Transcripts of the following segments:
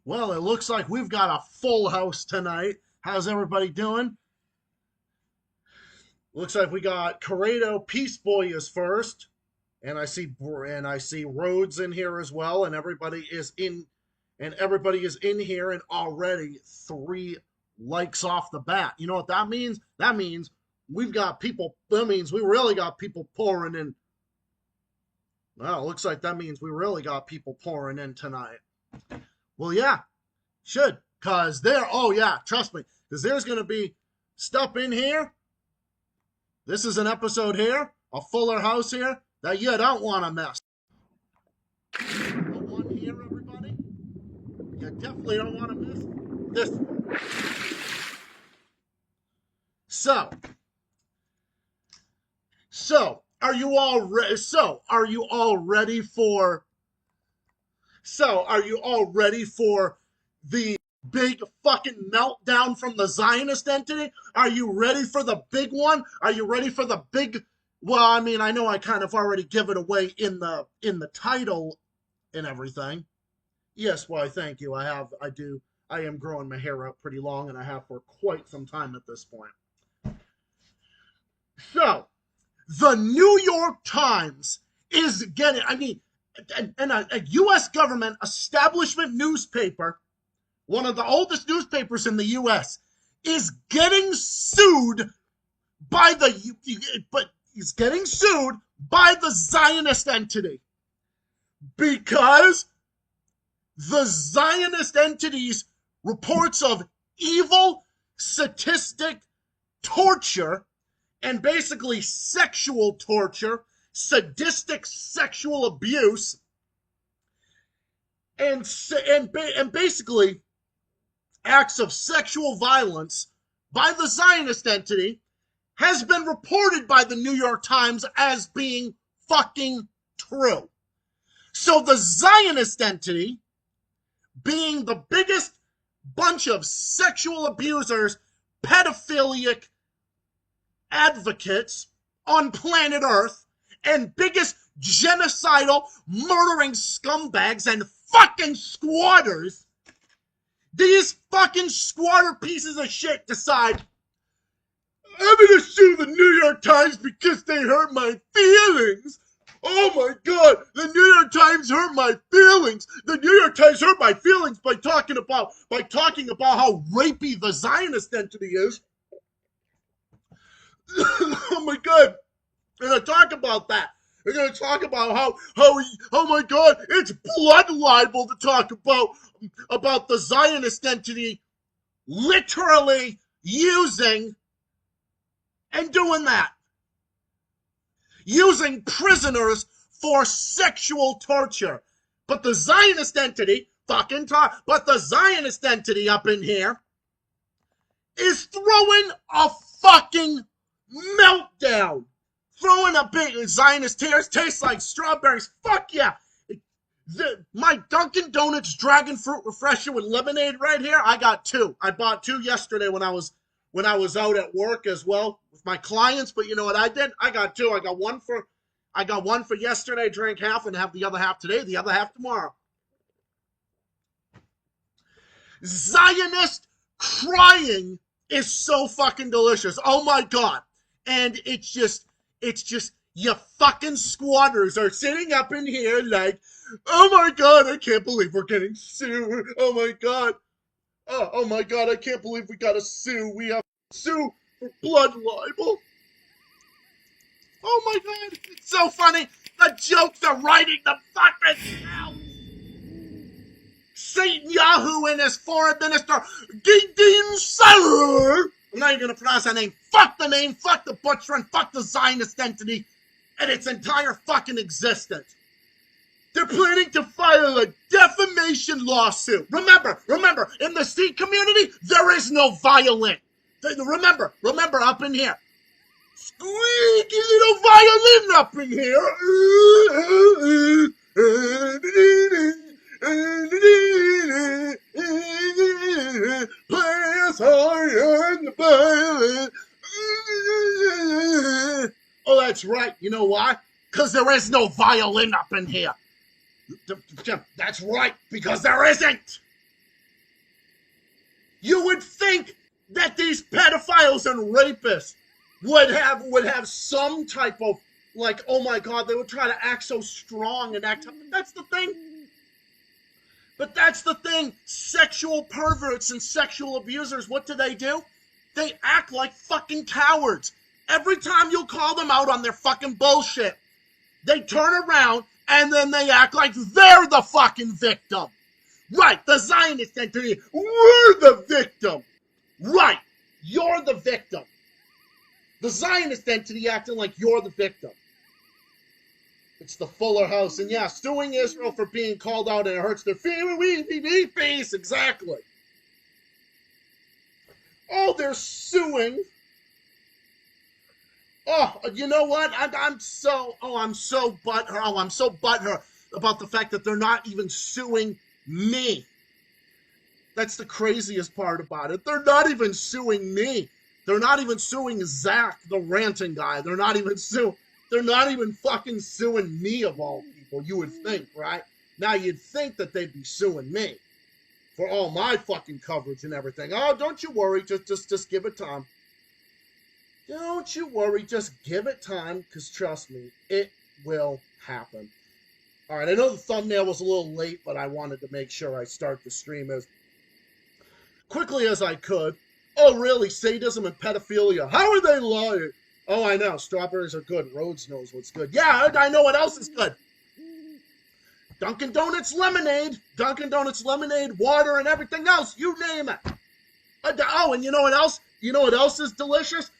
Well, it looks like we've got a full house tonight. How's everybody doing? Looks like we got Corrado Peace Boy is first, and I see Rhodes in here as well, and everybody is in here, and already 3 likes off the bat. You know what that means? That means we've got people. That means we really got people pouring in. Well, it looks like that means we really got people pouring in tonight. Well, yeah, should, oh yeah, trust me, because there's going to be stuff in here. This is an episode here, a fuller house here, that you don't want to miss. The one here, everybody, you definitely don't want to miss this one. Are you all ready? Are you all ready for the big fucking meltdown from the Zionist entity? Are you ready for the big one? Are you ready for the big? Well, I mean, I know I kind of already give it away in the title and everything. Yes, why, thank you. I am growing my hair out pretty long, and I have for quite some time at this point. So, the New York Times is getting, a U.S. government establishment newspaper, one of the oldest newspapers in the U.S., is getting sued by the Zionist entity, because the Zionist entity's reports of evil, sadistic torture, and basically sexual torture, sadistic sexual abuse, and basically acts of sexual violence by the Zionist entity has been reported by the New York Times as being fucking true. So the Zionist entity, being the biggest bunch of sexual abusers, pedophilic advocates on planet Earth, and biggest genocidal murdering scumbags and fucking squatters, these fucking squatter pieces of shit decide, I'm gonna sue the New York Times because they hurt my feelings. Oh my God, the New York Times hurt my feelings. The New York Times hurt my feelings by talking about how rapey the Zionist entity is. Oh my God, they're gonna talk about that. They're gonna talk about how oh my God, it's blood libel to talk about the Zionist entity literally using and doing that. Using prisoners for sexual torture. But the Zionist entity up in here is throwing a fucking meltdown. Throwing a big Zionist tears tastes like strawberries. Fuck yeah. My Dunkin' Donuts Dragon Fruit Refresher with lemonade right here, I got 2. I bought 2 yesterday when I was out at work as well with my clients, but you know what I did? I got 2. I got one for yesterday, drank half, and have the other half today, the other half tomorrow. Zionist crying is so fucking delicious. Oh my God. And it's just, you fucking squatters are sitting up in here like, oh my God, I can't believe we're getting sued. Oh my God. Oh my God, I can't believe we gotta sue. We have to sue for blood libel. Oh my God, it's so funny. The jokes are writing the fucking out. Satan Yahoo and his foreign minister, Gideon Sauer. I'm not even gonna pronounce that name. Fuck the name, fuck the butcher, and fuck the Zionist entity and its entire fucking existence. They're planning to file a defamation lawsuit. Remember, in the Sikh community, there is no violin. Remember, up in here. Squeaky little violin up in here. Play us higher in the violin. Oh, that's right. You know why? Because there is no violin up in here. That's right, because there isn't. You would think that these pedophiles and rapists would have some type of, like, oh my God, they would try to act so strong and act. That's the thing. But that's the thing. Sexual perverts and sexual abusers, what do? They act like fucking cowards. Every time you call them out on their fucking bullshit, they turn around and then they act like they're the fucking victim. Right, the Zionist entity, we're the victim. Right, you're the victim. The Zionist entity acting like you're the victim. It's the Fuller House. And yeah, suing Israel for being called out and it hurts their face. Exactly. Oh, they're suing. Oh, you know what? I'm so butthurt. Oh, I'm so butthurt about the fact that they're not even suing me. That's the craziest part about it. They're not even suing me. They're not even suing Zach, the ranting guy. They're not even fucking suing me of all people, you would think, right? Now you'd think that they'd be suing me for all my fucking coverage and everything. Oh, don't you worry, just give it time. Don't you worry, just give it time, because trust me, it will happen. All right, I know the thumbnail was a little late, but I wanted to make sure I start the stream as quickly as I could. Oh, really? Sadism and pedophilia. How are they lying? Oh, I know. Strawberries are good. Rhodes knows what's good. Yeah, I know what else is good. Dunkin' Donuts lemonade. Dunkin' Donuts lemonade, water, and everything else. You name it. Oh, and you know what else? You know what else is delicious?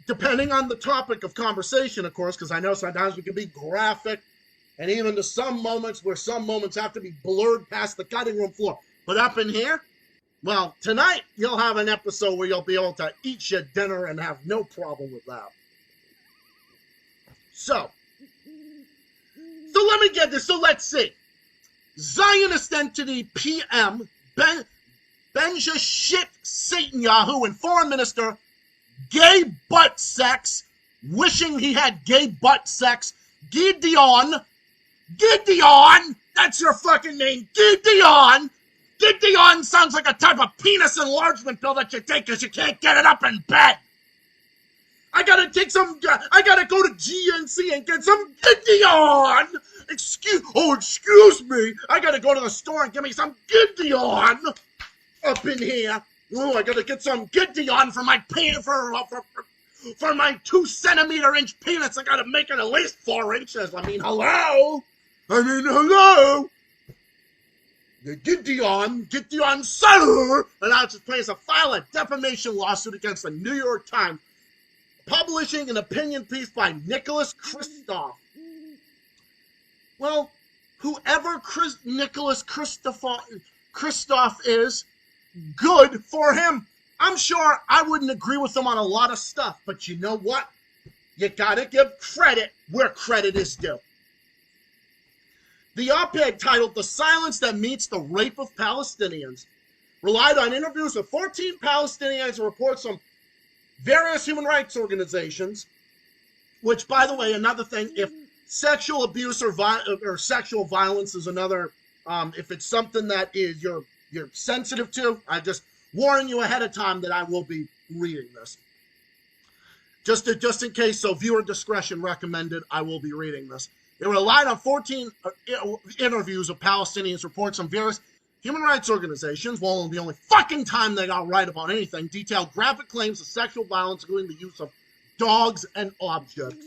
Depending on the topic of conversation, of course, because I know sometimes we can be graphic, and even to some moments where some moments have to be blurred past the cutting room floor. But up in here, well, tonight you'll have an episode where you'll be able to eat your dinner and have no problem with that. So let me get this. So let's see. Zionist entity PM, Benja Shit Satan Yahoo and Foreign Minister, gay butt sex, wishing he had gay butt sex, Gideon, that's your fucking name, Gideon sounds like a type of penis enlargement pill that you take because you can't get it up in bed. I gotta go to GNC and get some Gideon. Excuse me. I gotta go to the store and get me some Gideon up in here. Oh, I gotta get some Gideon for my for my 2 centimeter inch penis. I gotta make it at least 4 inches. Hello. The Gideon sir, announces plans to file a defamation lawsuit against the New York Times, publishing an opinion piece by Nicholas Kristof. Well, whoever Nicholas Kristof is, good for him. I'm sure I wouldn't agree with him on a lot of stuff, but you know what? You gotta give credit where credit is due. The op-ed titled "The Silence That Meets the Rape of Palestinians" relied on interviews with 14 Palestinians and reports from various human rights organizations, which, by the way, another thing, if sexual abuse or sexual violence is another, if it's something that is you're sensitive to, I just warn you ahead of time that I will be reading this. Just in case, so viewer discretion recommended, I will be reading this. It relied on 14 interviews of Palestinians, reports from various human rights organizations, well, the only fucking time they got right about anything, detailed graphic claims of sexual violence, including the use of dogs and objects.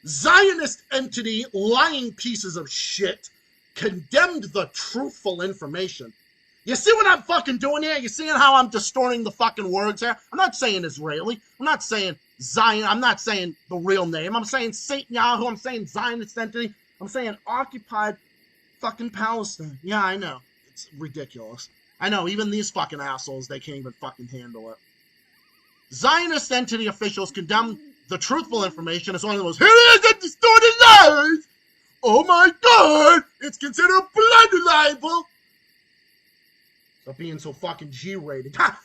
Zionist entity lying pieces of shit condemned the truthful information. You see what I'm fucking doing here? You seeing how I'm distorting the fucking words here? I'm not saying Israeli. I'm not saying Zion. I'm not saying the real name. I'm saying Satan Yahoo. I'm saying Zionist entity. I'm saying occupied fucking Palestine. Yeah, I know. It's ridiculous. I know, even these fucking assholes, they can't even fucking handle it. Zionist entity officials condemn the truthful information as one of the most hideous and distorted lies. Oh my God! It's considered blood libel. Stop being so fucking G-rated. Ha!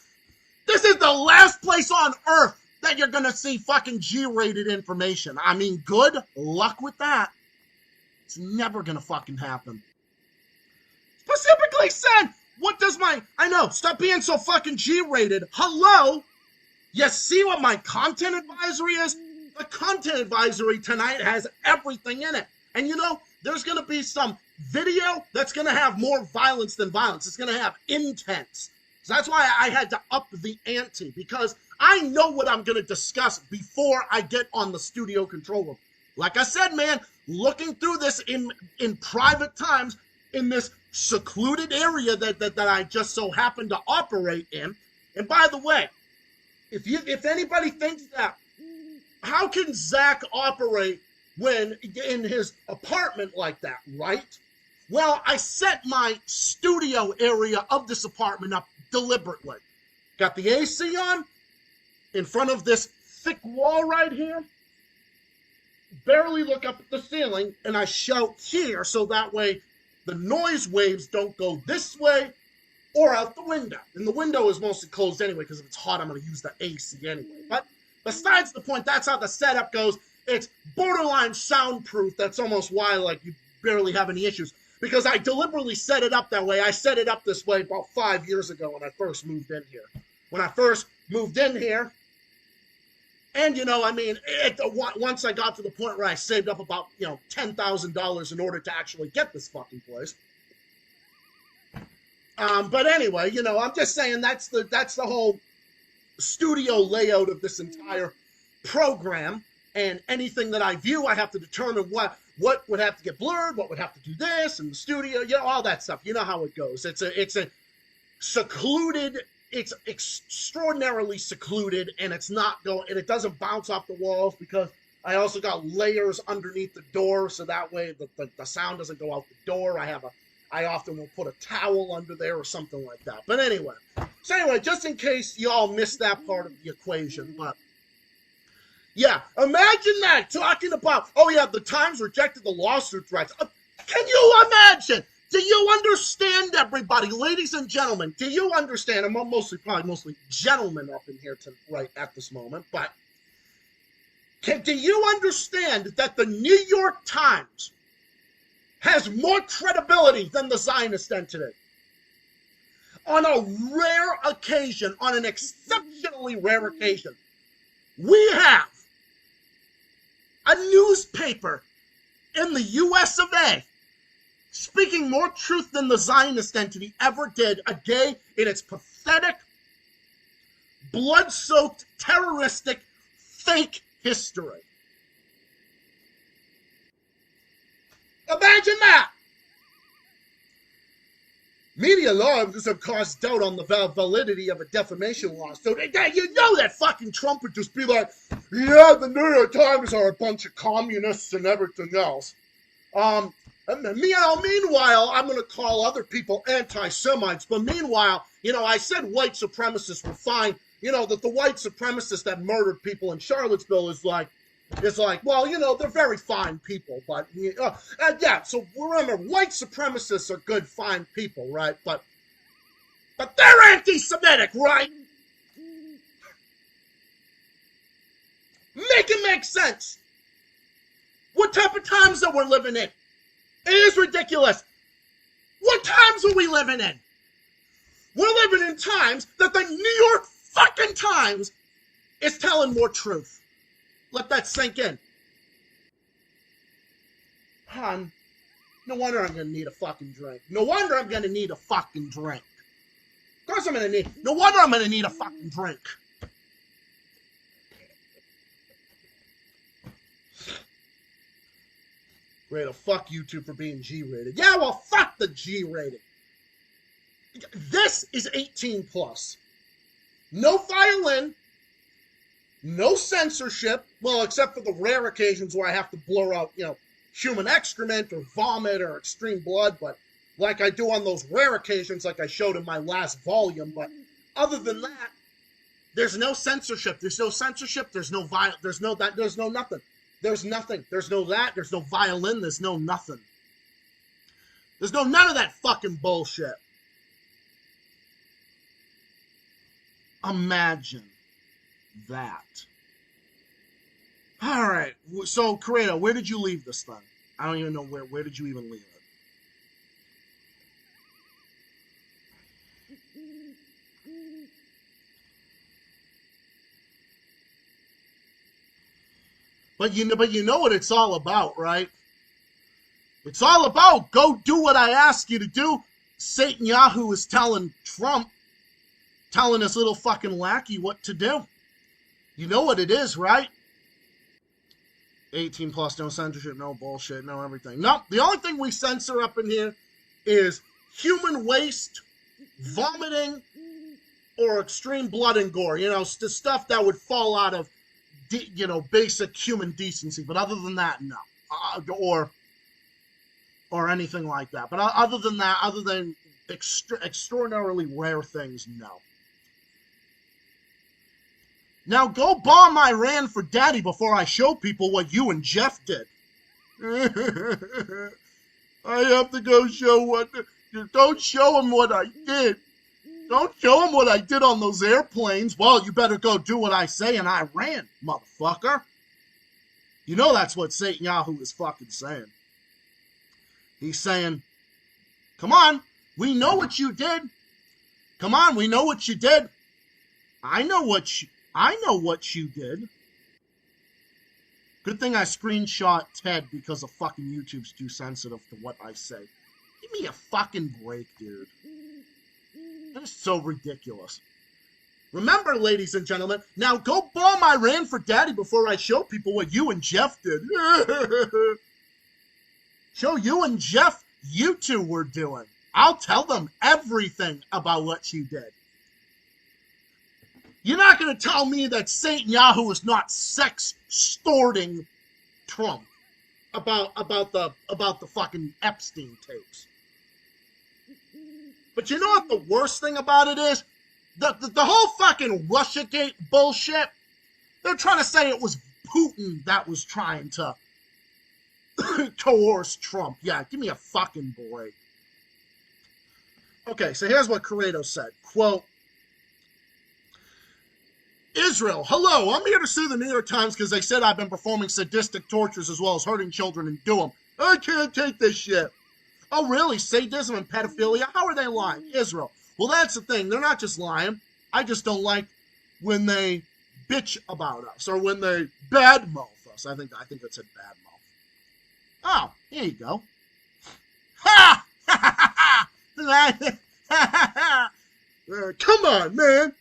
This is the last place on earth that you're gonna see fucking G-rated information. I mean, good luck with that. It's never gonna fucking happen. Specifically said, I know, stop being so fucking G-rated. Hello? You see what my content advisory is? The content advisory tonight has everything in it. And you know, there's going to be some video that's going to have more violence than violence. It's going to have intense. So that's why I had to up the ante, because I know what I'm going to discuss before I get on the studio control room. Like I said, man, looking through this in private times, in this secluded area that I just so happen to operate in. And by the way, if anybody thinks that, how can Zach operate when in his apartment like that, right? Well, I set my studio area of this apartment up deliberately. Got the AC on in front of this thick wall right here. Barely look up at the ceiling, and I shout here so that way the noise waves don't go this way or out the window. And the window is mostly closed anyway, because if it's hot, I'm going to use the AC anyway. But besides the point, that's how the setup goes. It's borderline soundproof. That's almost why, like, you barely have any issues. Because I deliberately set it up that way. I set it up this way about 5 years ago when I first moved in here. When I first moved in here, and, you know, I mean, once I got to the point where I saved up about, you know, $10,000 in order to actually get this fucking place. But anyway, you know, I'm just saying that's the whole studio layout of this entire program. And anything that I view, I have to determine what would have to get blurred, what would have to do this, and the studio, you know, all that stuff. You know how it goes. It's a secluded, it's extraordinarily secluded, and it doesn't bounce off the walls, because I also got layers underneath the door, so that way the sound doesn't go out the door. I often will put a towel under there or something like that. But anyway, just in case y'all missed that part of the equation, but yeah, imagine that, talking about, oh yeah, the Times rejected the lawsuit threats. Can you imagine? Do you understand, everybody? Ladies and gentlemen, do you understand? I'm mostly gentlemen up in here right at this moment, but do you understand that the New York Times has more credibility than the Zionist entity? On a rare occasion, on an exceptionally rare occasion, we have a newspaper in the U.S. of A. speaking more truth than the Zionist entity ever did a day in its pathetic, blood-soaked, terroristic, fake history. Imagine that! Media laws have caused doubt on the validity of a defamation lawsuit. You know that fucking Trump would just be like, yeah, the New York Times are a bunch of communists and everything else. Meanwhile, I'm going to call other people anti-Semites, but meanwhile, you know, I said white supremacists were fine. You know, that the white supremacists that murdered people in Charlottesville is like, well, you know, they're very fine people, but, yeah, so remember, white supremacists are good, fine people, right? But they're anti-Semitic, right? Make it make sense. What type of times that we're living in? It is ridiculous. What times are we living in? We're living in times that the New York fucking Times is telling more truth. Let that sink in. Hon, no wonder I'm going to need a fucking drink. No wonder I'm going to need a fucking drink. Of course I'm going to need... No wonder I'm going to need a fucking drink. Great, fuck you two for being G-rated. Yeah, well, fuck the G-rated. This is 18 plus. No violin. No censorship, well, except for the rare occasions where I have to blur out, you know, human excrement or vomit or extreme blood, but like I do on those rare occasions like I showed in my last volume. But other than that, there's no censorship. There's no censorship. There's no there's no that. There's no nothing. There's nothing. There's no that. There's no violin. There's no nothing. There's no none of that fucking bullshit. Imagine that. All right. So, Corrado, where did you leave this thing? I don't even know where did you even leave But you know what it's all about, right? It's all about go do what I ask you to do. Satan Yahoo is telling Trump, telling his little fucking lackey what to do. You know what it is, right? 18 plus, no censorship, no bullshit, no everything. No, the only thing we censor up in here is human waste, vomiting, or extreme blood and gore. You know, the stuff that would fall out of, basic human decency. But other than that, no. Or anything like that. But other than that, other than extraordinarily rare things, no. Now go bomb Iran for daddy before I show people what you and Jeff did. I have to go show what... Don't show him what I did. Don't show him what I did on those airplanes. Well, you better go do what I say in Iran, motherfucker. You know that's what Satan Yahoo is fucking saying. He's saying, come on, we know what you did. Come on, we know what you did. I know what you did. Good thing I screenshot Ted because of fucking YouTube's too sensitive to what I say. Give me a fucking break, dude. That is so ridiculous. Remember, ladies and gentlemen, now go bomb Iran for daddy before I show people what you and Jeff did. Show you and Jeff you two were doing. I'll tell them everything about what you did. You're not going to tell me that Satan Yahoo is not sex-storting Trump about the fucking Epstein tapes. But you know what the worst thing about it is? The whole fucking Russiagate bullshit, they're trying to say it was Putin that was trying to coerce Trump. Yeah, give me a fucking break. Okay, so here's what Corrado said. Quote, Israel, hello, I'm here to sue the New York Times because they said I've been performing sadistic tortures as well as hurting children and do them. I can't take this shit. Oh, really? Sadism and pedophilia? How are they lying? Israel. Well, that's the thing. They're not just lying. I just don't like when they bitch about us or when they badmouth us. I think it said badmouth. Oh, here you go. Ha! Come on, man.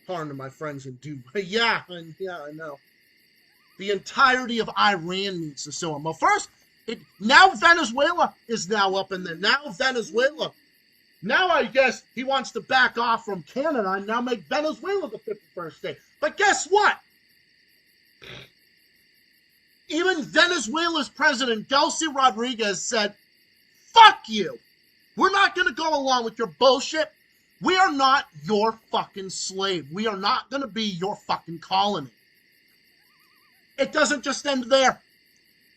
Pardon to my friends in Dubai. Yeah, I know. The entirety of Iran needs to sue him. Well, first, now Venezuela is now up in there. Now Venezuela. Now I guess he wants to back off from Canada and now make Venezuela the 51st state. But guess what? Even Venezuela's president, Delcy Rodriguez, said, fuck you. We're not going to go along with your bullshit. We are not your fucking slave. We are not going to be your fucking colony. It doesn't just end there.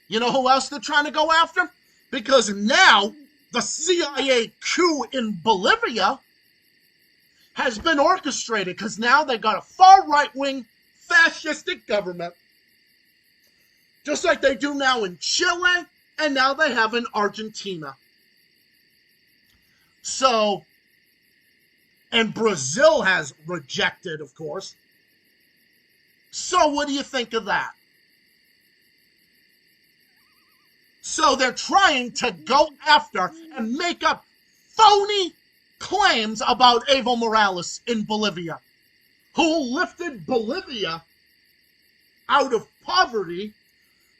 You know who else they're trying to go after? Because now the CIA coup in Bolivia has been orchestrated because now they got a far right-wing fascistic government, just like they do now in Chile, and now they have in Argentina. So, and Brazil has rejected, of course. So what do you think of that? So they're trying to go after and make up phony claims about Evo Morales in Bolivia, who lifted Bolivia out of poverty,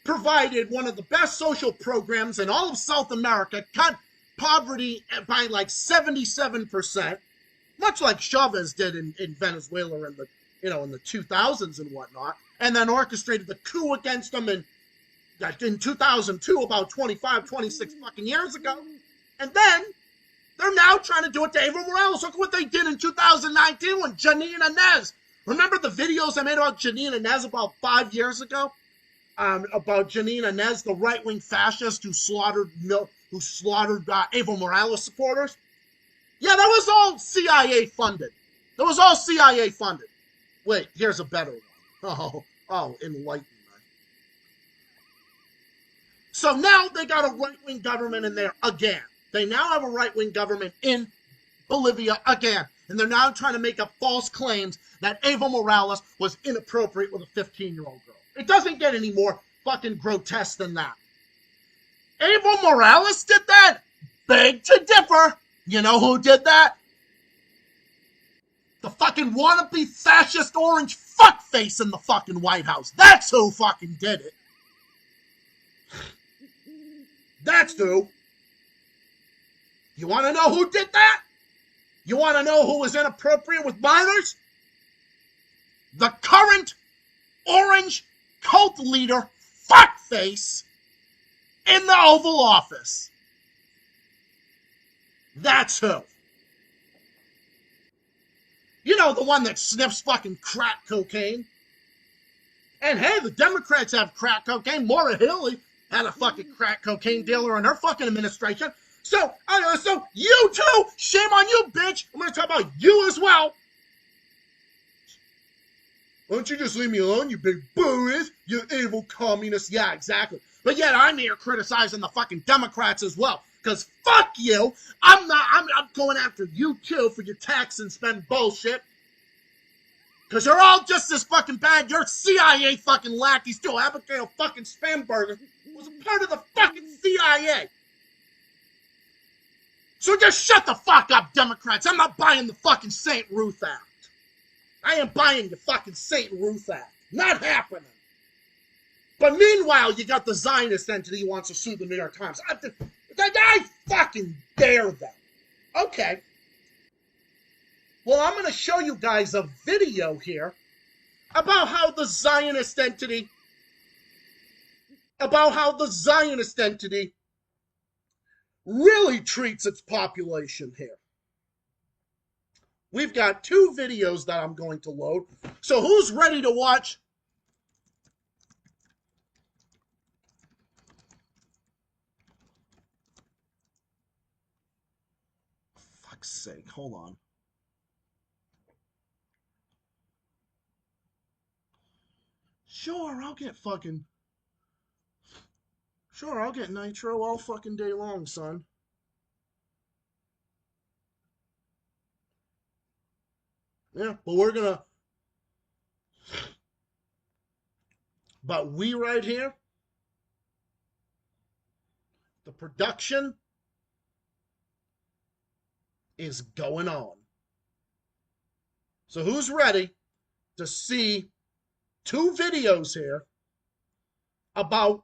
provided one of the best social programs in all of South America, cut poverty by like 77%, much like Chavez did in Venezuela in the 2000s and whatnot, and then orchestrated the coup against them in 2002, about 26 fucking years ago. And then they're now trying to do it to Evo Morales. Look what they did in 2019 with Janine Inez. Remember the videos I made about Janine Inez about 5 years ago? About Janine Inez, the right-wing fascist who slaughtered Evo Morales supporters? Yeah, that was all CIA funded. That was all CIA funded. Wait, here's a better one. Oh, enlighten. So now they got a right-wing government in there again. They now have a right-wing government in Bolivia again. And they're now trying to make up false claims that Evo Morales was inappropriate with a 15-year-old girl. It doesn't get any more fucking grotesque than that. Evo Morales did that? Beg to differ. You know who did that? The fucking wannabe fascist orange fuckface in the fucking White House. That's who fucking did it. That's who. You want to know who did that? You want to know who was inappropriate with minors? The current orange cult leader fuckface in the Oval Office. That's who. You know, the one that sniffs fucking crack cocaine. And hey, the Democrats have crack cocaine. Maura Healey had a fucking crack cocaine dealer in her fucking administration. So you too, shame on you, bitch. I'm going to talk about you as well. Why don't you just leave me alone, you big boories, you evil communist? Yeah, exactly. But yet I'm here criticizing the fucking Democrats as well. Because fuck you. I'm going after you too for your tax and spend bullshit. Because you're all just as fucking bad. You're CIA fucking lackeys too. Abigail fucking Spamberger was a part of the fucking CIA. So just shut the fuck up, Democrats. I'm not buying the fucking St. Ruth Act. I ain't buying the fucking St. Ruth Act. Not happening. But meanwhile, you got the Zionist entity who wants to sue the New York Times. I fucking dare them. Okay. Well, I'm going to show you guys a video here about how the Zionist entity really treats its population here. We've got 2 videos that I'm going to load. So who's ready to watch? For fuck's sake, hold on. Sure, I'll get nitro all fucking day long, son. Yeah, but we right here, the production is going on. So who's ready to see 2 videos here about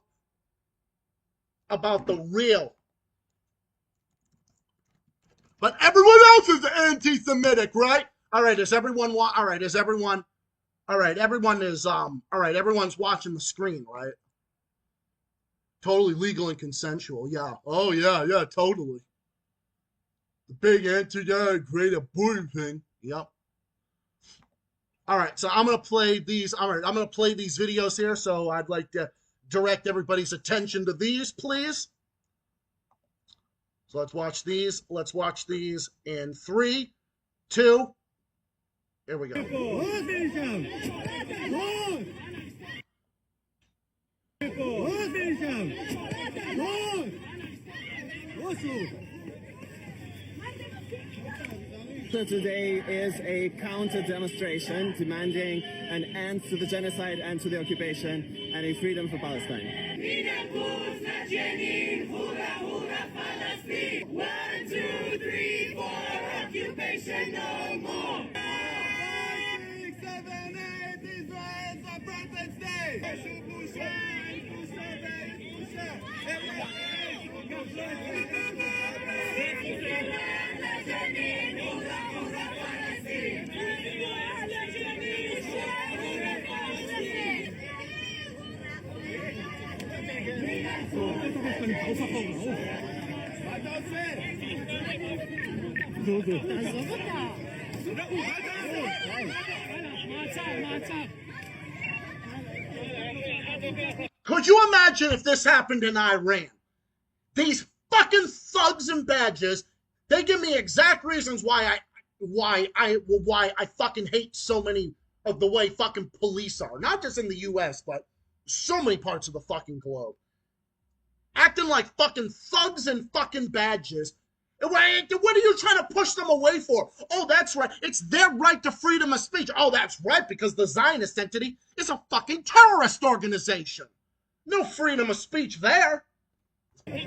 the real? But everyone else is anti-Semitic, right? All right, everyone's watching the screen, right? Totally legal and consensual, yeah. Oh, yeah, totally. The big anti-guy great abortion thing, yep. All right, so I'm going to play these. All right, I'm going to play these videos here, so I'd like to direct everybody's attention to these, please. So let's watch these. Let's watch these in 3, 2, here we go. Today is a counter demonstration demanding an end to the genocide and to the occupation and a freedom for Palestine. 1, 2, 3, 4, occupation no more. 5, 6, 7, 8, Israel's apartheid state. Could you imagine if this happened in Iran? These fucking thugs and badges, they give me exact reasons why I fucking hate so many of the way fucking police are. Not just in the US, but so many parts of the fucking globe. Acting like fucking thugs and fucking badges, What are you trying to push them away for? Oh, that's right. It's their right to freedom of speech. Oh, that's right, because the Zionist entity is a fucking terrorist organization. No freedom of speech there. Do not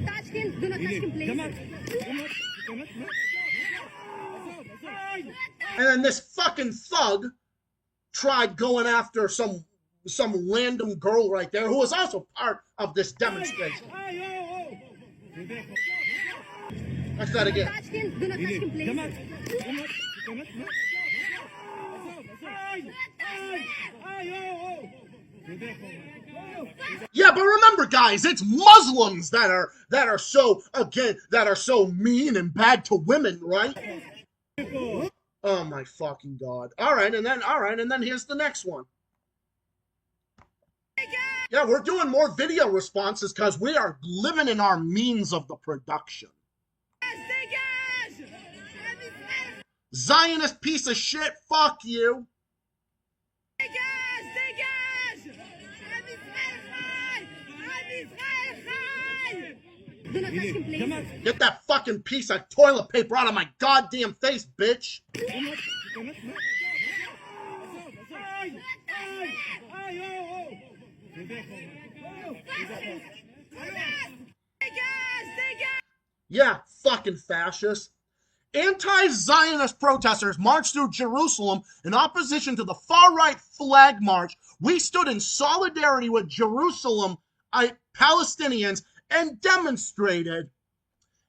touch him. Do not touch him, please. And then this fucking thug tried going after some random girl right there who was also part of this demonstration. Watch that again. Do not touch him, please. Yeah, but remember, guys, it's Muslims that are so mean and bad to women, right? Oh my fucking god! All right, and then here's the next one. Yeah, we're doing more video responses because we are living in our means of the production. Zionist piece of shit, fuck you. Do not touch him, please. Get that fucking piece of toilet paper out of my goddamn face, bitch. Yeah, fucking fascist. Anti-Zionist protesters marched through Jerusalem in opposition to the far-right flag march. We stood in solidarity with Jerusalem Palestinians and demonstrated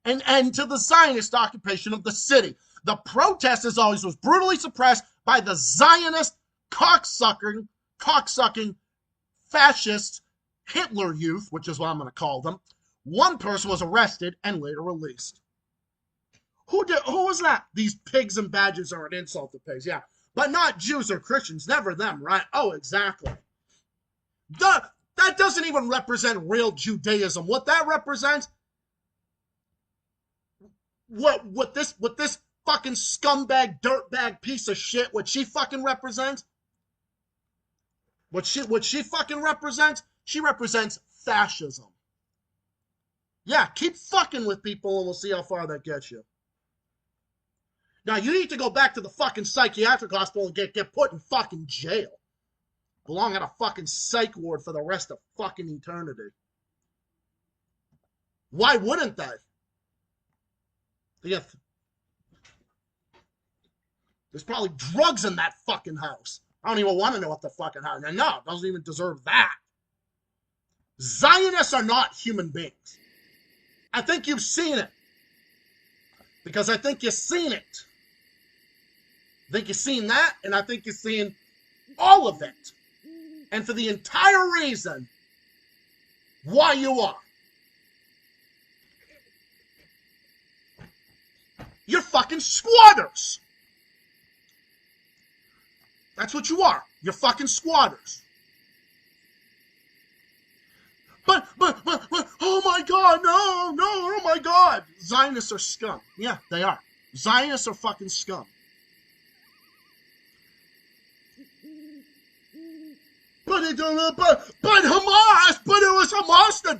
an end to the Zionist occupation of the city. The protest, as always, was brutally suppressed by the Zionist cocksucking fascist Hitler Youth, which is what I'm going to call them. One person was arrested and later released. Who was that? These pigs and badgers are an insult to pigs, yeah. But not Jews or Christians, never them, right? Oh, exactly. That doesn't even represent real Judaism. What that represents, what this fucking scumbag, dirtbag piece of shit, what she fucking represents, what she fucking represents, she represents fascism. Yeah, keep fucking with people and we'll see how far that gets you. Now, you need to go back to the fucking psychiatric hospital and get put in fucking jail. Belong at a fucking psych ward for the rest of fucking eternity. Why wouldn't they? There's probably drugs in that fucking house. I don't even want to know what the fucking house. No, it doesn't even deserve that. Zionists are not human beings. I think you've seen it. Because I think you've seen it. I think you've seen that, and I think you've seen all of it. And for the entire reason why you are. You're fucking squatters. That's what you are. You're fucking squatters. But, oh my God, no, oh my God. Zionists are scum. Yeah, they are. Zionists are fucking scum. But Hamas, but it was Hamas that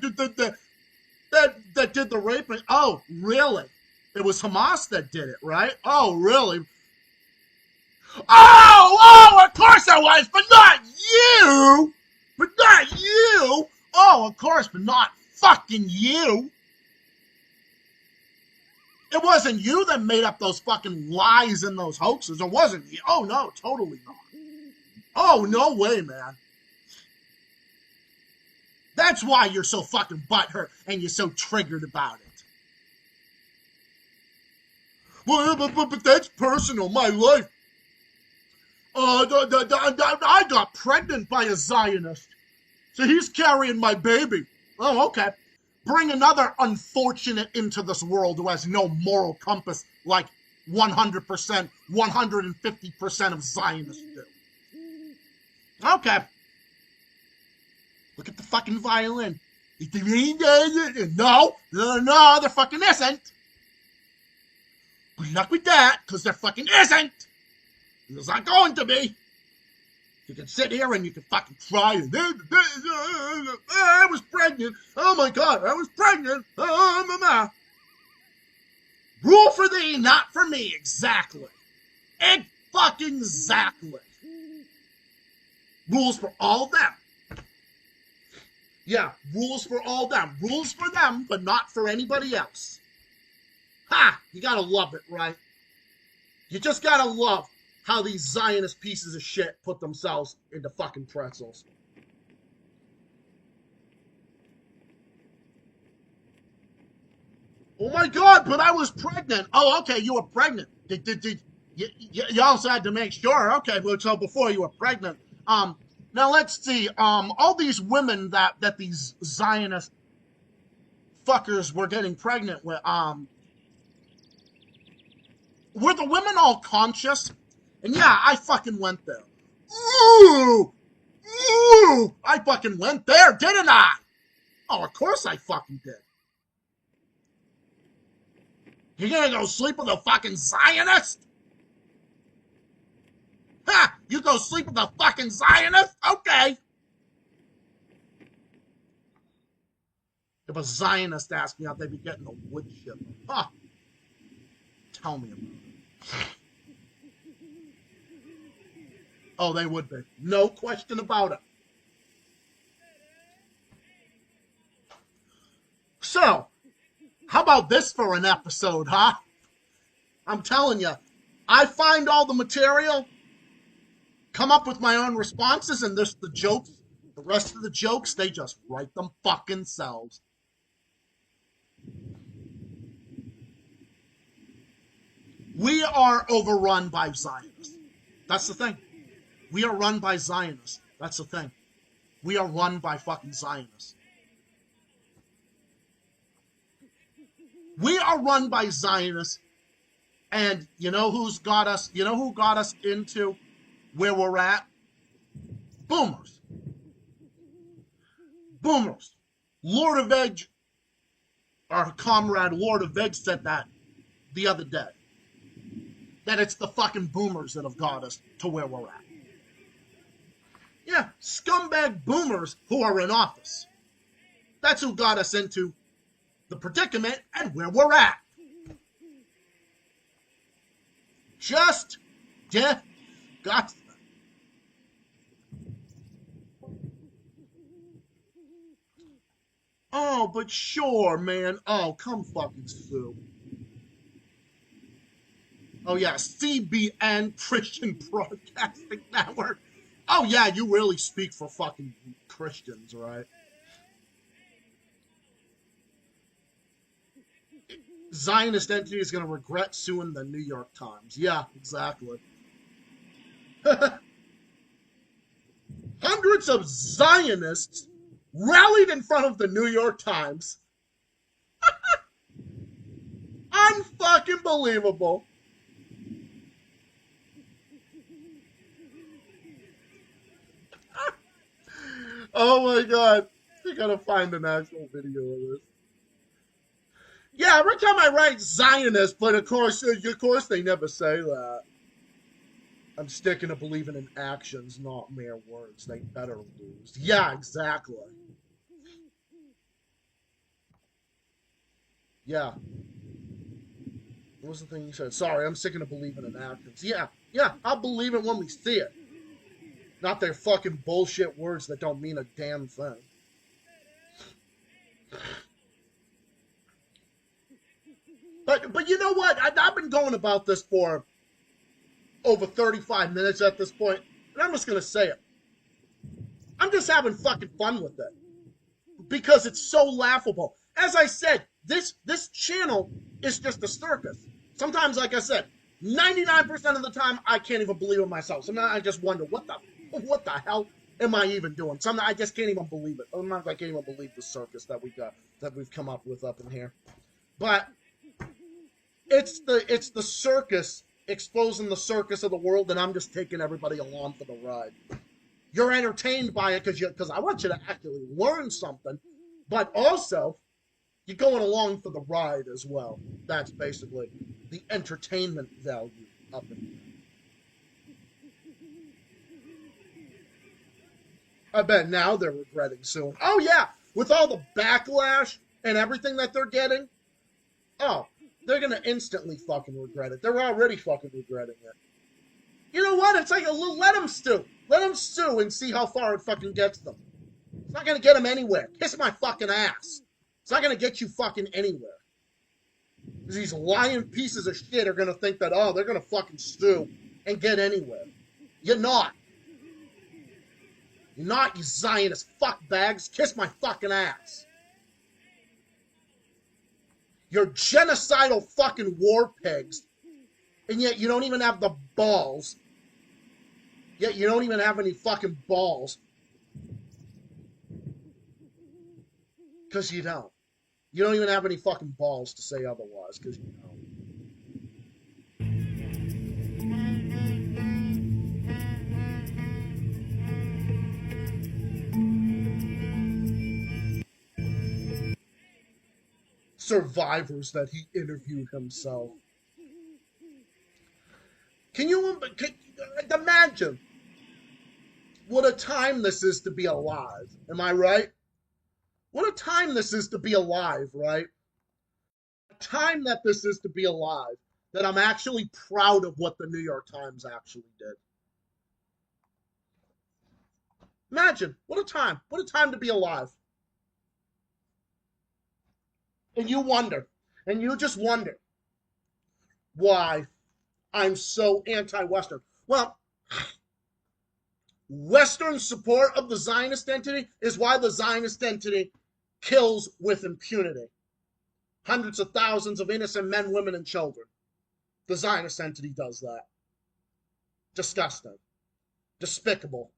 did the raping. Oh, really? It was Hamas that did it, right? Oh, really? Oh, of course it was, but not you! But not you! Oh, of course, but not fucking you! It wasn't you that made up those fucking lies and those hoaxes. It wasn't you. Oh, no, totally not. Oh, no way, man. That's why you're so fucking butthurt and you're so triggered about it. Well, but that's personal, my life. I got pregnant by a Zionist. So he's carrying my baby. Oh, okay. Bring another unfortunate into this world who has no moral compass like 100%, 150% of Zionists do. Okay. Look at the fucking violin. No, there fucking isn't. Good luck with that, because there fucking isn't. There's not going to be. You can sit here and you can fucking cry and I was pregnant. Oh my God, I was pregnant. Rule for thee, not for me. Exactly. Exactly. Rules for all of them. Yeah, rules for all of them. Rules for them, but not for anybody else. Ha! You gotta love it, right? You just gotta love how these Zionist pieces of shit put themselves into fucking pretzels. Oh my God, but I was pregnant. Oh, okay, you were pregnant. You also had to make sure. Okay, well, so before you were pregnant. Now let's see. All these women that these Zionist fuckers were getting pregnant with, were the women all conscious? And yeah, I fucking went there. Ooh! I fucking went there, didn't I? Oh, of course I fucking did. You're gonna go sleep with a fucking Zionist? Ha! You go sleep with a fucking Zionist? Okay. If a Zionist asked me out, they'd be getting a wood chip. Huh. Tell me about it. Oh, they would be. No question about it. So, how about this for an episode, huh? I'm telling you, I find all the material, come up with my own responses, and this the jokes. The rest of the jokes, they just write them fucking selves. We are overrun by Zionists. That's the thing. We are run by Zionists. That's the thing. We are run by fucking Zionists. We are run by Zionists, and you know who's got us? You know who got us into where we're at? Boomers. Boomers. Lord of Edge, our comrade Lord of Edge said that the other day. That it's the fucking boomers that have got us to where we're at. Yeah, scumbag boomers who are in office. That's who got us into the predicament and where we're at. Just, yeah, got. Oh, but sure, man. Oh, come fucking sue. Oh, yeah, CBN, Christian Broadcasting Network. Oh, yeah, you really speak for fucking Christians, right? Zionist entity is going to regret suing the New York Times. Yeah, exactly. Hundreds of Zionists rallied in front of the New York Times. Unfucking believable. Oh my God. I gotta find an actual video of this. Yeah, every time I write Zionist, but of course they never say that. I'm sticking to believing in actions, not mere words. They better lose. Yeah, exactly. Yeah. What was the thing you said? Sorry, I'm sticking to believing in actions. Yeah, I'll believe it when we see it. Not their fucking bullshit words that don't mean a damn thing. But you know what? I've been going about this for over 35 minutes at this point, and I'm just going to say it. I'm just having fucking fun with it. Because it's so laughable. As I said, this channel is just a circus. Sometimes, like I said, 99% of the time, I can't even believe it myself. Sometimes I just wonder, what the hell am I even doing? Sometimes I just can't even believe it. Sometimes I can't even believe the circus that we've come up with up in here. But it's the circus exposing the circus of the world, and I'm just taking everybody along for the ride. You're entertained by it because I want you to actually learn something, but also you're going along for the ride as well. That's basically the entertainment value of it. I bet now they're regretting suing. Oh yeah, with all the backlash and everything that they're getting, oh, they're gonna instantly fucking regret it. They're already fucking regretting it. You know what? It's like let them sue. Let them sue and see how far it fucking gets them. It's not gonna get them anywhere. Kiss my fucking ass. It's not gonna get you fucking anywhere. These lying pieces of shit are gonna think that, oh, they're gonna fucking sue and get anywhere. You're not. You're not, you Zionist fuckbags. Kiss my fucking ass. You're genocidal fucking war pigs. And yet you don't even have the balls. Yet you don't even have any fucking balls. Because you don't. You don't even have any fucking balls to say otherwise, because you don't. Survivors that he interviewed himself. Can you imagine what a time this is to be alive? Am I right? What a time this is to be alive, right? A time that this is to be alive, that I'm actually proud of what the New York Times actually did. Imagine, what a time to be alive. And you just wonder why I'm so anti-Western. Well, Western support of the Zionist entity is why the Zionist entity kills with impunity. Hundreds of thousands of innocent men, women, and children. The Zionist entity does that. Disgusting. Despicable.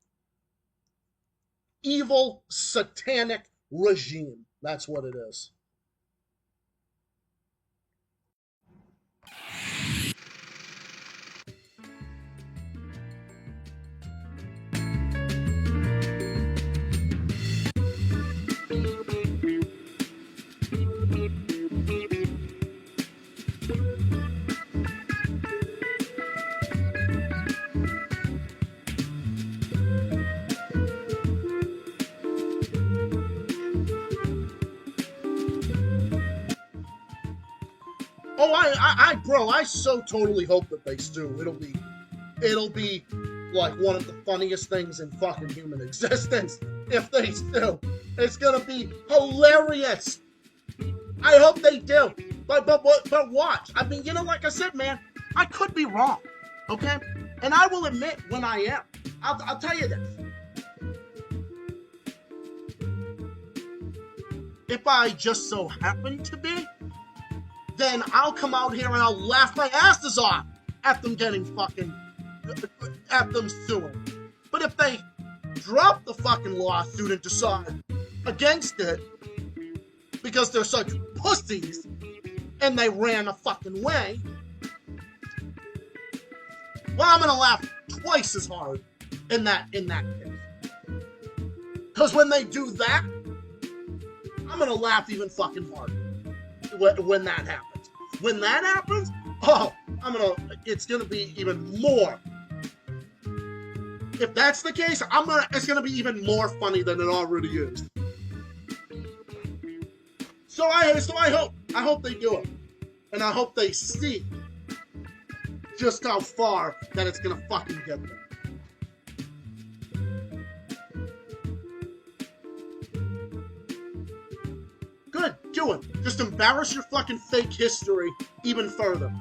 Evil, satanic regime. That's what it is. Oh, bro, I so totally hope that they sue. It'll be like one of the funniest things in fucking human existence if they sue. It's gonna be hilarious. I hope they do. But watch. I mean, you know, like I said, man, I could be wrong. Okay? And I will admit when I am. I'll tell you this. If I just so happen to be, then I'll come out here and I'll laugh my asses off at them at them suing. But if they drop the fucking lawsuit and decide against it because they're such pussies and they ran a fucking way, well, I'm gonna laugh twice as hard in that case. Because when they do that, I'm gonna laugh even fucking harder. When that happens. When that happens, it's gonna be even more. If that's the case, it's gonna be even more funny than it already is. So I hope they do it. And I hope they see just how far that it's gonna fucking get them. Good, do it. Just embarrass your fucking fake history even further.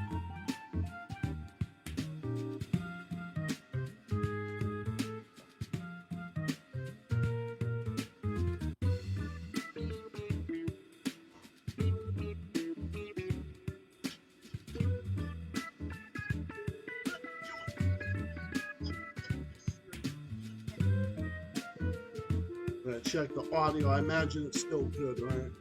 I'm gonna check the audio. I imagine it's still good, right?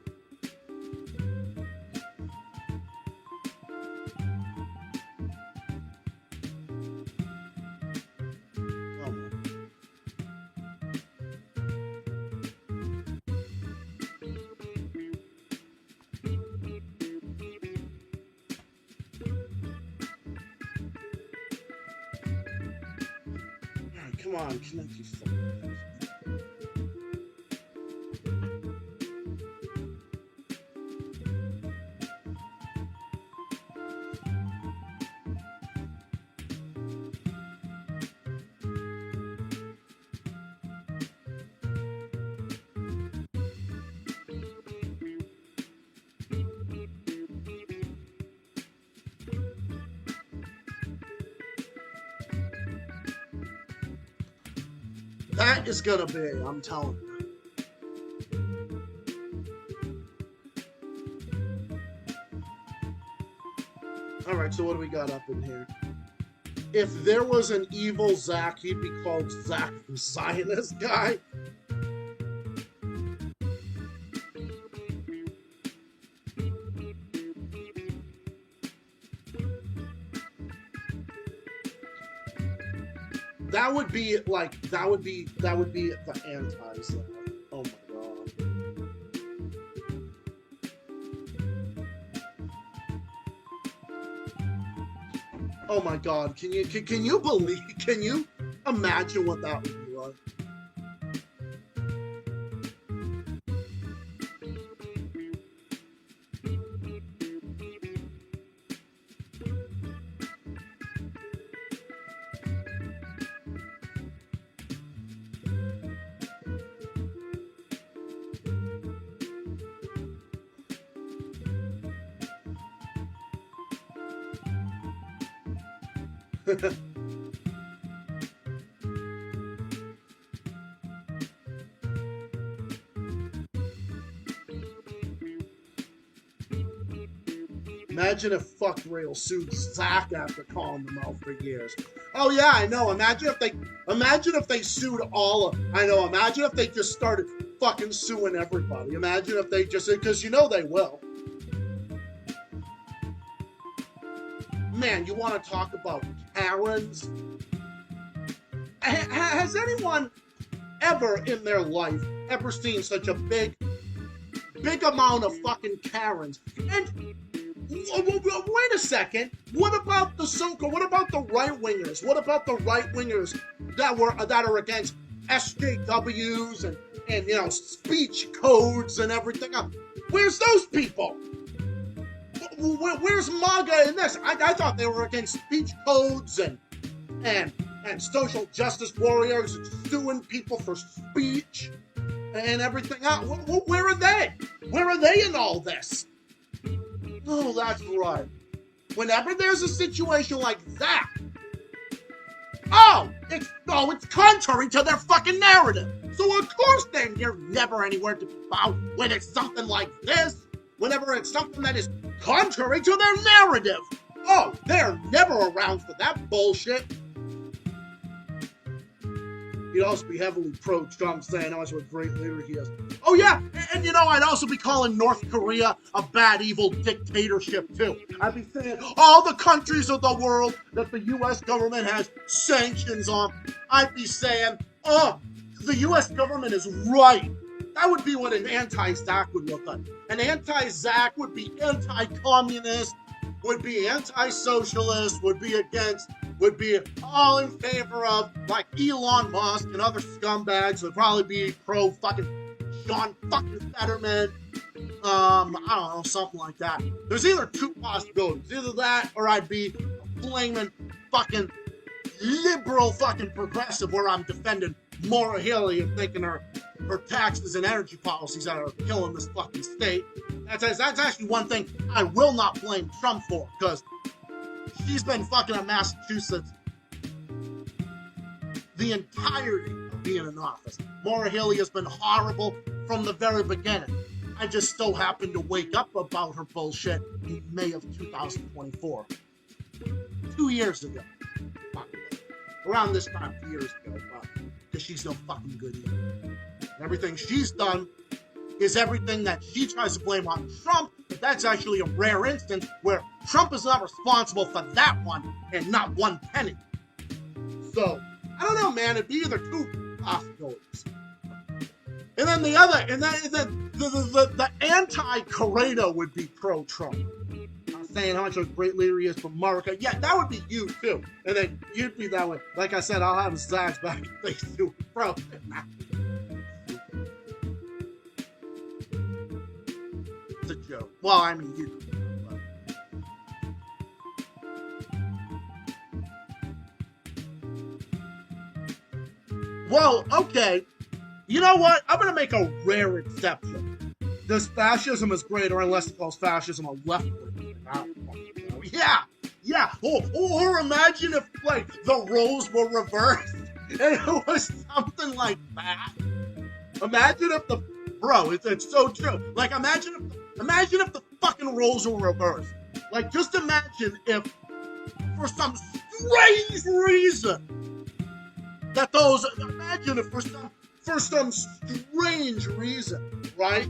Come on, connect you fucking. That is gonna be, I'm telling you. Alright, so what do we got up in here? If there was an evil Zach, he'd be called Zach the Zionist guy. That would be the anti-Zach. Oh my god. Oh my god. Can you imagine what that would be like? Imagine if Fuck Rail sued Zach after calling them out for years. Oh yeah, I know. Imagine if they sued imagine if they just started fucking suing everybody. Imagine if they just, because you know they will. Man, you want to talk about Karens? Has anyone ever in their life ever seen such a big amount of fucking Karens? And wait a second. What about the Sunko? What about the right-wingers? What about the right-wingers that are against SJWs and you know, speech codes and everything else? Where's those people? Where's MAGA in this? I thought they were against speech codes and social justice warriors suing people for speech and everything else. Where are they? Where are they in all this? Oh, that's right. Whenever there's a situation like that, it's contrary to their fucking narrative. So of course they're never anywhere to be found when it's something like this. Whenever it's something that is contrary to their narrative. Oh, they're never around for that bullshit. He'd also be heavily pro-Trump, saying how much of a great leader he is. Oh yeah, and you know, I'd also be calling North Korea a bad, evil dictatorship too. I'd be saying all the countries of the world that the U.S. government has sanctions on, I'd be saying, oh, the U.S. government is right. That would be what an anti-Zach would look like. An anti-Zach would be anti-communist, would be anti-socialist, would be all in favor of, like, Elon Musk and other scumbags. Would probably be pro-fucking John fucking Fetterman. I don't know, something like that. There's either two possibilities. Either that, or I'd be a flaming fucking liberal fucking progressive where I'm defending Maura Healey and thinking her taxes and energy policies that are killing this fucking state. That's actually one thing I will not blame Trump for, because she's been fucking in Massachusetts the entirety of being in office. Maura Healey has been horrible from the very beginning. I just so happened to wake up about her bullshit in May of 2024. 2 years ago. Around this time, 2 years ago, because she's no fucking good either. And everything she's done is everything that she tries to blame on Trump, but that's actually a rare instance where Trump is not responsible for that one and not one penny. So, I don't know, man. It'd be either two possibilities. And then the other, and then the anti-Corrado would be pro-Trump. saying how much of a great leader he is for America. Yeah, that would be you too. And then you'd be that way. Like I said, I'll have his sides back if they do, bro. It's a joke. Well, I mean, you. Well, okay. You know what? I'm going to make a rare exception. This fascism is greater unless it calls fascism a left wing. Yeah. Or imagine if, like, the roles were reversed and it was something like that. Imagine if the... Bro, it's so true. Like, imagine if the fucking roles were reversed. Like, just imagine if, for some strange reason, that those... Imagine if for some strange reason, right?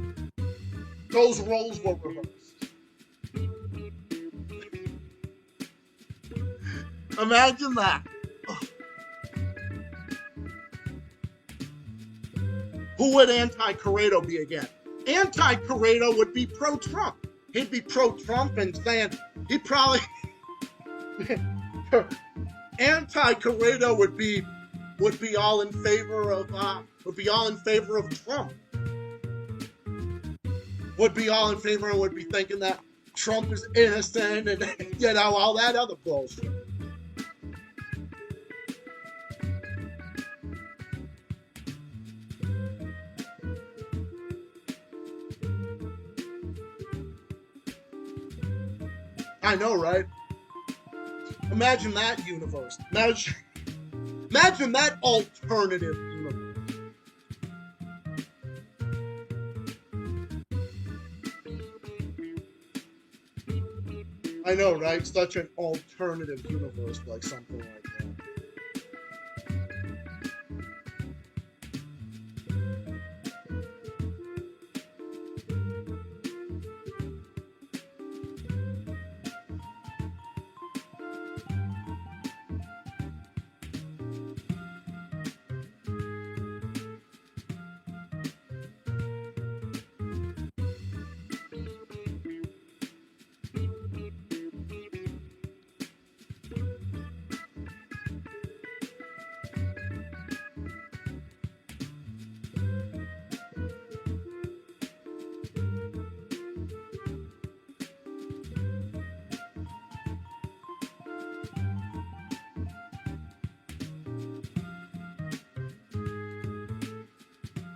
Those roles were reversed. Imagine that. Ugh. Who would anti-Corrado be again? Anti-Corrado would be pro-Trump. He'd be pro-Trump and saying he'd probably... Anti-Corrado would be all in favor of Trump. Would be all in favor and would be thinking that Trump is innocent and, you know, all that other bullshit. I know, right? Imagine that universe. Imagine that alternative universe. I know, right? Such an alternative universe, like something like that.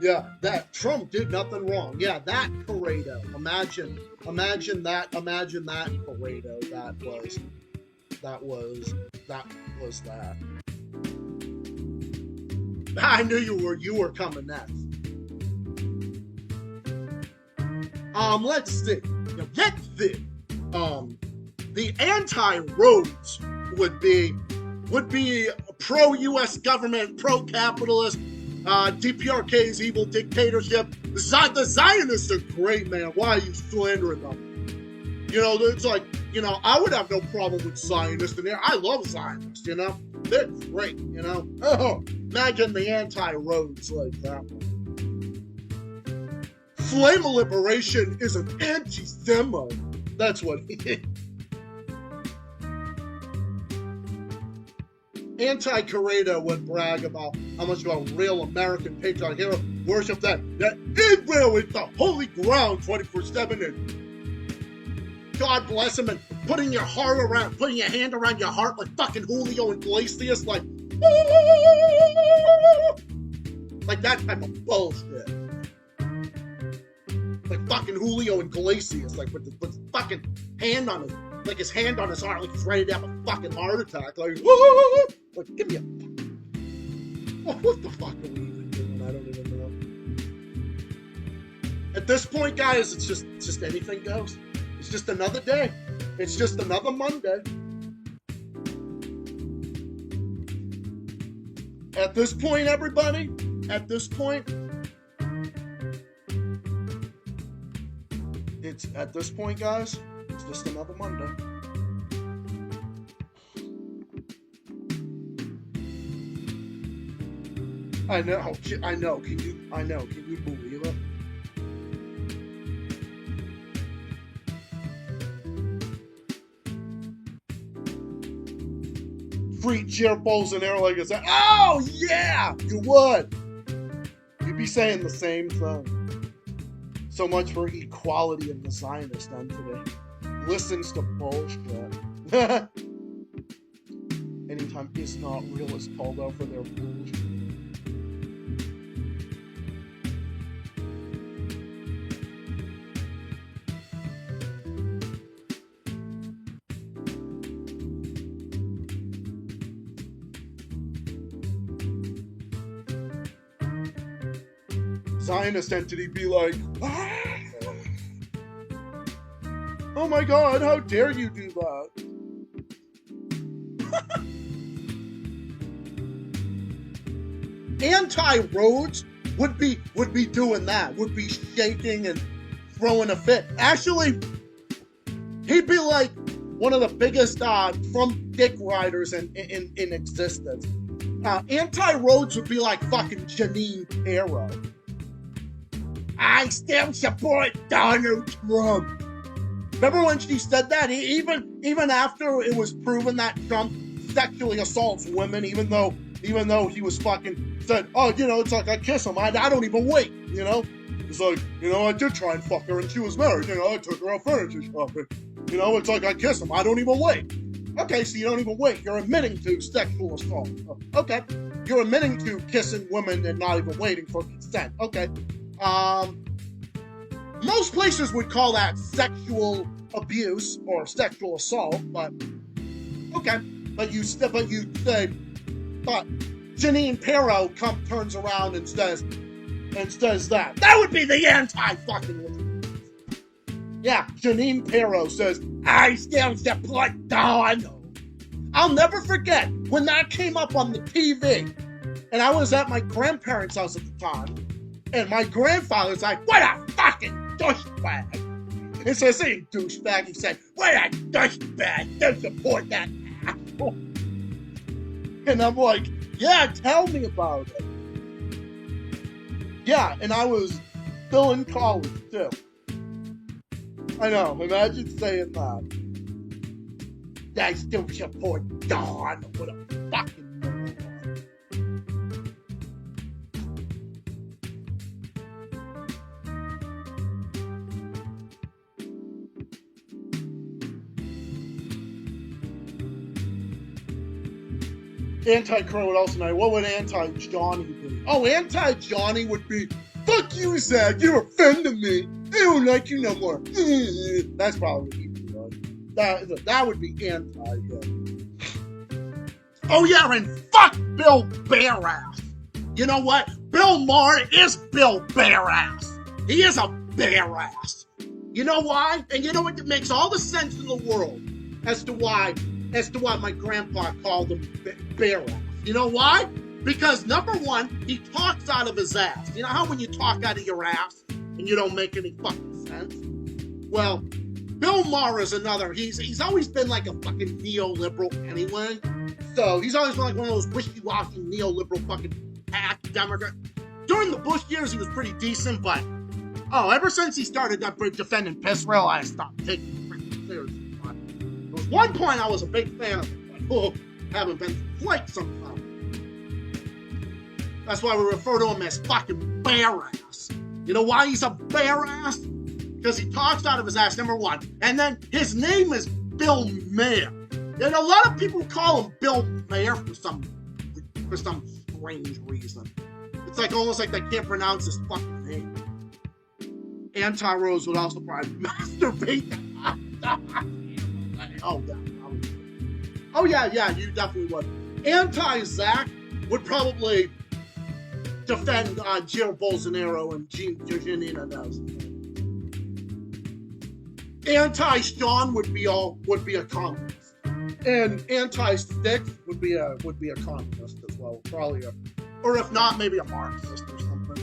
Yeah, that Trump did nothing wrong. Yeah, that Corrado. Imagine that Corrado. That was that. I knew you were coming next. Let's see. Now get this. The anti-roads would be pro-U.S. government, pro-capitalist. DPRK's evil dictatorship. The Zionists are great, man. Why are you slandering them? You know, it's like, you know, I would have no problem with Zionists in there. I love Zionists, you know. They're great, you know. Oh, imagine the anti-roads like that one. Flame of Liberation is an anti-Semite. That's what he is. Anti-Corrado would brag about how much of a real American patriotic hero worship that Israel is the holy ground 24/7 and God bless him and putting your hand around your heart like fucking Julio Iglesias like that type of bullshit. Like fucking Julio Iglesias, like with the fucking hand on his hand on his heart, like he's ready to have a fucking heart attack. Like, give me a... What the fuck are we even doing? I don't even know. At this point, guys, it's just anything goes. It's just another day. It's just another Monday. At this point, everybody, guys, it's just another Monday. I know. Can you believe it? treat Jair Bolsonaro like it's oh yeah, you would. You'd be saying the same thing. So much for equality of the Zionist entity. Listens to bullshit. Anytime is not real is called out for their bullshit. Zionist entity be like, ah! Oh my god, how dare you do that? Anti-Rhodes would be doing that, would be shaking and throwing a fit. Actually, he'd be like one of the biggest Trump dick riders in existence. Anti-Rhodes would be like fucking Janine Pirro. I still support Donald Trump. Remember when she said that? Even after it was proven that Trump sexually assaults women, even though he was fucking said, oh, you know, it's like I kiss him, I don't even wait, you know? It's like, you know, I did try and fuck her and she was married, you know, I took her out furniture shopping. You know, it's like I kiss him, I don't even wait. Okay, so you don't even wait. You're admitting to sexual assault. Okay. You're admitting to kissing women and not even waiting for consent. Okay. Most places would call that sexual abuse or sexual assault, but okay. But Janine Pirro turns around and says that. That would be the anti-fucking one. Yeah, Janine Pirro says, I still support Donald. I'll never forget when that came up on the TV, and I was at my grandparents' house at the time, and my grandfather's like, what a fucking douchebag. And so saying douchebag, he said, what a douchebag, don't support that asshole. And I'm like, yeah, tell me about it. Yeah, and I was still in college, too. I know, imagine saying that. I still support Don. What a fucking moron. Anti-Crow would also know, what would anti-Johnny be? Oh, anti-Johnny would be, fuck you, Zach, you're offending me. I don't like you no more. That's probably what he'd be like. That would be anti, yeah. Oh yeah, and fuck Bill Bearass. You know what? Bill Maher is Bill Bearass. He is a bear-ass. You know why? And you know what? It makes all the sense in the world as to why my grandpa called him bear-ass. You know why? Because number one, he talks out of his ass. You know how when you talk out of your ass and you don't make any fucking sense? Well, Bill Maher is another. He's always been like a fucking neoliberal anyway. So he's always been like one of those wishy-washy neoliberal fucking hack Democrat. During the Bush years, he was pretty decent, but ever since he started defending Israel, I stopped taking him pretty seriously. But there was one point I was a big fan of him, but haven't been flaked sometime. That's why we refer to him as fucking bear-ass. You know why he's a bear-ass? Because he talks out of his ass, number one. And then his name is Bill Maher. And a lot of people call him Bill Maher for some strange reason. It's like almost like they can't pronounce his fucking name. Anti-Rose would also probably masturbate. Oh yeah, you definitely would. Anti-Zach would probably defend Jair Bolsonaro and Janina does. Anti-Sean would be a communist, and anti-Sticks would be a communist as well, probably or if not, maybe a Marxist or something.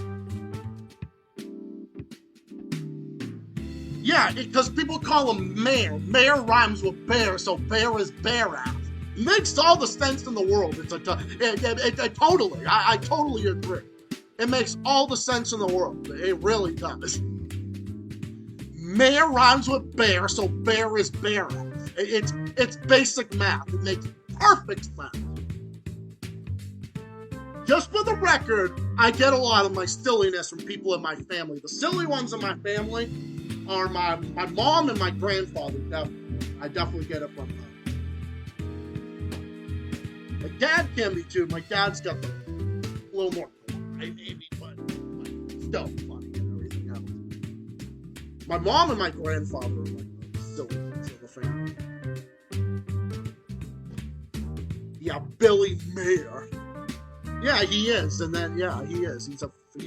Yeah, because people call him Mayor. Mayor rhymes with bear, so bear is bear-ass. It makes all the sense in the world. I totally agree. It makes all the sense in the world. It really does. Mayor rhymes with bear, so bear is bear-ass. It's basic math. It makes perfect sense. just for the record, I get a lot of my silliness from people in my family. The silly ones in my family are my mom and my grandfather. I definitely get it from them. My dad can be too. My dad's got a little more maybe, but still funny and everything else. My mom and my grandfather are like the silly ones of the family. Yeah, Billy Mayer. Yeah, he is, and then yeah, he is. He's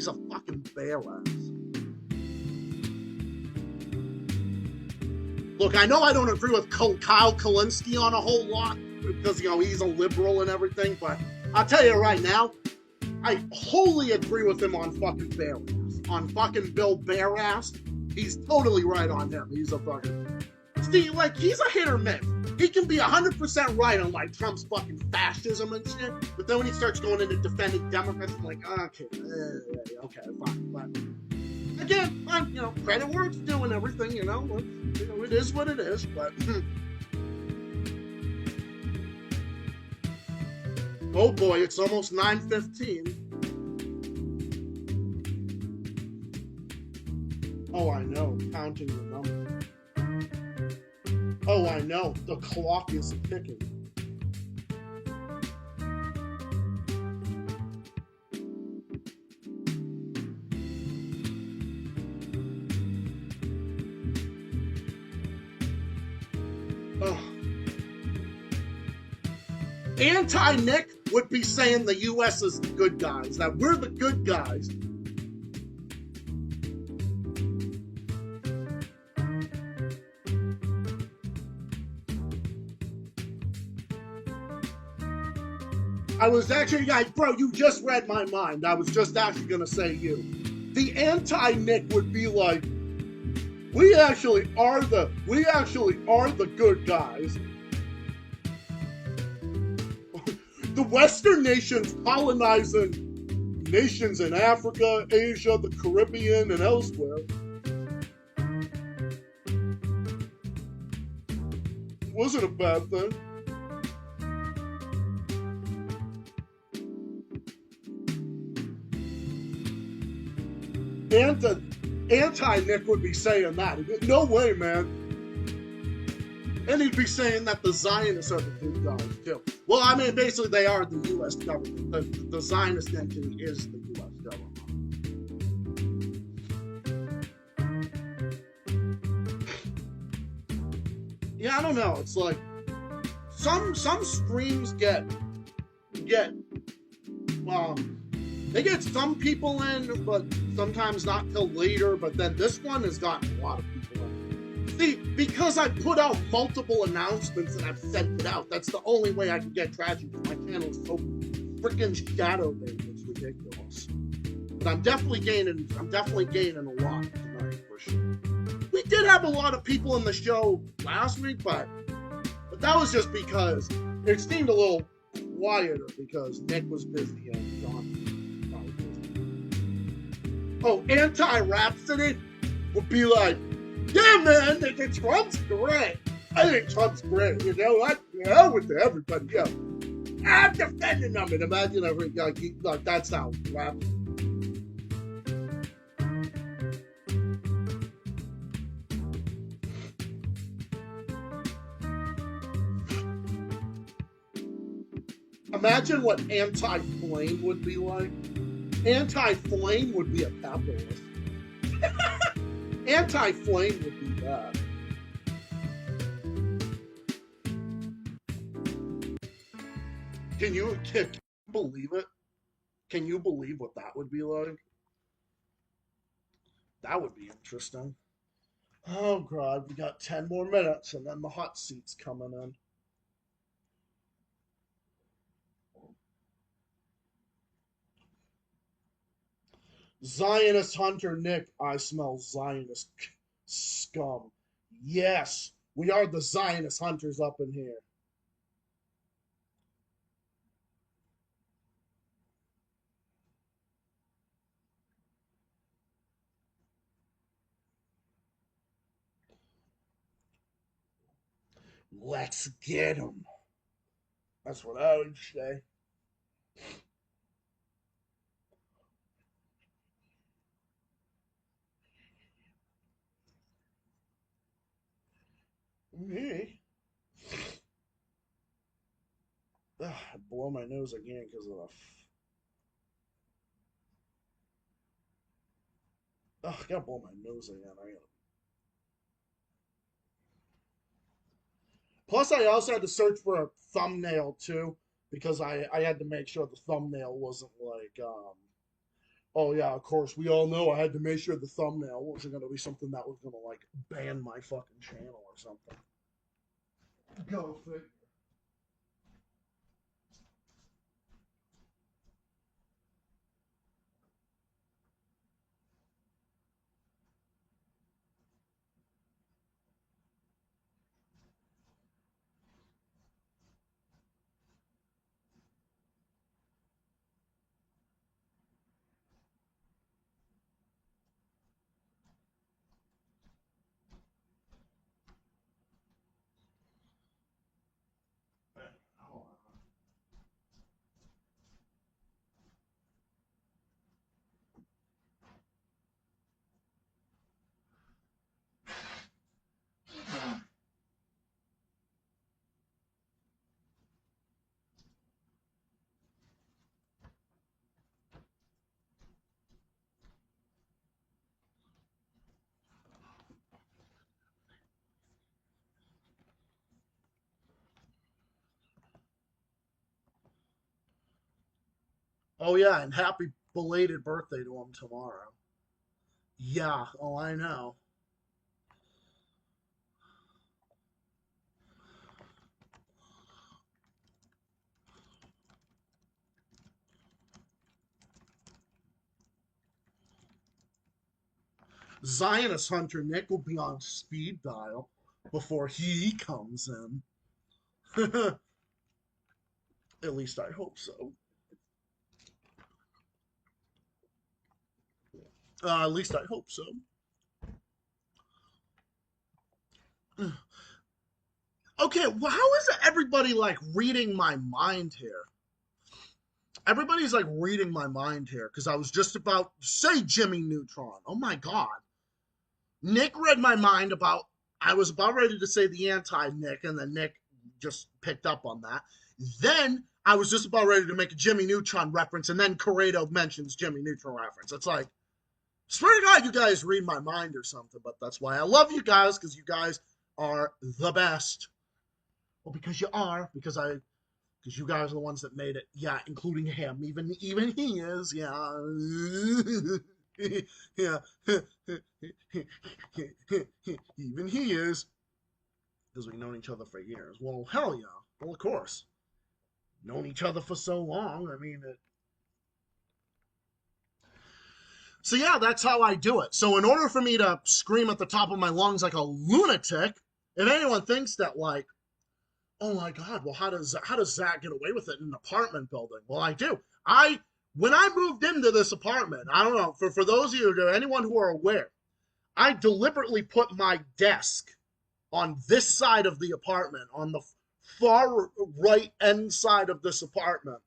a fucking bear ass. Look, I know I don't agree with Kyle Kalinske on a whole lot because he's a liberal and everything, but I'll tell you right now, I wholly agree with him on fucking bear ass. On fucking Bill Bear ass, he's totally right on him. He's a fucking he's a hit or miss. He can be 100% right on like Trump's fucking fascism and shit, but then when he starts going into defending Democrats, I'm like, okay, fine. But again, credit where it's due and everything, it is what it is. But oh boy, it's almost 9:15. Oh, I know, counting the numbers. Oh, I know. The clock is ticking. Oh. Anti-Nick would be saying the U.S. is the good guys, that we're the good guys. I was actually, bro, you just read my mind. I was just actually going to say you. The anti-Nick would be like, we actually are the good guys. The Western nations colonizing nations in Africa, Asia, the Caribbean, and elsewhere. It wasn't a bad thing. Anti-Nick would be saying that. No way, man. And he'd be saying that the Zionists are the good guys, too. Well, I mean, basically, they are the U.S. government. The Zionist entity is the U.S. government. Yeah, I don't know. It's like, some streams get they get some people in, but sometimes not till later. But then this one has gotten a lot of people in. See, because I put out multiple announcements and I've sent it out, that's the only way I can get traction. My channel is so freaking shadow banned. It's ridiculous. But I'm definitely gaining a lot tonight for sure. We did have a lot of people in the show last week, but that was just because it seemed a little quieter because Nick was busy and John. Oh, Anti-Rhapsody would be like, yeah, man, Trump's great. I think Trump's great. You know what? With everybody, yeah. I'm defending them. And imagine like that's how rap. Imagine what Anti-Flame would be like. Anti-Flame would be a capitalist. Anti-Flame would be that. Can you believe it? Can you believe what that would be like? That would be interesting. Oh, God, we got 10 more minutes and then the hot seat's coming in. Zionist hunter Nick, I smell Zionist scum. Yes, we are the Zionist hunters up in here. Let's get them. That's what I would say. Okay. Ugh, I blow my nose again because of the. Ugh, I gotta blow my nose again. I gotta. Plus, I also had to search for a thumbnail too because I had to make sure the thumbnail wasn't like oh yeah, of course we all know I had to make sure the thumbnail wasn't gonna be something that was gonna like ban my fucking channel or something. Go figure. Oh yeah, and happy belated birthday to him tomorrow. Yeah, oh I know. Zionist Hunter Nick will be on speed dial before he comes in. At least I hope so. At least I hope so. Okay, well, how is everybody like reading my mind here? Everybody's like reading my mind here because I was just about to say Jimmy Neutron. Oh my God. Nick read my mind about, I was about ready to say the anti Nick, and then Nick just picked up on that. Then I was just about ready to make a Jimmy Neutron reference, and then Corrado mentions Jimmy Neutron reference. It's like, swear to God, you guys read my mind or something, but that's why I love you guys, because you guys are the best. Well, because you are, because you guys are the ones that made it. Yeah, including him. Even he is. Yeah. Yeah. Even he is. Because we've known each other for years. Well, hell yeah. Well, of course. Known each other for so long. I mean, so yeah, that's how I do it. So in order for me to scream at the top of my lungs like a lunatic, if anyone thinks that like, oh my God, well how does Zach get away with it in an apartment building? Well, I do. When I moved into this apartment, I don't know, for those of you, anyone who are aware, I deliberately put my desk on this side of the apartment, on the far right end side of this apartment,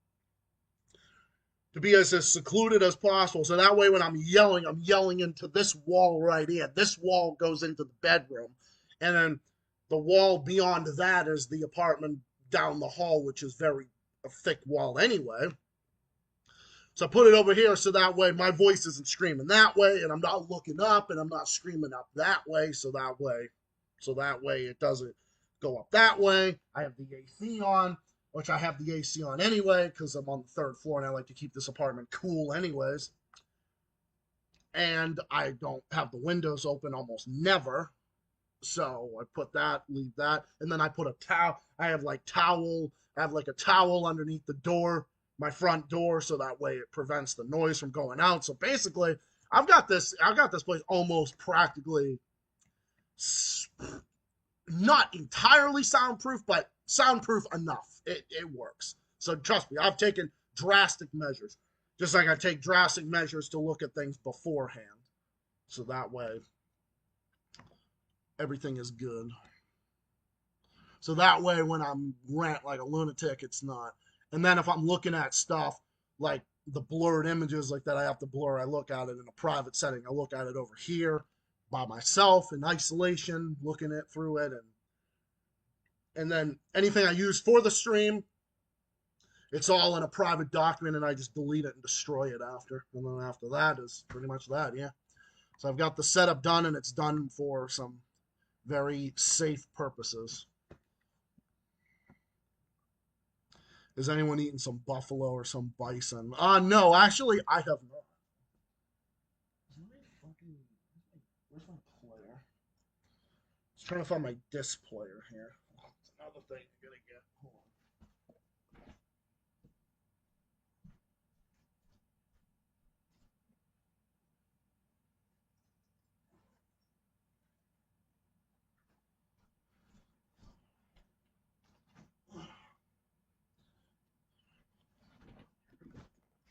to be as secluded as possible. So that way when I'm yelling into this wall right here. This wall goes into the bedroom. And then the wall beyond that is the apartment down the hall, which is very a thick wall anyway. So I put it over here so that way my voice isn't screaming that way, and I'm not looking up, and I'm not screaming up that way, so that way it doesn't go up that way. I have the AC on, which I have the AC on anyway because I'm on the third floor and I like to keep this apartment cool anyways. And I don't have the windows open almost never. So I put that, leave that, and then I put a towel. I have like a towel underneath the door, my front door, so that way it prevents the noise from going out. So basically, I've got this place almost practically not entirely soundproof, but soundproof enough. It works. So trust me, I've taken drastic measures, just like I take drastic measures to look at things beforehand. So that way, everything is good. So that way, when I'm rant like a lunatic, it's not. And then if I'm looking at stuff like the blurred images like that I have to blur, I look at it in a private setting. I look at it over here by myself in isolation, looking it through it, and And then anything I use for the stream, it's all in a private document, and I just delete it and destroy it after. And then after that is pretty much that, yeah. So I've got the setup done, and it's done for some very safe purposes. Is anyone eating some buffalo or some bison? No, actually, I have not. Where's my player? I was trying to find my disc player here. It's another thing you're gonna get. Hold on.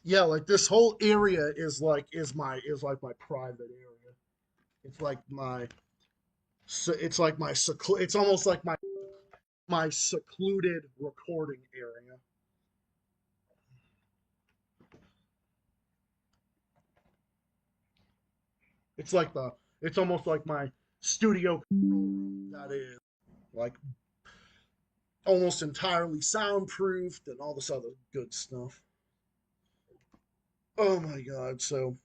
Yeah, like this whole area is like my private area. It's like my it's almost like my secluded recording area. It's almost like my studio room that is like almost entirely soundproofed and all this other good stuff. Oh my god, so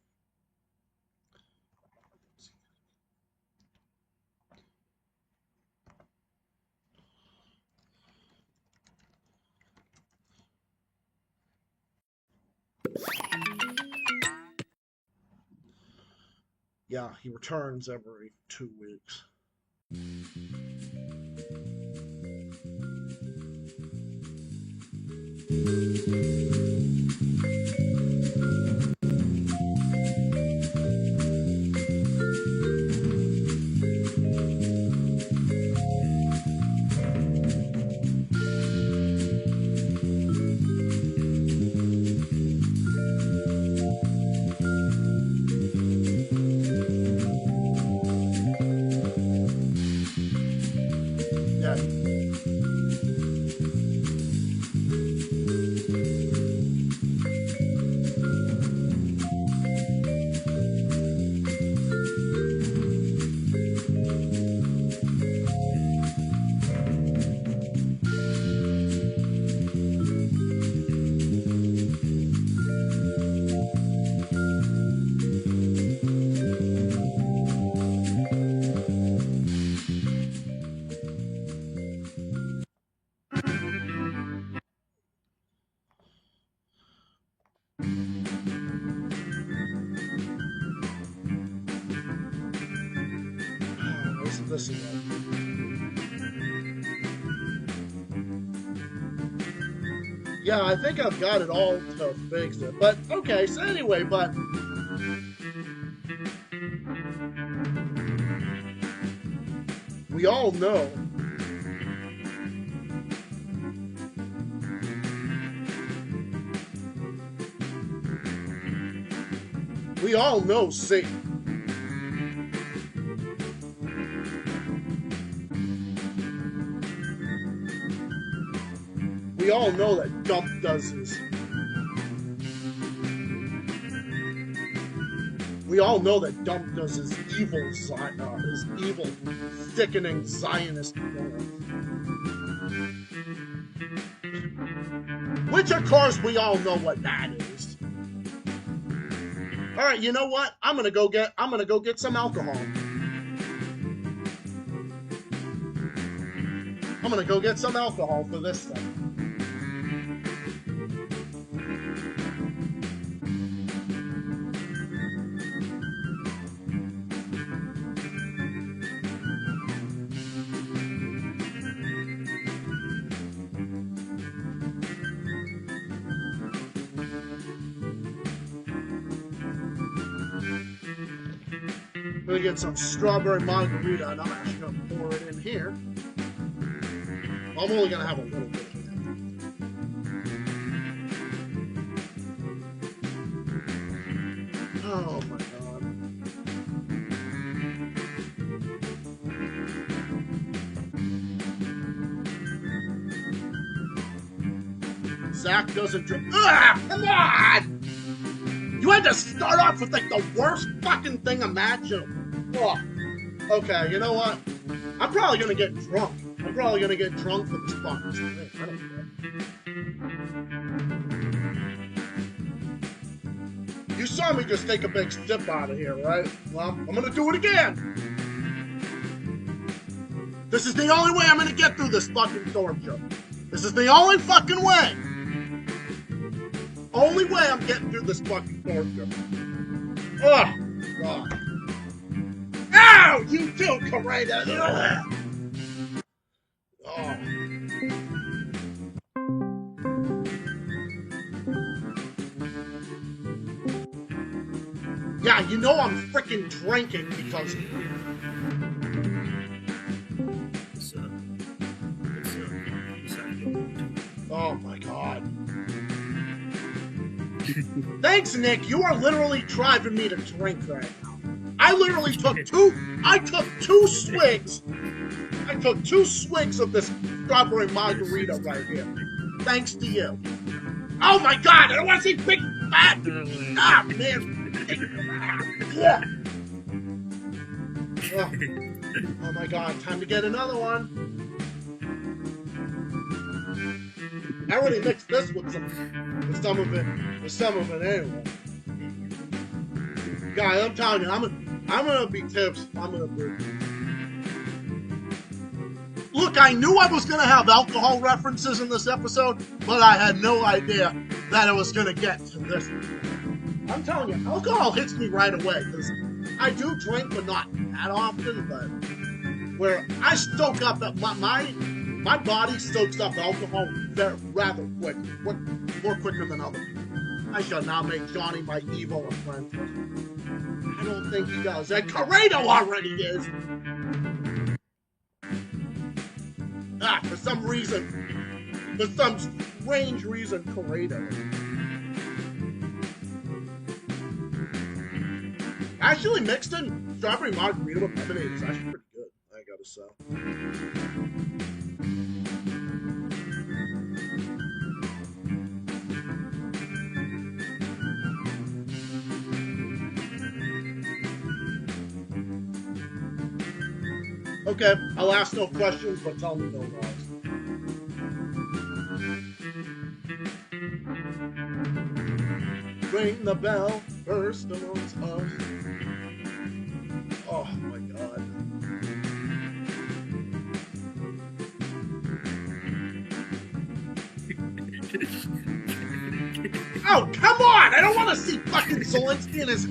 yeah, he returns every 2 weeks. This again. Yeah, I think I've got it all to fix it. But okay, so anyway, but we all know Satan. We all know that Dump does his. We all know that Dump does his evil, sickening Zionist plans. Which, of course, we all know what that is. All right, you know what? I'm gonna go get some alcohol. I'm gonna go get some alcohol for this thing. I'm gonna get some strawberry margarita, and I'm actually gonna pour it in here. I'm only gonna have a little bit of it. Oh my god. Zach doesn't drink. Ah, come on! You had to start off with like the worst fucking thing imaginable. Oh, okay, you know what? I'm probably gonna get drunk. I'm probably gonna get drunk for this fucking thing. I don't care. You saw me just take a big sip out of here, right? Well, I'm gonna do it again. This is the only way I'm gonna get through this fucking torture. This is the only fucking way. Only way I'm getting through this fucking torture. Ugh. God. Ow! You too, Corrado! Oh. Yeah, you know I'm freaking drinking because... Oh my God. Thanks, Nick. You are literally driving me to drink right now. I literally took two swigs. I took 2 swigs of this strawberry margarita right here. Thanks to you. Oh my God, I don't want to see big fat. Ah, man. Yeah. Oh my God, time to get another one. I already mixed this with some of it anyway. Guys, I'm telling you, I'm gonna be tips. I'm gonna be. Look, I knew I was gonna have alcohol references in this episode, but I had no idea that it was gonna get to this. I'm telling you, alcohol hits me right away because I do drink, but not that often. But where I stoke up my body stokes up alcohol rather quick, more quicker than other people. I shall now make Johnny my evil apprentice. I don't think he does. And Corrado already is. For some strange reason, Corrado. Actually, mixed in strawberry margarita with lemonade is actually pretty good, I gotta say. Okay, I'll ask no questions, but tell me no lies. Ring the bell, first amongst us. Oh my God. Oh, come on! I don't want to see fucking Zelensky in his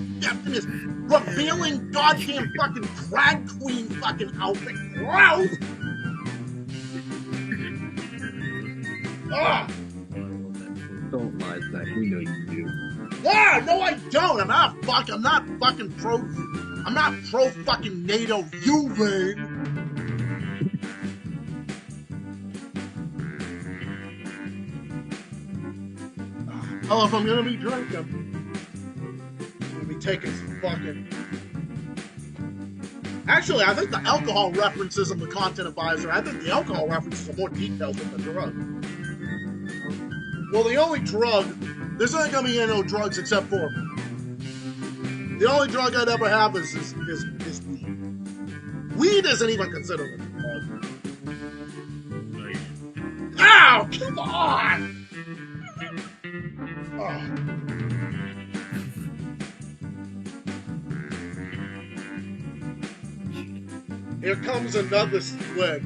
revealing goddamn fucking drag queen fucking outfit. Gross! Ugh! Don't lie, Zach. We know you do. Yeah, no, I don't. I'm not fucking pro fucking NATO, Ukraine. Oh, if I'm gonna be drinking, I'm gonna be taking some fucking. Actually, I think the alcohol references in the content advisor. I think the alcohol references are more detailed than the drug. Well, the only drug. There's not gonna be no drugs except for the only drug I'd ever have is weed. Weed isn't even considered a drug. Ow! Come on! Oh. Here comes another swig.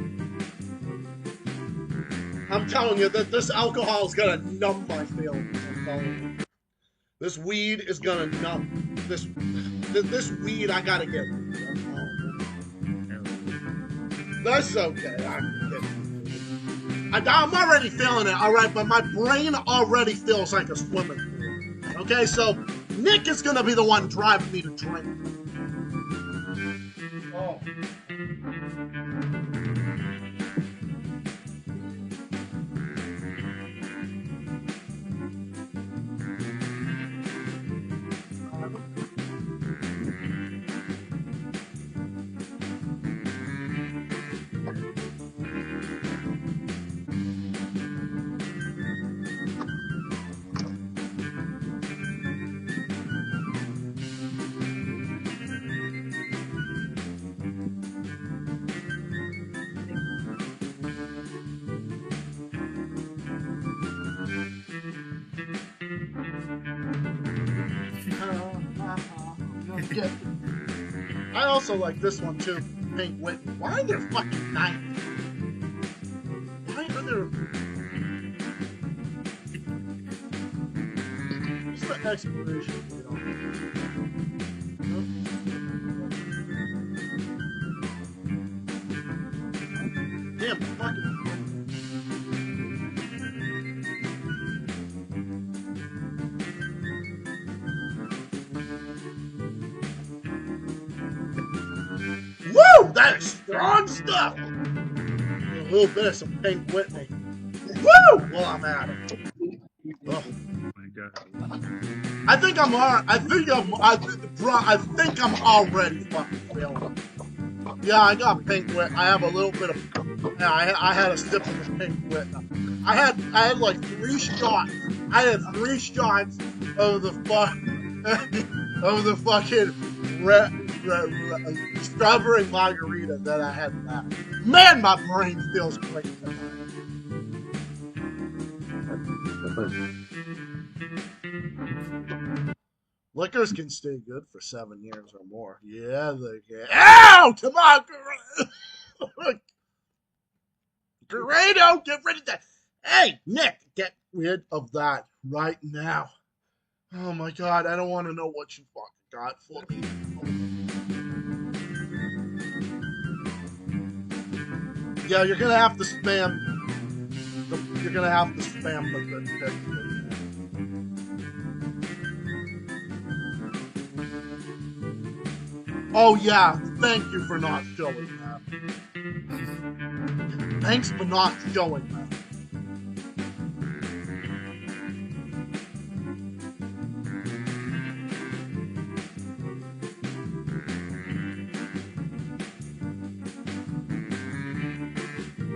I'm telling you that this alcohol is gonna numb my feelings. I'm telling you. This weed is gonna numb. This weed I gotta get. That's okay. I'm already feeling it, alright, but my brain already feels like a swimming pool. Okay, so Nick is gonna be the one driving me to drink. Oh. Okay. I also like this one too, Pink Whitney. Why are there fucking 90? Why are there... What's the expiration date on it? Damn, fucking... Woo! That is strong stuff! A little bit of some Pink Whitney. Woo! Well, I'm at it. Oh my God. I think I'm already fucking feeling. Yeah, I got Pink Whitney. I have a little bit of. Yeah, I had a sip of the Pink Whitney. I had like 3 shots. I had 3 shots of the fucking strawberry margarita that I had left. Man, my brain feels great tonight. Liquors can stay good for 7 years or more. Yeah, they can. Ow! Come on, Grado, get rid of that. Hey, Nick, get rid of that right now. Oh my God, I don't want to know what you fucking got for me. Yeah, you're gonna have to spam. You're gonna have to spam the good picture. Oh yeah, thank you for not showing that. Thanks for not showing that.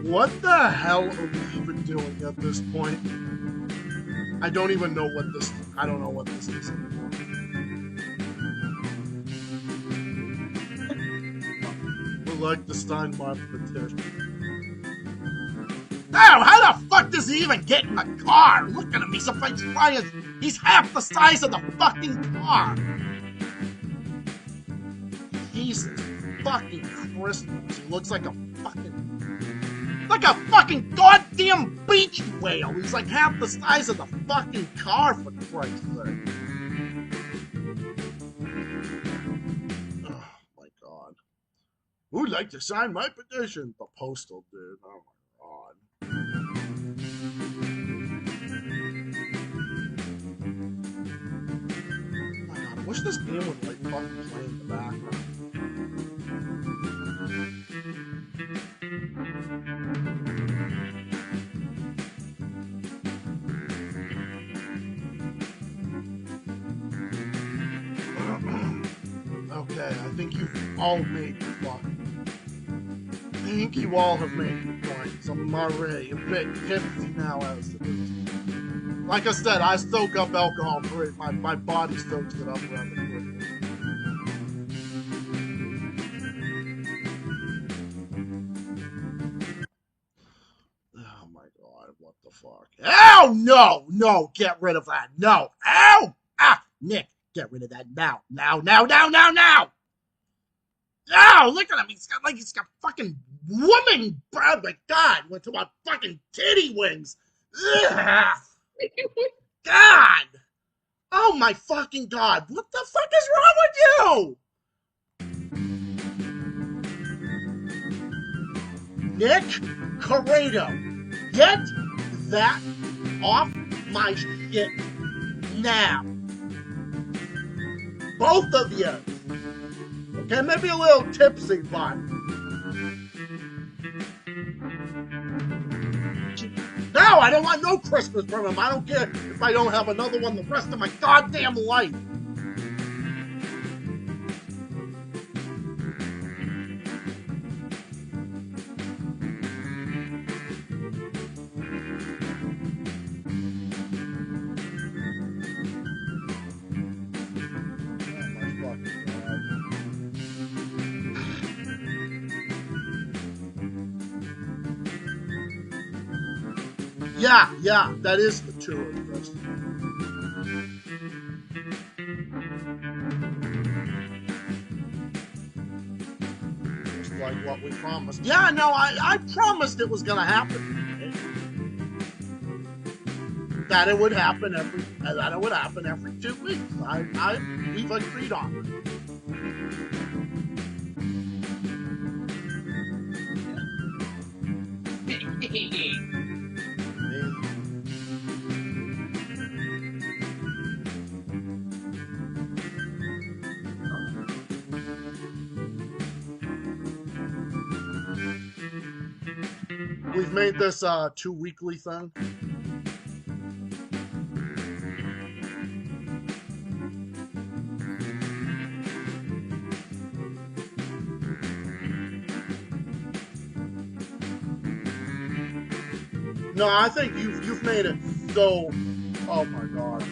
What the hell are we even doing at this point? I don't even know what this. I don't know what this is anymore. Like the Steinbach petition. Now, how the fuck does he even get in the car? Look at him, he's half the size of the fucking car. Jesus fucking Christmas. He looks like a fucking goddamn beach whale. He's like half the size of the fucking car, for Christ's sake. Who'd like to sign my petition? The postal dude. Oh my God. Oh my God, I wish this game would like fucking play in the background. Okay, I think you've all made your point. I think you all have made your points. I'm already a bit tipsy now as it is. Like I said, I soak up alcohol free. My body soaks it up rather quickly. Oh my God, what the fuck? Ow! No, get rid of that. No. Ow! Ah, Nick, get rid of that now. Now. Oh, look at him. He's got fucking woman. Oh my God. Went to my fucking titty wings. Ugh. God. Oh my fucking God. What the fuck is wrong with you? Nick Corrado. Get that off my shit now. Both of you. Okay, maybe a little tipsy, but... No, I don't want no Christmas from him. I don't care if I don't have another one the rest of my goddamn life. Yeah, that is the tour of this. like what we promised. Yeah, no, I promised it was gonna happen. That it would happen every 2 weeks. We've agreed on it. We've made this 2 weekly thing. No, I think you've made it so, oh my god,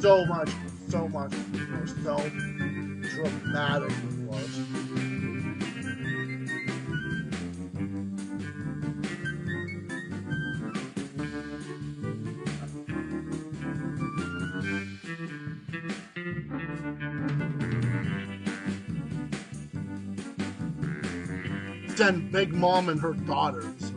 so much worse, so dramatically worse. Then Big Mom and her daughter. So.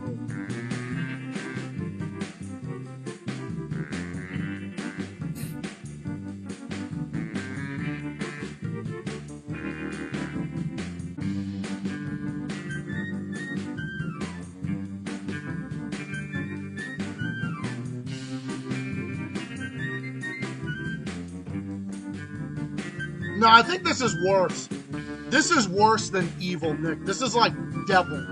No, I think this is worse. This is worse than evil, Nick. This is like devil.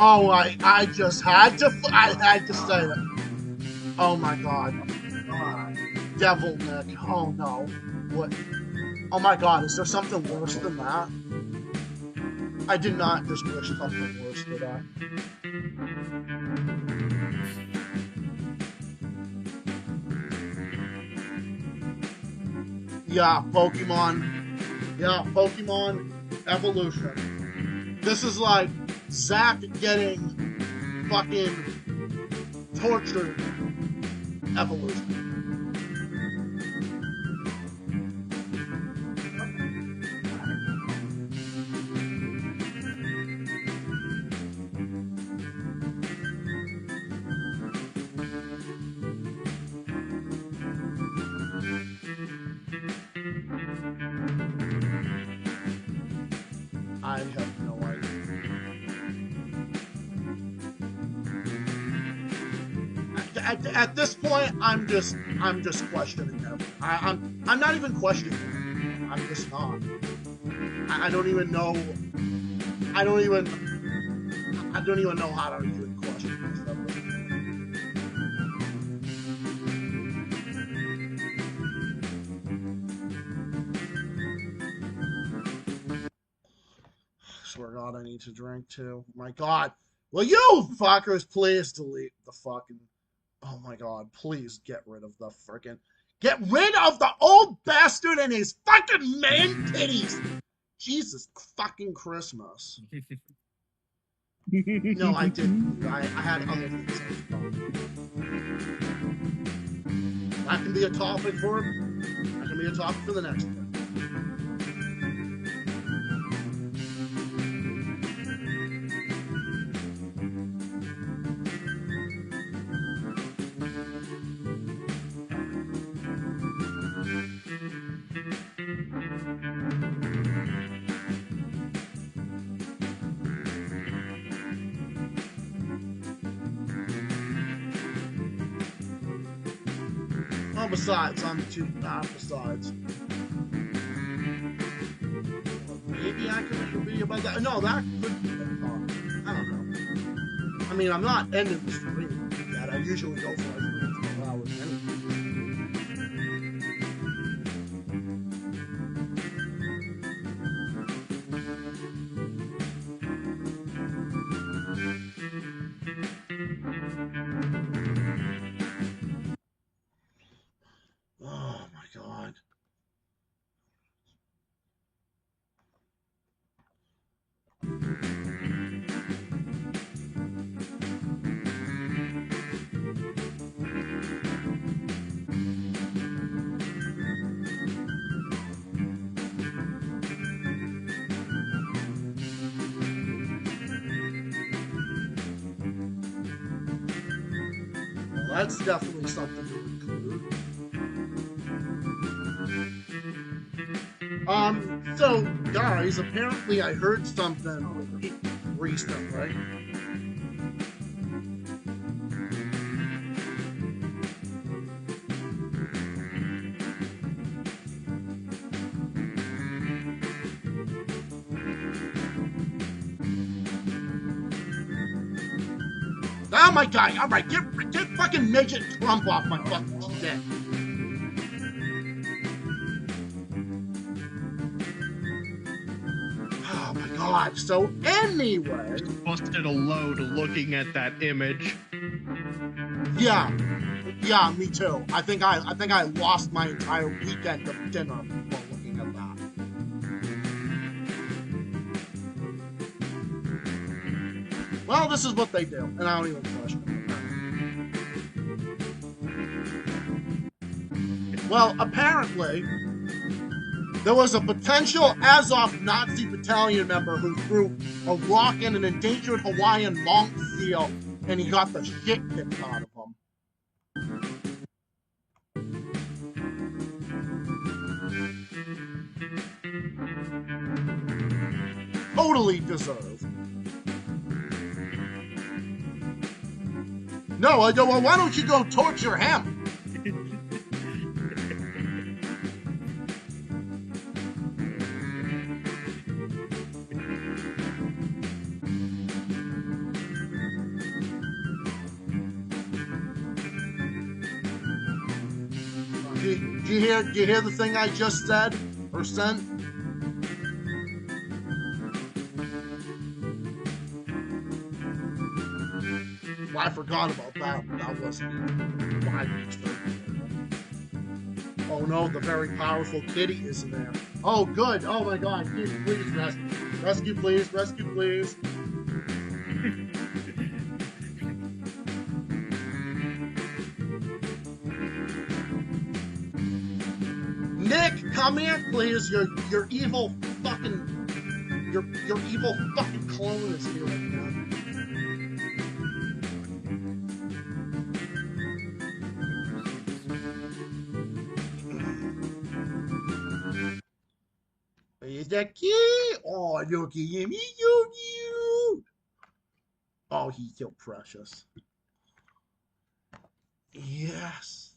Oh, I just had to say that. Oh my god. Devil Nick. Oh no. What? Oh my god, is there something worse than that? I did not just wish something worse than that. Yeah, Pokemon. Yeah, Pokemon Evolution. This is like Zach getting fucking tortured evolution. I have no idea. At this point, I'm just questioning him. I'm not even questioning him. I'm just not. I don't even know. I don't even know how to even question this stuff. Swear to God, I need to drink too. My God. Will you fuckers please delete the fucking... Oh my God, please get rid of the frickin'... Get rid of the old bastard and his fucking man titties! Jesus fucking Christmas. No, I didn't. I had other things I was talking about. That can be a topic for... That can be a topic for the next one. Besides, besides. Maybe I could make a video about that. No, that could be a talk. I don't know. I mean, I'm not ending the stream like that. I usually go for like 3 or 4 hours anyway. That's definitely something to include. So guys, apparently I heard something recently. Oh my god, alright, get fucking midget Trump off my fucking dick. Oh my god, so anyway. Busted a load looking at that image. Yeah, me too. I think I lost my entire weekend of dinner while looking at that. Well, this is what they do, and I don't even question it. Well, apparently, there was a potential Azov Nazi battalion member who threw a rock in an endangered Hawaiian monk seal, and he got the shit kicked out of him. Totally deserved. No, I go, well, why don't you go torture him? Do you hear the thing I just said or sent? Well, I forgot about that. That wasn't Oh no, the very powerful kitty isn't there. Oh good. Oh my god, kitty, please rescue. Rescue please, rescue please. Nick, come here, please. Your evil fucking your evil fucking clone is here right now. Is that cute? Oh, look at him. He's so cute. Oh, he's so precious. Yes.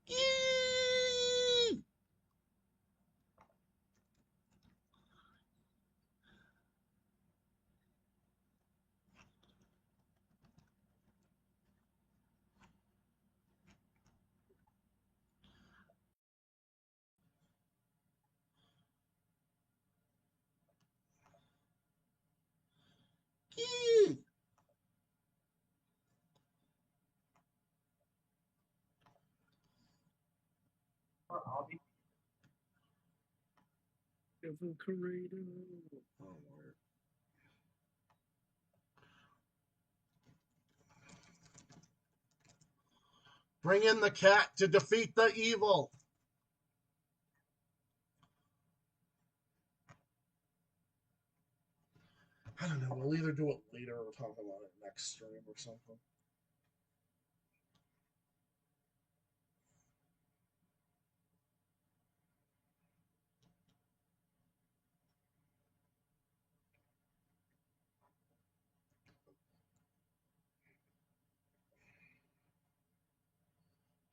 Eee! Eee! Oh, Lord. Bring in the cat to defeat the evil. I don't know. We'll either do it later or talk about it next stream or something.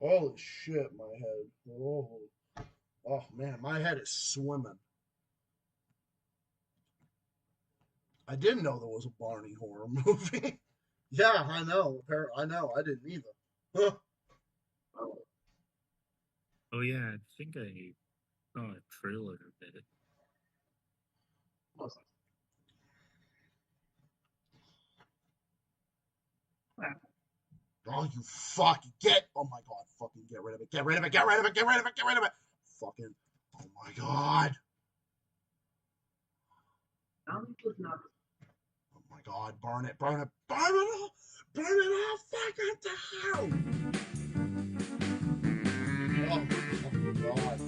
Holy shit, my head. Oh man, my head is swimming. I didn't know there was a Barney horror movie. Yeah, I know. I know. I didn't either. Huh. Oh yeah, I think I saw a trailer of it. Oh, you fucking get. Oh my god, fucking get rid of it. Get rid of it. Get rid of it. Get rid of it. Get rid of it. Fucking. Oh my god. Oh my god, burn it. Burn it. Burn it all. Burn it all fucking down. Oh my god.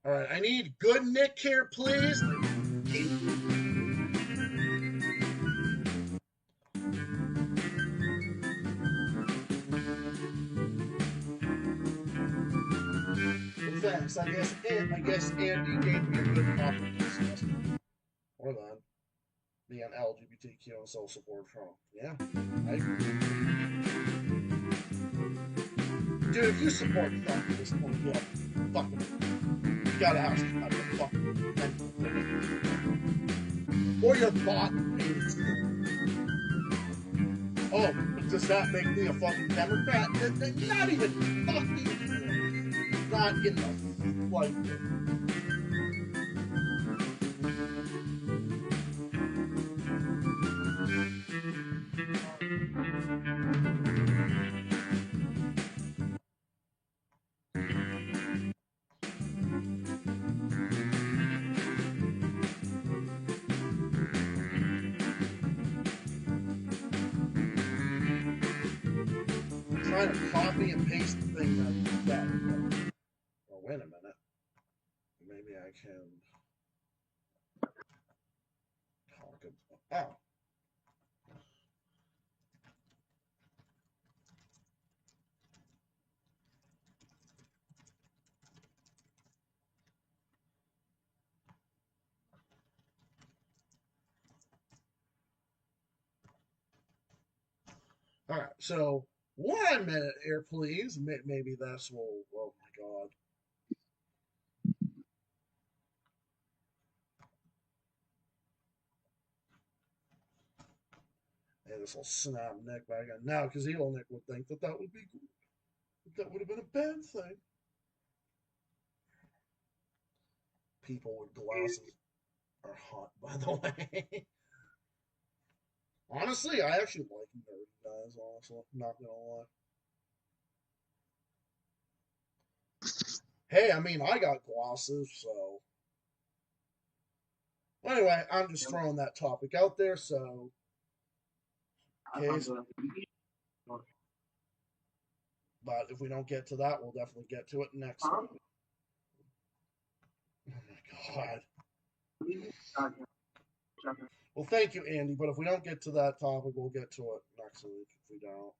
Alright, I need good Nick here, please. thanks. I guess Andy gave me a good topic to discuss. Or then, being LGBTQ and social support Trump. Yeah, I agree. Dude, if you support Trump at this point, yeah, fucking, you gotta have some kind of fucking or you're bought and paid. Oh, but does that make me a fucking Democrat? Not even fucking, not in the, like, trying to copy and paste the thing that. Oh, wait a minute. Maybe I can talk about. Oh. All right, so 1 minute here, please. Maybe this will. Oh my god. Hey, this will snap Nick back in now because evil Nick would think that would be good. That would have been a bad thing. People with glasses are hot, by the way. Honestly, I actually like nerdy guys, honestly. I'm not gonna lie. Hey, I mean, I got glasses, so. Anyway, I'm just throwing that topic out there, so. Case. But if we don't get to that, we'll definitely get to it next week. Oh my god. Well, thank you, Andy, but if we don't get to that topic, we'll get to it next week if we don't.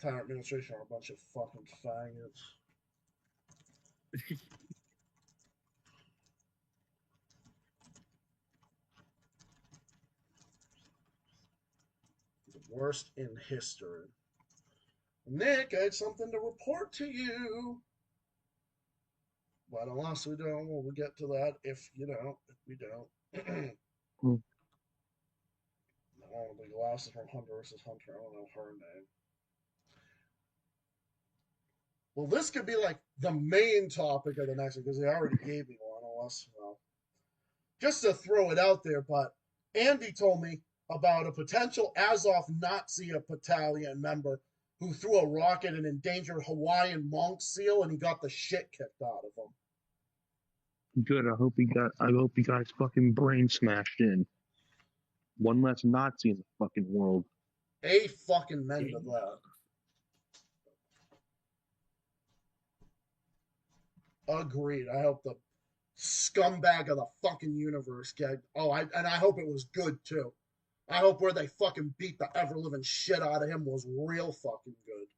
Town administration are a bunch of fucking faggots. The worst in history. Nick, I had something to report to you. But unless we don't, we'll get to that if we don't. Oh, the glasses from Hunter versus Hunter. I don't know her name. Well, this could be like the main topic of the next one because they already gave me one. Unless, just to throw it out there, but Andy told me about a potential Azov Nazi battalion member who threw a rock at an endangered Hawaiian monk seal and he got the shit kicked out of him. Good. I hope he got his fucking brain smashed in. One less Nazi in the fucking world. A fucking men to that. Agreed. I hope the scumbag of the fucking universe get. And I hope it was good too. I hope where they fucking beat the ever living shit out of him was real fucking good.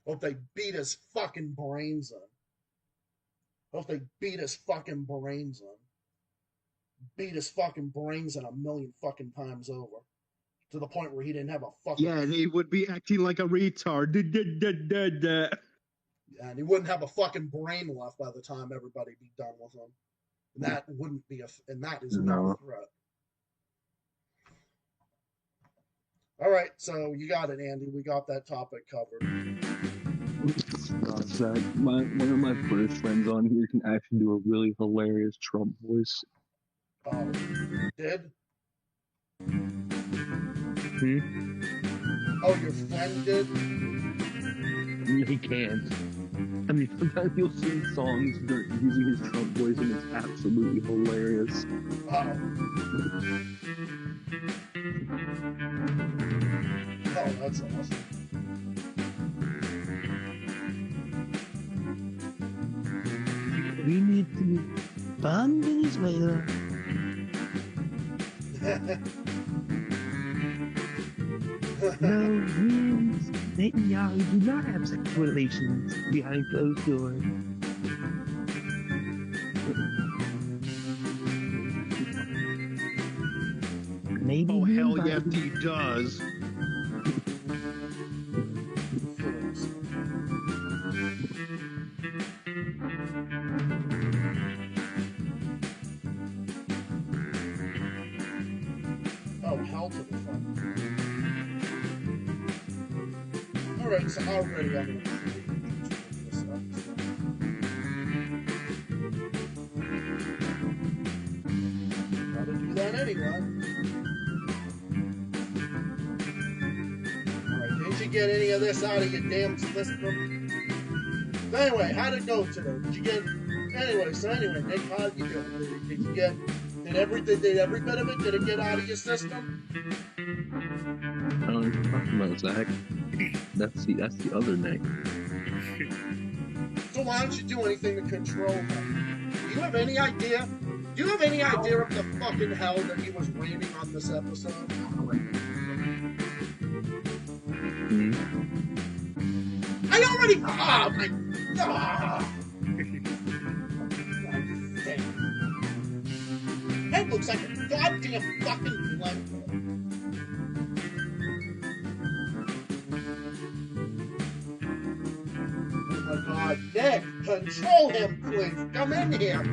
Hope they beat his fucking brains in. Hope they beat his fucking brains in. Beat his fucking brains in 1,000,000 fucking times over. To the point where he didn't have a fucking. Yeah, and he would be acting like a retard. And he wouldn't have a fucking brain left by the time everybody be done with him. And that wouldn't be and that is not a threat. All right, so you got it, Andy. We got that topic covered. One of my first friends on here can actually do a really hilarious Trump voice. Oh, did? Oh, your friend did? He can't. I mean, sometimes you'll sing songs using his Trump voice, and it's absolutely hilarious. Oh, that's awesome. We need to ban Venezuela. No, means Netanyahu do not have sexual relations behind closed doors. Maybe Oh, hell Biden- yes, he does. Oh, hell to the front. Alright, so already I'm gonna this up. Gotta do that anyway. Alright, didn't you get any of this out of your damn system? So anyway, how'd it go today? Did you get anyway, Nick, how'd you do? Did you get every bit of it? Did it get out of your system? I don't know what you're talking about, Zach. That's the other Nick. So why don't you do anything to control him? Do you have any idea? Do you have any idea of the fucking hell that he was raining on this episode? Hmm? I already. Oh my god! Head looks like a goddamn fucking blender. Oh my god, Nick, control him, please. Come in here.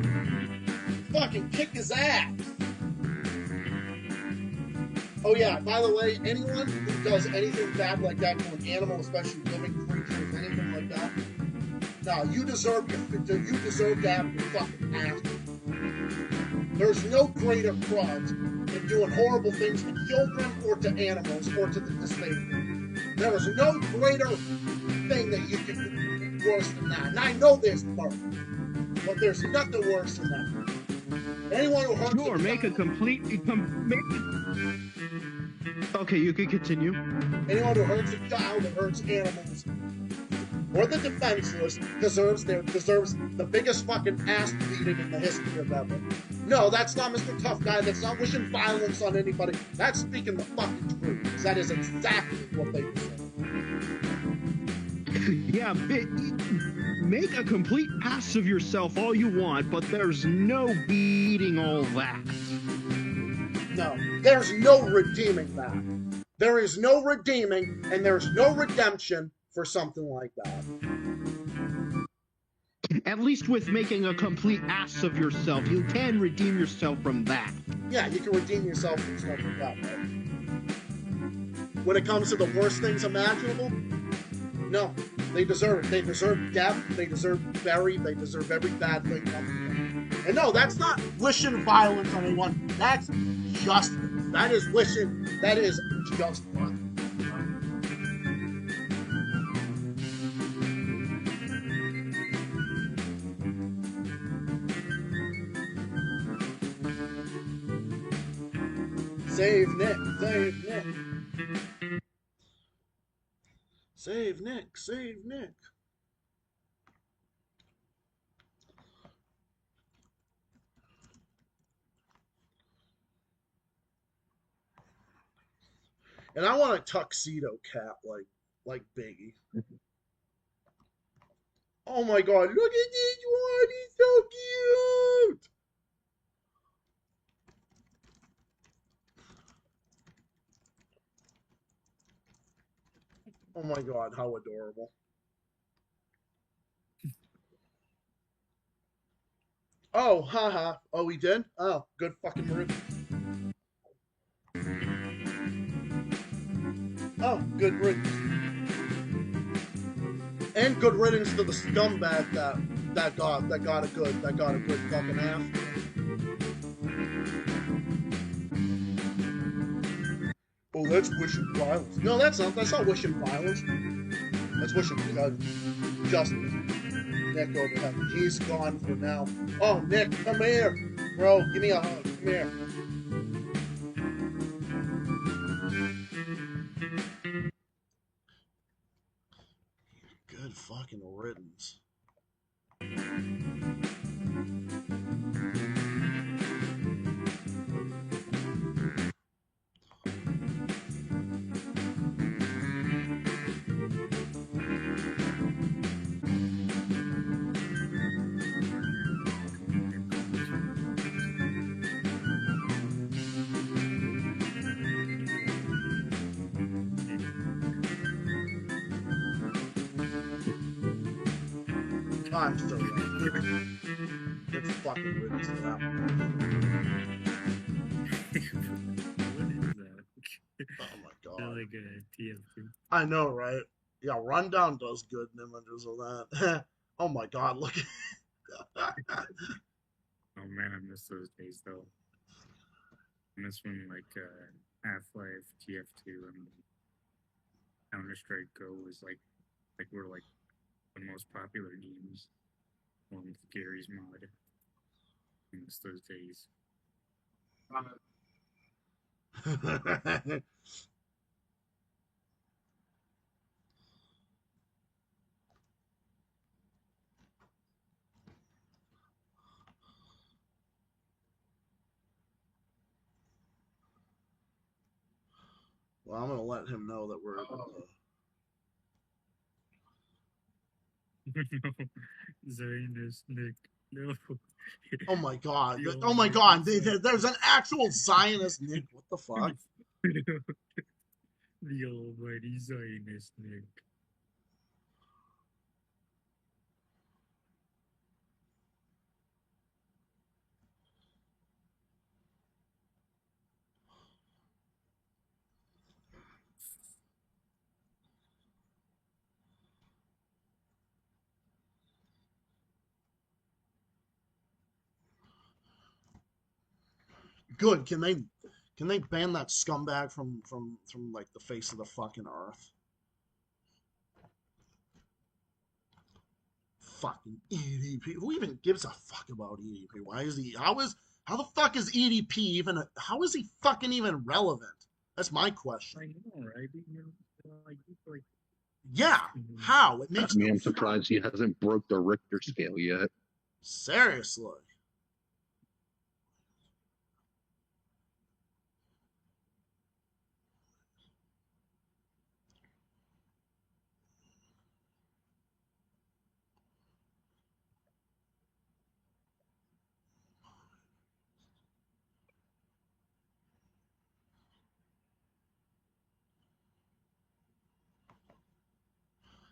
Fucking kick his ass. Oh yeah, by the way, anyone who does anything bad like that to an animal, especially living creatures, anything like that, no, you deserve to have your fucking ass. There's no greater crime than doing horrible things to children or to animals or to the disabled. There is no greater thing that you can do worse than that. And I know there's murder, but there's nothing worse than that. Anyone who hurts Sure, make a complete. Okay, you can continue. anyone who hurts a child or hurts animals or the defenseless deserves the biggest fucking ass beating in the history of ever. No, that's not Mr. Tough Guy. That's not wishing violence on anybody. That's speaking the fucking truth, because that is exactly what they deserve. Yeah, make a complete ass of yourself all you want, but there's no beating all that. No, there's no redeeming that. There is no redeeming, and there's no redemption for something like that. At least with making a complete ass of yourself, you can redeem yourself from that. Yeah, you can redeem yourself from stuff like that, right? When it comes to the worst things imaginable, no, they deserve it. They deserve death. They deserve buried. They deserve every bad thing coming to them. And no, that's not wishing violence on anyone. That's justice. That is wishing. That is just fun. Save Nick. Save Nick. Save Nick. Save Nick. And I want a tuxedo cat like Biggie. Oh my god, look at this one, he's so cute! Oh my god, how adorable. Oh, haha. Oh, we did? Oh, good fucking riddance. Oh, good riddance. And good riddance to the scumbag that got a good fucking ass. Oh, that's wishing violence. No, that's not wishing violence. Let's wish him Justin. Nick over to heaven. He's gone for now. Oh, Nick, come here. Bro, give me a hug. Come here. Good fucking riddance. I'm so young. Good fucking riddance to that one. What is that? Oh my god. Like a TF2. I know, right? Yeah, Rundown does good in images of that. Oh my god, look at Oh man, I miss those days though. I miss when like Half-Life, TF2, and Counter-Strike Go was were like the most popular games on Gary's mod. I miss those days. Well, I'm gonna let him know that we're Zionist Nick. No. oh my god. The Oh my almighty god. Zionist. There's an actual Zionist Nick. What the fuck? The almighty Zionist Nick. Good. Can they ban that scumbag from like the face of the fucking earth? Fucking EDP. Who even gives a fuck about EDP? Why is he? How the fuck is EDP even? How is he fucking even relevant? That's my question. I know, right? Like, Yeah. How? It makes I mean, no I'm surprised he hasn't broke the Richter scale yet. seriously.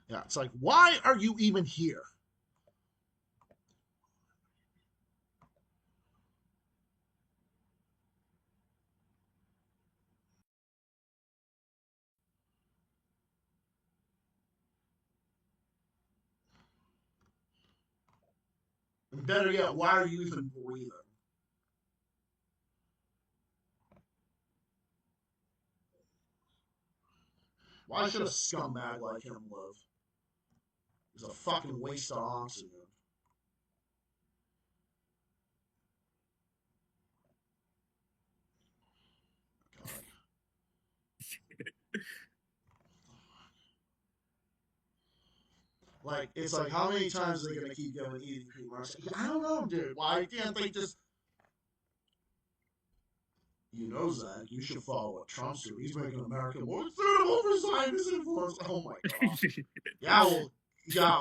Yeah, it's like, why are you even here? And better yet, why are you even breathing? Why should a scumbag like him live? He's a fucking waste of oxygen. God. Like, it's like, how many times are they gonna keep giving EDP marks? I don't know, dude. Why can't they just? You know, Zach, you should follow what Trump's doing. He's making America more suitable for Zionist influence. Oh my god.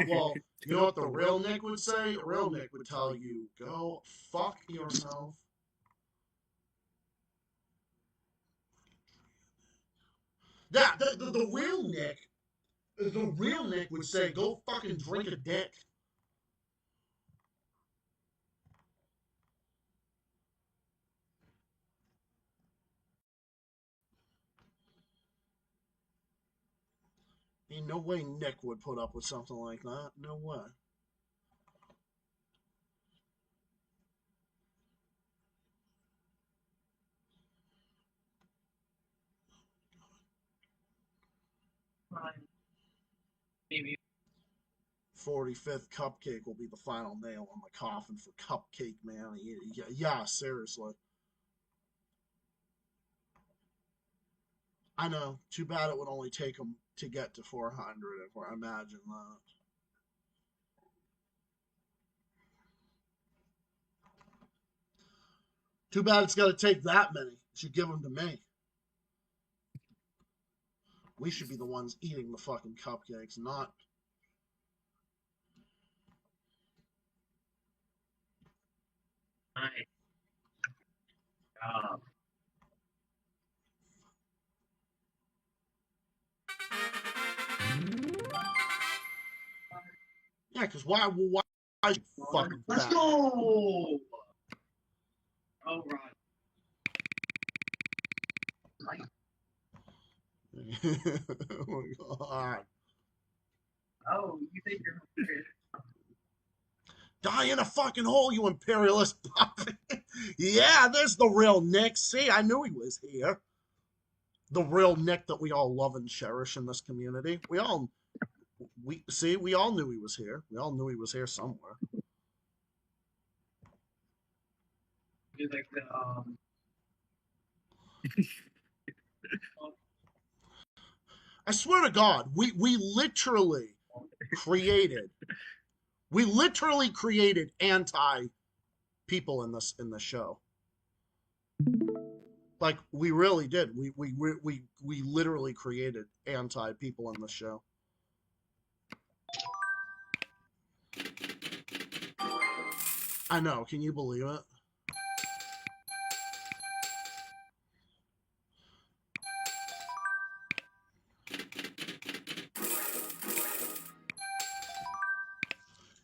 Well, you know what the real Nick would say? A real Nick would tell you, go fuck yourself. Yeah, the real Nick would say, go fucking drink a dick. Ain't no way Nick would put up with something like that. No way. Maybe 45th cupcake will be the final nail on the coffin for Cupcake Man. Yeah, seriously. I know. Too bad it would only take him to get to 400. If I imagine that. Too bad it's got to take that many. You should give them to me. We should be the ones eating the fucking cupcakes, not. my job. Yeah, because why fucking Let's fat? go! Oh, right. Oh my god. Oh, you think you're Die in a fucking hole, you imperialist puppet. Yeah, there's the real Nick. See, I knew he was here. The real Nick that we all love and cherish in this community. We all knew he was here. We all knew he was here somewhere. like the I swear to God, we literally created anti people in this show. Like we really did. We literally created anti people in the show. I know. Can you believe it?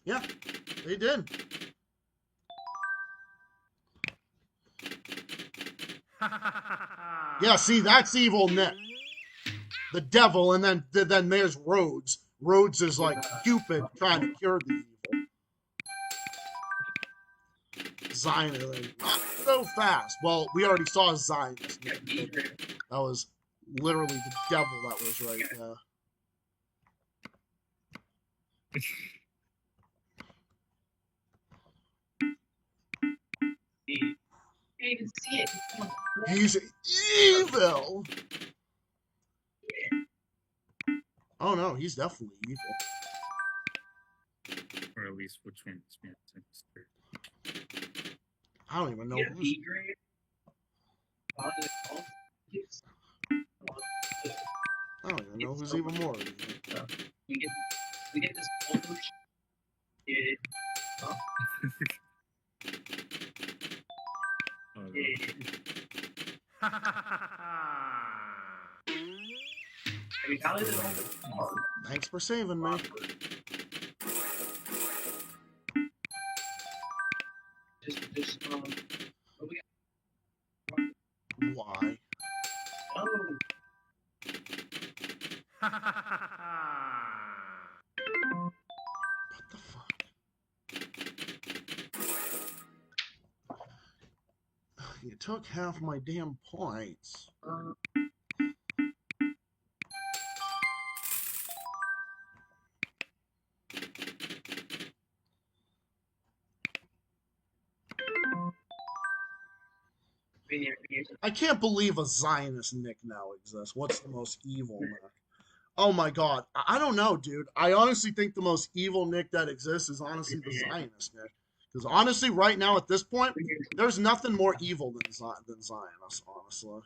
Yeah, they did. Yeah, see, that's evil Nick. The devil, and then there's Rhodes. Rhodes is like Cupid trying to cure the evil. Zionist, not so fast. Well, we already saw Zionist. That was literally the devil that was right there. can't even see it. He's evil. Oh no, he's definitely evil. Or at least which one is more sinister. I don't even know. Yeah, B grade. I don't even know who's even more evil. We get this whole shit. Oh. Thanks for saving me. Why? Oh. What the fuck? You took half my damn points. I can't believe a Zionist Nick now exists. What's the most evil Nick? Oh my god. I don't know, dude. I honestly think the most evil Nick that exists is honestly the Zionist Nick. Because honestly, right now at this point, there's nothing more evil than Zionist, honestly.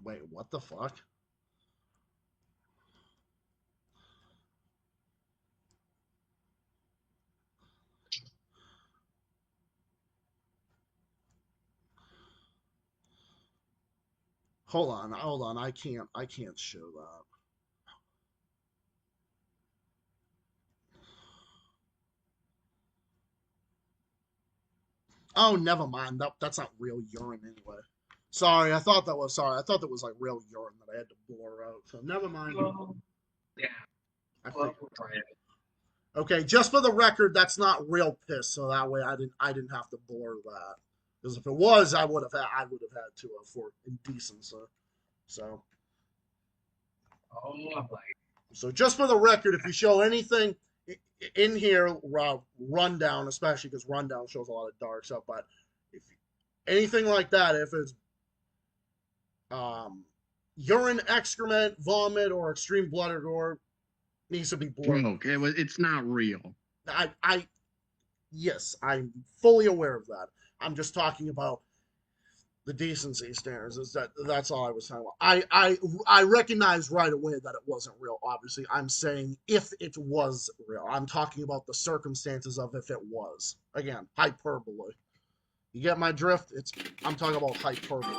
Wait, what the fuck? Hold on. I can't show that. Oh, never mind. That's not real urine anyway. Sorry, I thought that was like real urine that I had to blur out. So never mind. Yeah. Okay, just for the record, that's not real piss, so that way I didn't have to blur that. Because if it was, I would have had to for indecency. So Oh, I'm like, so just for the record, if you show anything in here, rundown, especially because rundown shows a lot of dark stuff, but if anything like that, if it's urine, excrement, vomit, or extreme blood or gore, needs to be blurred. Okay, well, it's not real. Yes, I'm fully aware of that. I'm just talking about the decency standards. That's all I was talking about. I recognize right away that it wasn't real. Obviously, I'm saying if it was real. I'm talking about the circumstances of if it was. Again, hyperbole. You get my drift? I'm talking about hyperbole.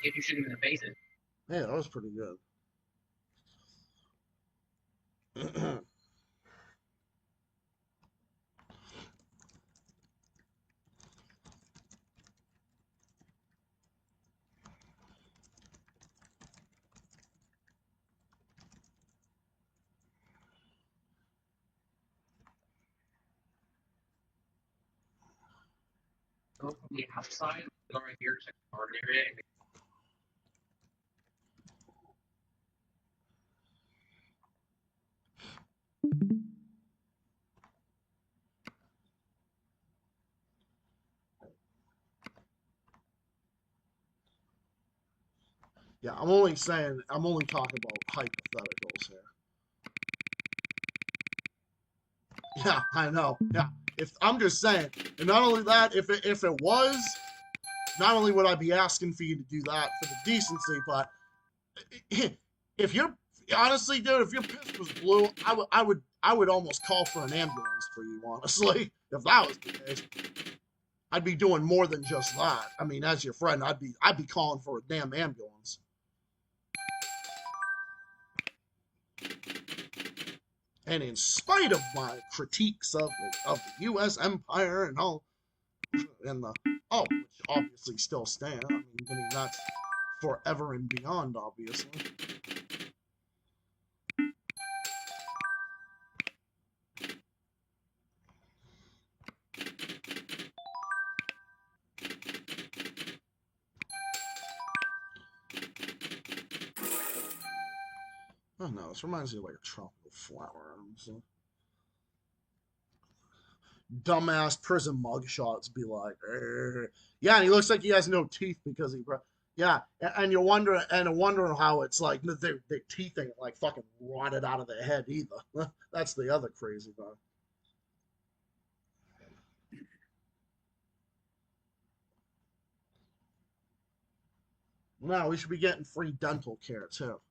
if you shoot him in the face, it. Yeah, that was pretty good. Go from the outside, go right here, check the target area. Yeah, I'm only talking about hypotheticals here. Yeah, I know. Yeah, if I'm just saying, and not only that, if it was, not only would I be asking for you to do that for the decency, but if you're honestly, dude, if your piss was blue, I would almost call for an ambulance for you. Honestly, if that was the case, I'd be doing more than just that. I mean, as your friend, I'd be calling for a damn ambulance. And in spite of my critiques of the U.S. empire and all, and the which obviously still stand. I mean that's forever and beyond, obviously. Oh no, this reminds me of like a tropical flower. So. Dumbass prison mugshots be like, yeah, and he looks like he has no teeth because yeah, and you're wondering how it's like their teeth ain't like fucking rotted out of their head either. That's the other crazy part. No, we should be getting free dental care too,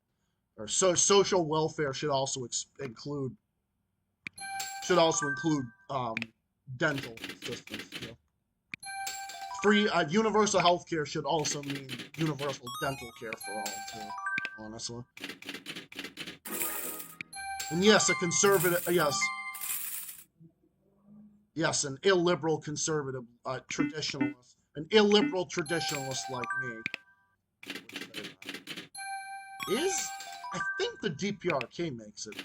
or so social welfare should also include dental assistance. You know? Free universal health care should also mean universal dental care for all too, honestly. And yes, a conservative, yes, an illiberal conservative traditionalist, an illiberal traditionalist like me is, I think the DPRK makes it.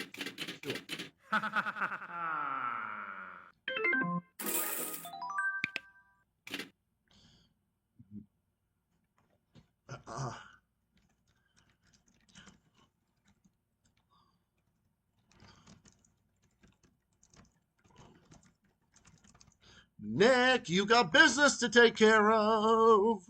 Nick, you got business to take care of.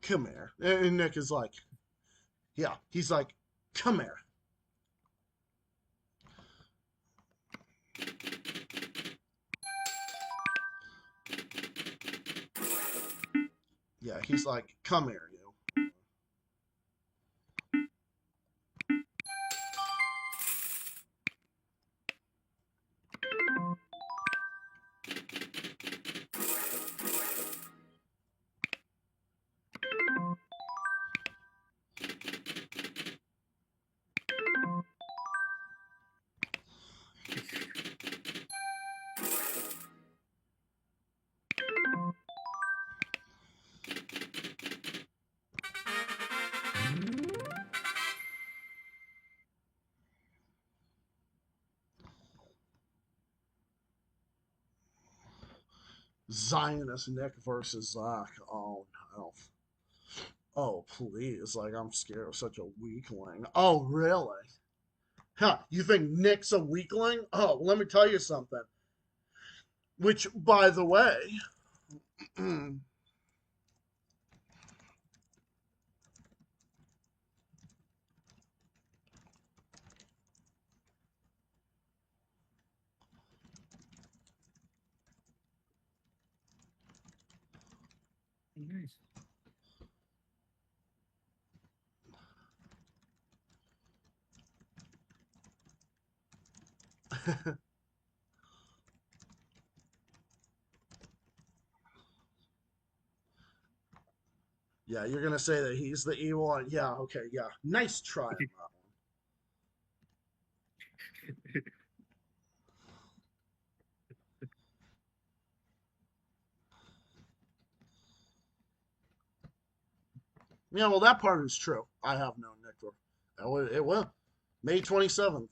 Come here. And Nick is like, yeah, he's like, come here. Yeah, he's like, come here, you. Zionist Nick versus Zach. Oh no. Oh please, like I'm scared of such a weakling. Oh really? Huh? You think Nick's a weakling? Oh, let me tell you something. Which, by the way, Nice. yeah, you're gonna say that he's the evil one. Yeah, okay, yeah. Nice try on that one. Yeah, well, that part is true. I have known Nick for it will. May 27th.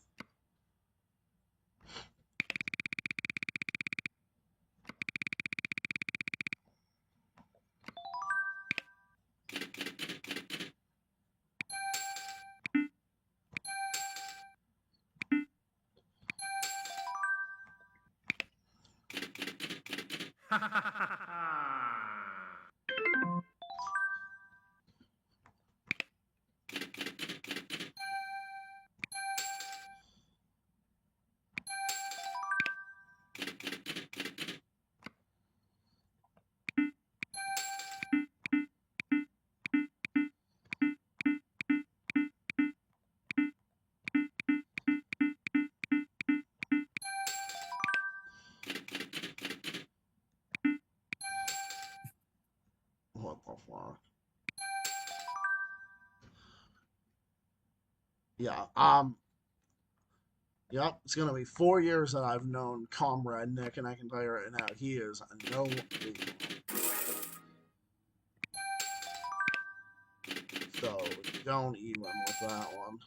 What the fuck? Yeah. Yep. It's gonna be 4 years that I've known Comrade Nick, and I can tell you right now, he is a no weakling. So don't even with that one.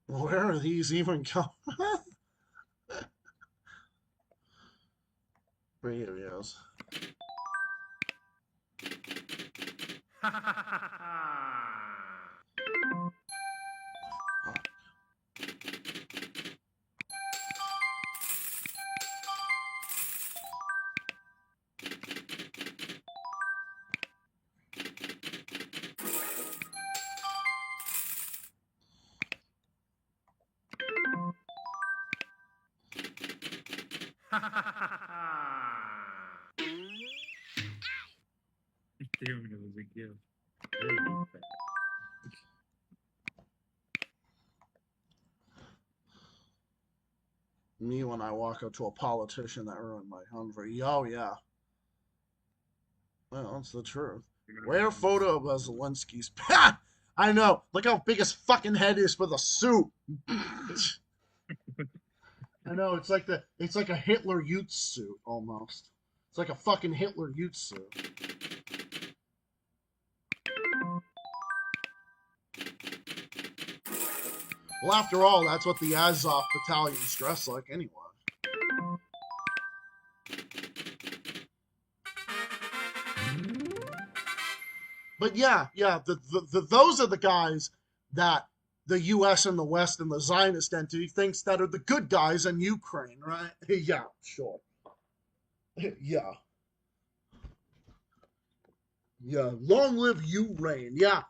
Where are these even coming? Reviews. Damn, it was a gift. Very good. Me when I walk up to a politician that ruined my Humvee. Oh yeah. Well, that's the truth. Rare photo of Zelensky's. Ha! I know. Look how big his fucking head is for the suit. I know. It's like a Hitler Youth suit almost. It's like a fucking Hitler Youth suit. Well, after all, that's what the Azov battalions dress like anyway. But yeah, those are the guys that the U.S. and the West and the Zionist entity thinks that are the good guys in Ukraine, right? Yeah, sure. Yeah, yeah. Long live Ukraine. Yeah,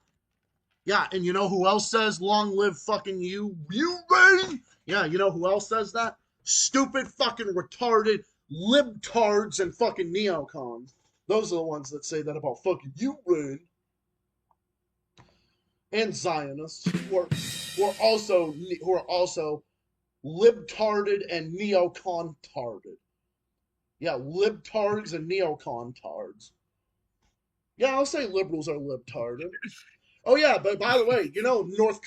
yeah. And you know who else says long live fucking Ukraine? Yeah, you know who else says that? Stupid fucking retarded libtards and fucking neocons. Those are the ones that say that about fucking Ukraine. And Zionists who are also libtarded and neocontarded. Yeah, libtards and neocontards. Yeah, I'll say liberals are libtarded. Oh yeah, but by the way, you know North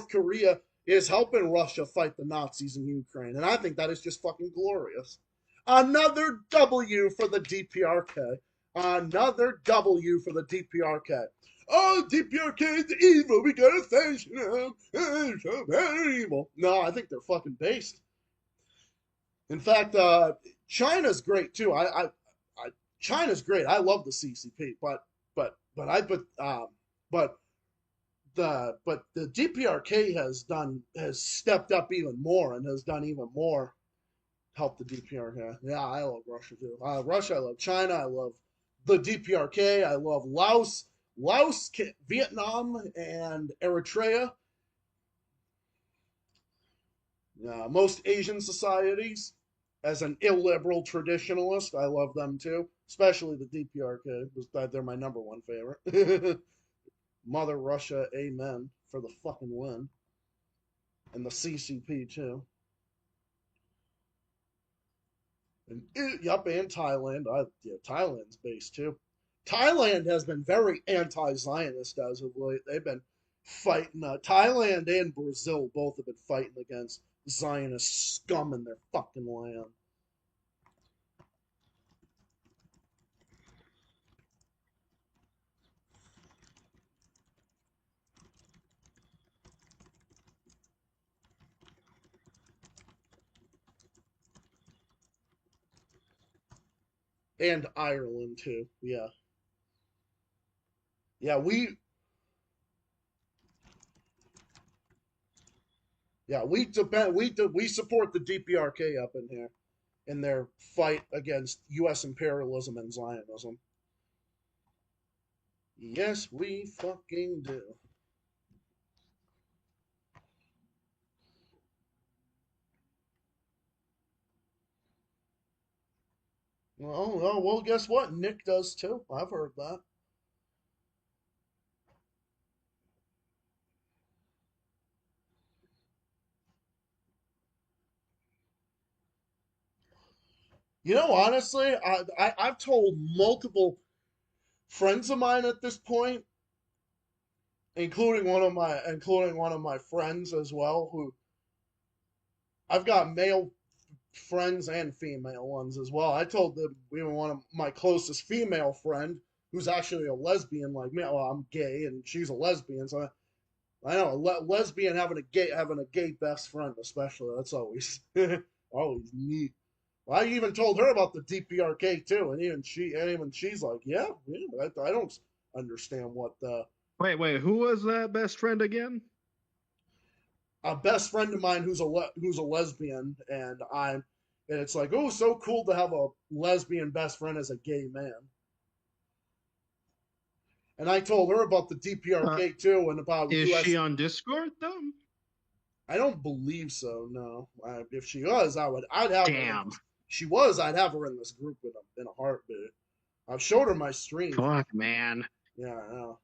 Korea is helping Russia fight the Nazis in Ukraine, and I think that is just fucking glorious. Another W for the DPRK. Another W for the DPRK. Oh, DPRK is evil. We gotta sanction them. It's so very evil. No, I think they're fucking based. In fact, China's great too. China's great. I love the CCP, but the DPRK has stepped up even more and has done even more to help the DPRK. Yeah, I love Russia too. Russia, I love China. I love the DPRK. I love Laos, Vietnam, and Eritrea. Most Asian societies. As an illiberal traditionalist, I love them too, especially the DPRK. They're my number one favorite. Mother Russia, amen for the fucking win. And the CCP too. And and Thailand. Thailand's based too. Thailand has been very anti-Zionist as of late. They've been fighting. Thailand and Brazil both have been fighting against Zionist scum in their fucking land. And Ireland too. Yeah, yeah. We support the DPRK up in here in their fight against U.S. imperialism and Zionism. Yes, we fucking do. Well, guess what? Nick does too. I've heard that. You know, honestly, I've told multiple friends of mine at this point, including one of my friends as well, who I've got male friends and female ones as well. I told them even one of my closest female friend, who's actually a lesbian like me. Well, I'm gay and she's a lesbian, so I know lesbian having a gay best friend, especially. That's always always neat. Well, I even told her about the DPRK too, and even she's like, yeah, I don't understand what the Wait, who was that best friend again? a best friend of mine who's a lesbian, and it's like, oh, so cool to have a lesbian best friend as a gay man. And I told her about the DPRK too, and about Is U.S. she on Discord though? I don't believe so. No, if she was, I'd have Damn. her. She was, I'd have her in this group in a heartbeat. I've showed her my stream. Fuck, man. Yeah, I know.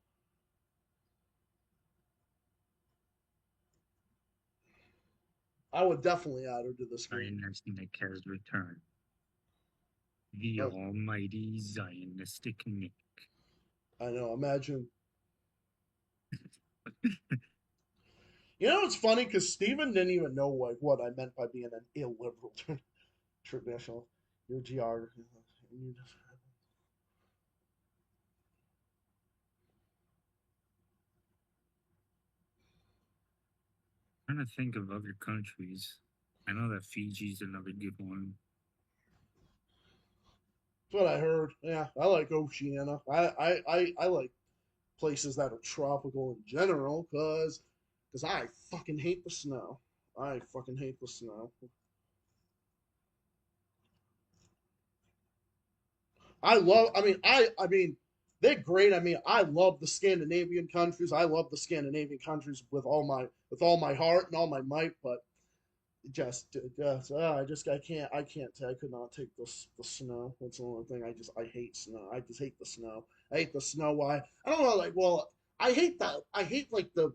I would definitely add her to this group. Zionistic has returned. The Oh. almighty Zionistic Nick. I know. Imagine. You know, it's funny because Steven didn't even know like what I meant by being an illiberal traditional. Your geography. I'm trying to think of other countries. I know that Fiji's another good one. That's what I heard. Yeah, I like Oceania. I like places that are tropical in general, because I fucking hate the snow. I fucking hate the snow. I mean, they're great. I mean, I love the Scandinavian countries. I love the Scandinavian countries with all my heart and all my might. But I can't. I could not take the snow. That's the only thing. I hate snow. I just hate the snow. I hate the snow. Why? I don't know. Like, well, I hate that. I hate like the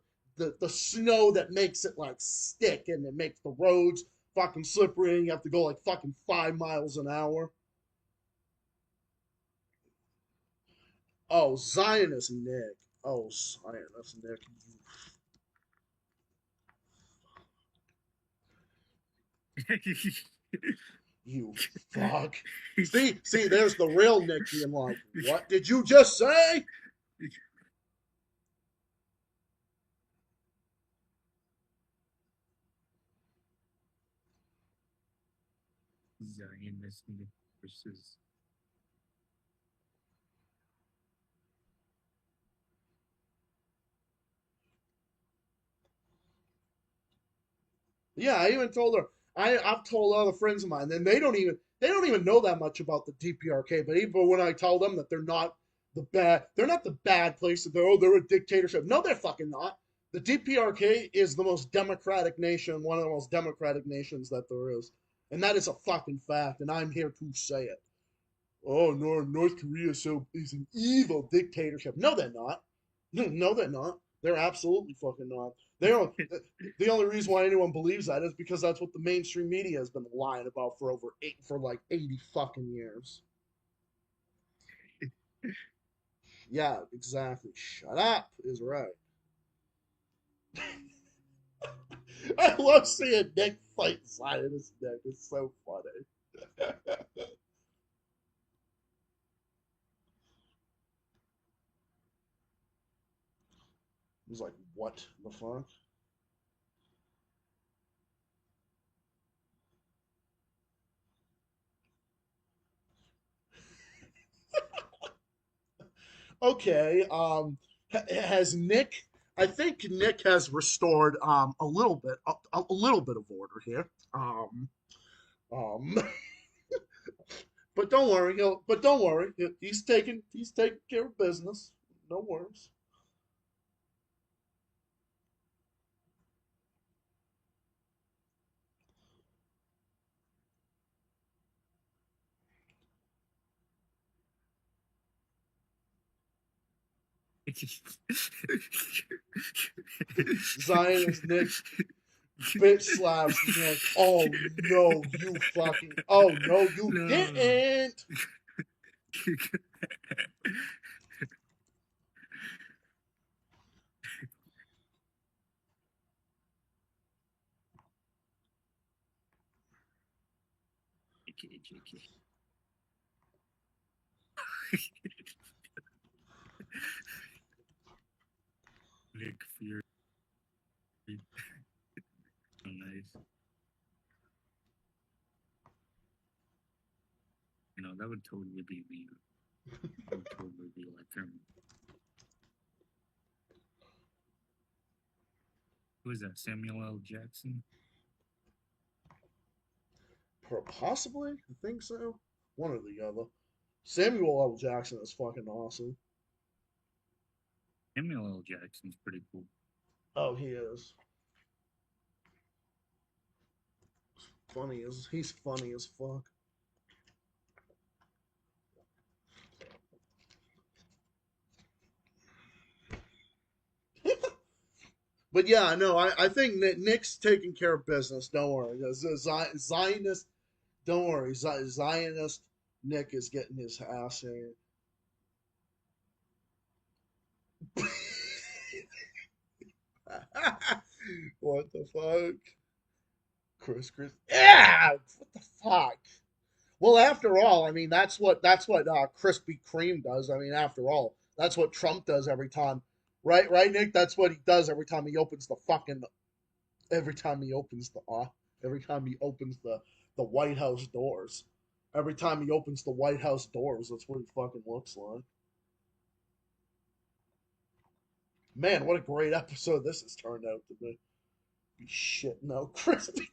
snow that makes it like stick and it makes the roads fucking slippery and you have to go like fucking 5 miles an hour. Oh, Zionist Nick. Oh, Zionist Nick. You fuck. See, there's the real Nick being like, what did you just say? Zionist versus. Yeah, I even told her. I've told other friends of mine, and they don't even know that much about the DPRK. But even when I tell them that they're not the bad place. That they're a dictatorship. No, they're fucking not. The DPRK is the most democratic nation, one of the most democratic nations that there is, and that is a fucking fact. And I'm here to say it. Oh, North Korea is an evil dictatorship. No, they're not. No, they're not. They're absolutely fucking not. They don't. The only reason why anyone believes that is because that's what the mainstream media has been lying about for like 80 fucking years. Yeah, exactly. Shut up is right. I love seeing Nick fight Zionist Nick. It's so funny. He's like, what the fuck? Okay. Has Nick? I think Nick has restored a little bit of order here. Um, but don't worry. He's taking care of business. No worries. Zionist Nick bitch slaps Nick. Oh no, you fucking. Oh no, you No. didn't. JK. Nick Fury. Oh, nice. You know, that would totally be me. That would totally be like him. Who is that? Samuel L. Jackson? Possibly, I think so. One or the other. Samuel L. Jackson is fucking awesome. Samuel L. Jackson's pretty cool. Oh, he is. He's funny as fuck. But yeah, no, I think Nick's taking care of business. Don't worry. Zionist, don't worry. Zionist Nick is getting his ass here. What the fuck? Chris. Yeah! What the fuck? Well, after all, I mean that's what Krispy Kreme does. I mean, after all, that's what Trump does every time, right, Nick? That's what he does every time he opens the White House doors. Every time he opens the White House doors, that's what he fucking looks like. Man, what a great episode this has turned out to be. Shit, no, crispy.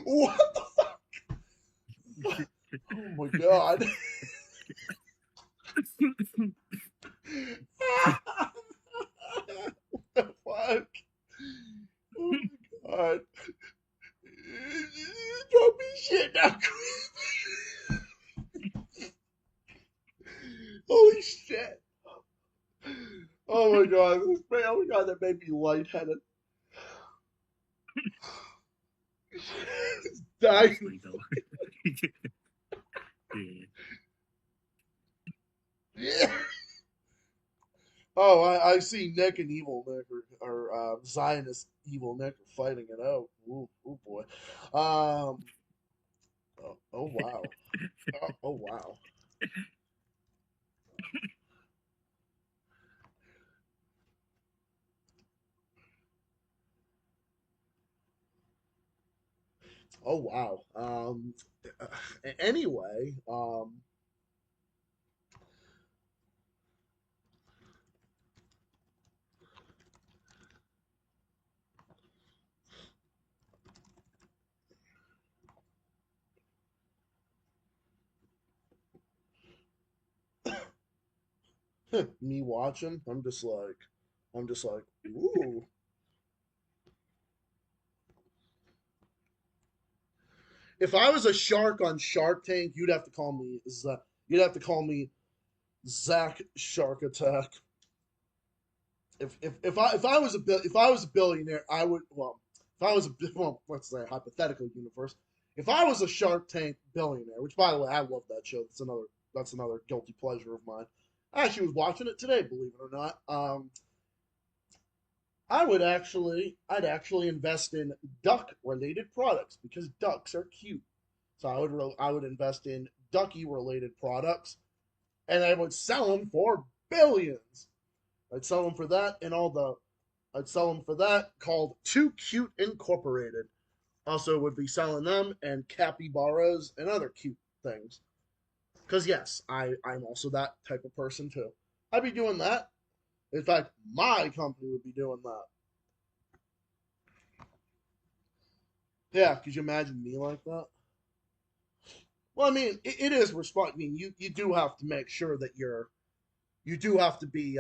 What the fuck? Oh my god. What the fuck? Oh my god. Don't be shit now. Holy shit. Oh my god. Oh my god, that made me lightheaded. It's dying. Honestly, though. Yeah. Yeah. Oh, I see Nick and Evil Nick or Zionist Evil Nick are fighting it out. Ooh, oh boy. Oh wow. Oh wow. Oh wow. Anyway, me watching, I'm just like, ooh. If I was a shark on Shark Tank, you'd have to call me Zach Shark Attack. If I was if I was a billionaire, I would if I was a well, let's say hypothetical universe, if I was a Shark Tank billionaire, which by the way I love that show. That's another guilty pleasure of mine. I actually was watching it today, believe it or not. I'd actually invest in duck related products because ducks are cute. So I would invest in ducky related products, and I would sell them for billions. I'd sell them for that and I'd sell them for that called Too Cute Incorporated. Also would be selling them and capybaras and other cute things. Because yes, I'm also that type of person too. I'd be doing that. In fact, my company would be doing that. Yeah, could you imagine me like that? Well, I mean, it is I mean, you do have to make sure that you do have to be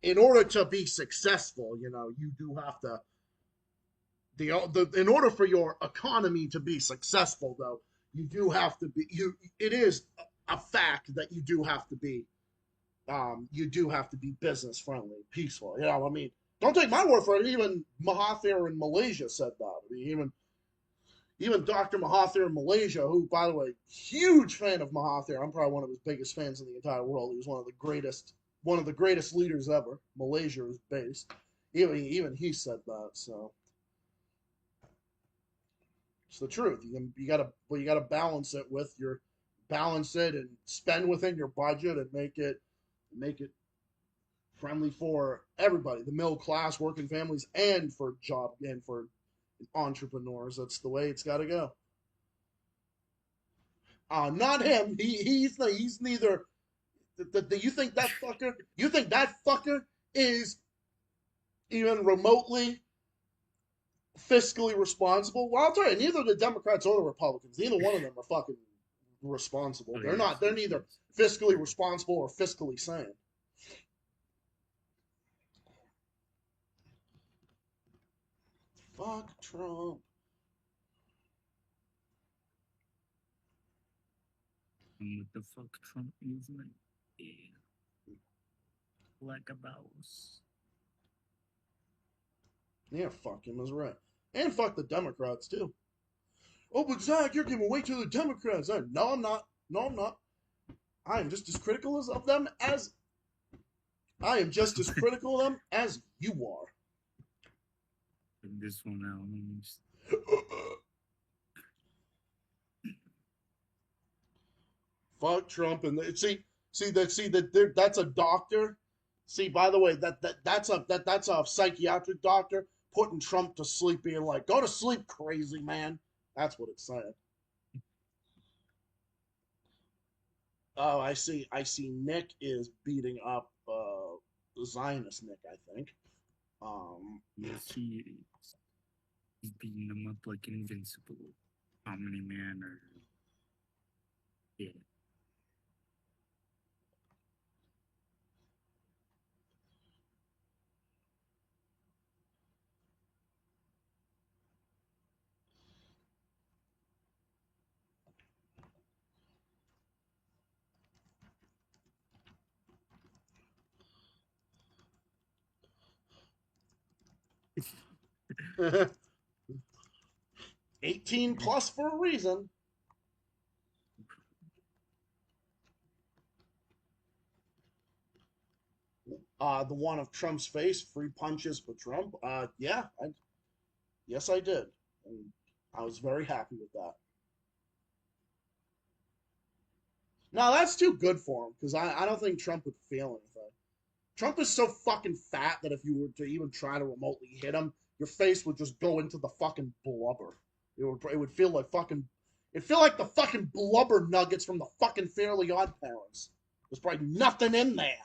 in order to be successful. You know, you do have to in order for your economy to be successful, though, you do have to be you. It is a fact that you do have to be business friendly, peaceful. You know, I mean, don't take my word for it. Even Mahathir in Malaysia said that. I mean, even Dr. Mahathir in Malaysia, who, by the way, huge fan of Mahathir. I'm probably one of his biggest fans in the entire world. He was one of the greatest leaders ever. Malaysia is based. Even he said that. So it's the truth. You gotta balance it and spend within your budget and make it friendly for everybody, the middle class, working families, and for entrepreneurs. That's the way it's got to go. Not him. He's neither. You think that fucker? You think that fucker is even remotely fiscally responsible? Well, I'll tell you, neither the Democrats or the Republicans. Neither one of them are fucking responsible. Oh, They're yeah, not. They're neither fiscally responsible or fiscally sane. Fuck Trump. With the fuck Trump movement. Yeah. Like a mouse. Yeah, fuck him is right. And fuck the Democrats, too. Oh, but Zach, you're giving way to the Democrats. No, I'm not. No, I'm not. I am just as critical of them as I am just as critical of them as you are. This one out. Fuck Trump and that's a doctor. See, by the way, that's a psychiatric doctor putting Trump to sleep, being like, "Go to sleep, crazy man." That's what it's saying. Oh, I see. I see. Nick is beating up Zionist Nick, I think. Yes, he is. He's beating them up like invincible. Omni Man or yeah. uh, 18 plus for a reason. The one of Trump's face, free punches for Trump. Yeah, yes, I did. And I was very happy with that. No, that's too good for him because I don't think Trump would feel anything. Trump is so fucking fat that if you were to even try to remotely hit him, your face would just go into the fucking blubber. It would feel like fucking. It'd feel like the fucking blubber nuggets from the fucking Fairly Odd Parents. There's probably nothing in there.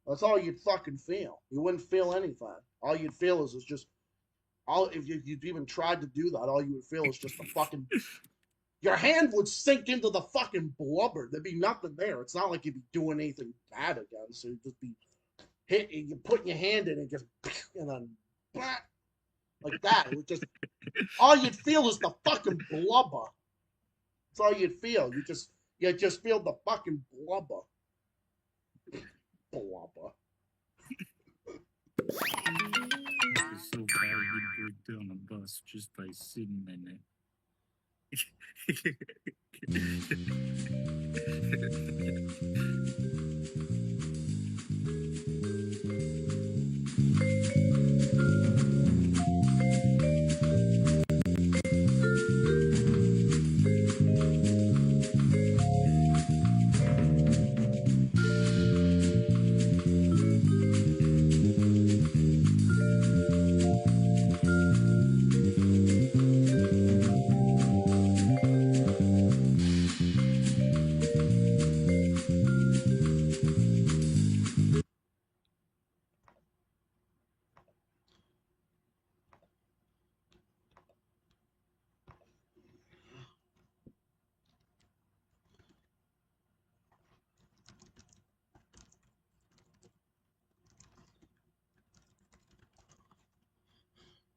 That's all you'd fucking feel. You wouldn't feel anything. All you'd feel is just all. If you'd even tried to do that, all you would feel is just the fucking. Your hand would sink into the fucking blubber. There'd be nothing there. It's not like you'd be doing anything bad again. So you'd just be hitting. You putting your hand in and just and then like that. It would just all you'd feel is the fucking blubber. That's all you'd feel. You just feel the fucking blubber. Blubber. It's so bad you break down a bus just by sitting in it.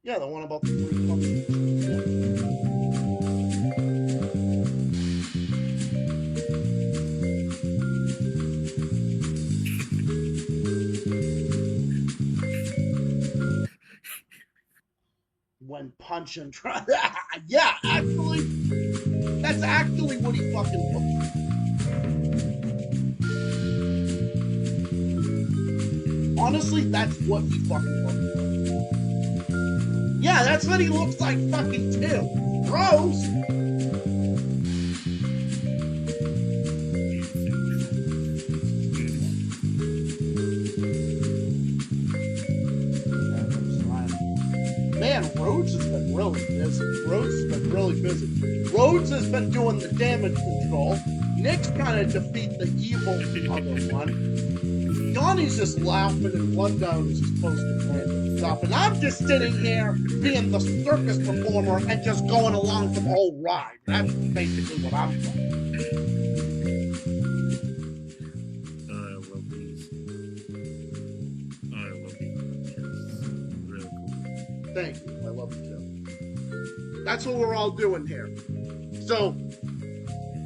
Yeah, the one about the three punches. When punching, yeah, actually, that's actually what he fucking looks like. Honestly, that's what he fucking looks like. Yeah, that's what he looks like fucking too. Gross. Man, Rhodes has been really busy. Rhodes has been doing the damage control. Nick's trying to defeat the evil other one. Johnny's just laughing and Rundown is just posting random stuff. And I'm just sitting here being the circus performer and just going along for the whole ride. That's basically what I'm doing. I love these. I love these. It's really cool. Thank you. I love you too. That's what we're all doing here. So,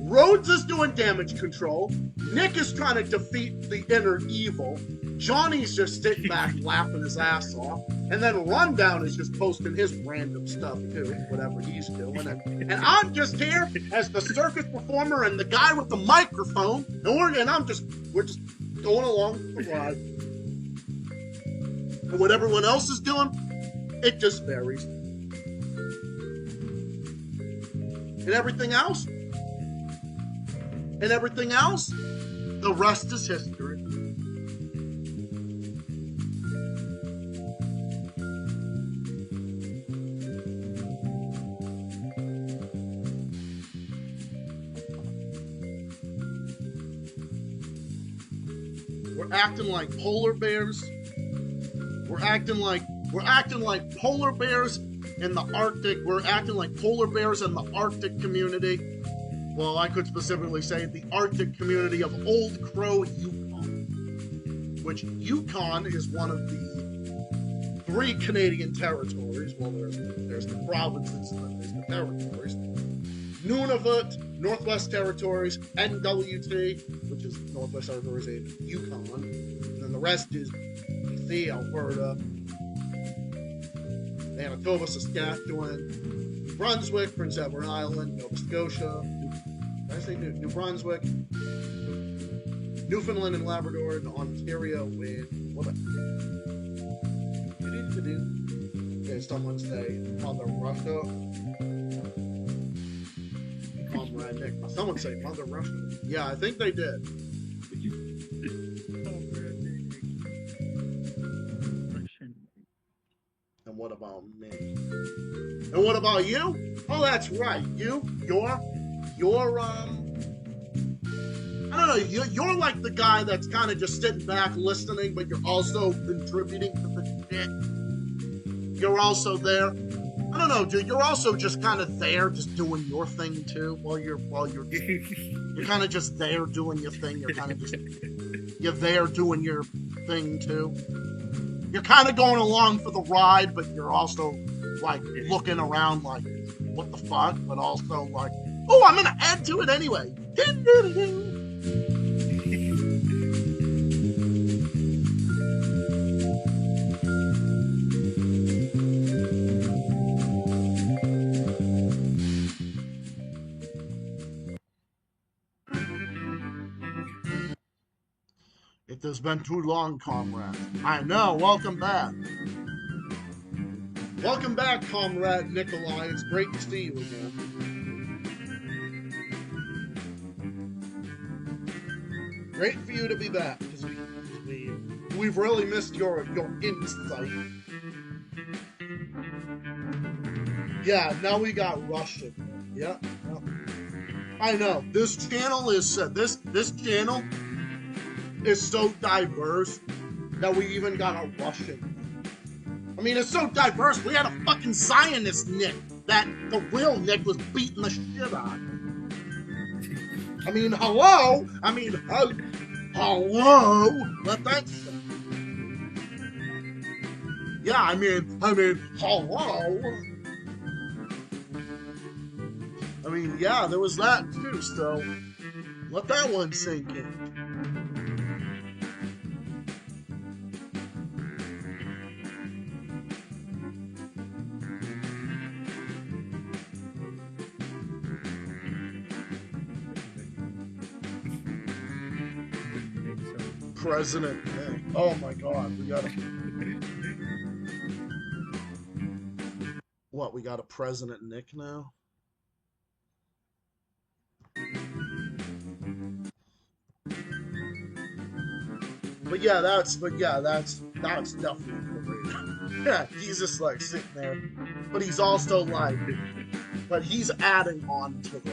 Rhodes is doing damage control. Nick is trying to defeat the inner evil. Johnny's just sitting back laughing his ass off. And then Rundown is just posting his random stuff too, whatever he's doing. And I'm just here as the circus performer and the guy with the microphone. And we're just going along the ride. And what everyone else is doing, it just varies. And everything else, the rest is history. We're acting like polar bears. We're acting like polar bears in the Arctic. We're acting like polar bears in the Arctic community. Well, I could specifically say the Arctic community of Old Crow, Yukon, which Yukon is one of the 3 Canadian territories. Well, there's the provinces and then there's the territories. Nunavut, Northwest Territories, NWT, which is Northwest Territories in Yukon, and then the rest is BC, Alberta, Manitoba, Saskatchewan, New Brunswick, Prince Edward Island, Nova Scotia, did I say New Brunswick, Newfoundland and Labrador, and Ontario with, what about, did someone say Mother Russia? Comrade Nick. Someone say Mother Russia. Yeah, I think they did. And what about me? And what about you? Oh, that's right. You're I don't know, you're like the guy that's kind of just sitting back listening, but you're also contributing to the shit. You're also there. I don't know, dude. You're also just kind of there, just doing your thing too. While you're kind of just there doing your thing. You're there doing your thing too. You're kind of going along for the ride, but you're also like looking around like, what the fuck? But also like, oh, I'm gonna add to it anyway. Ding, ding, ding. It has been too long, comrade. I know. Welcome back. Welcome back, comrade Nikolai. It's great to see you again. Great for you to be back, because we've really missed your insight. Yeah, now we got Russian. Yeah. I know. This channel is channel is so diverse that we even got a Russian. I mean, it's so diverse. We had a fucking Zionist Nick that the real Nick was beating the shit out of. I mean, hello. Hello. Let that. Yeah, I mean, hello. I mean, yeah, there was that too. So let that one sink in. President Nick. Oh my God, we got a what? We got a President Nick now. But yeah, that's definitely great. Yeah, he's just like sitting there, but he's also like, but he's adding on to the.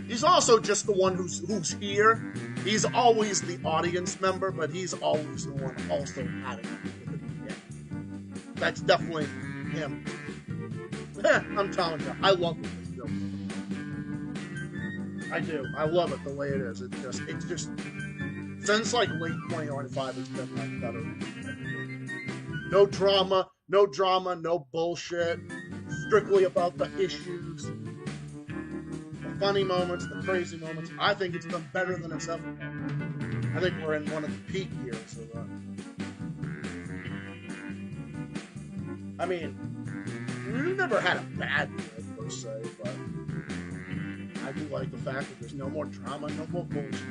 He's also just the one who's here. He's always the audience member, but he's always the one also adding on to it. That's definitely him. I'm telling you, I love it. I do. I love it the way it is. It's just since like late 2025, it's been like better. No drama, no bullshit. Strictly about the issues. Funny moments, the crazy moments. I think it's been better than it's ever been. I think we're in one of the peak years of I mean, we've never had a bad year per se, but I do like the fact that there's no more drama, no more bullshit.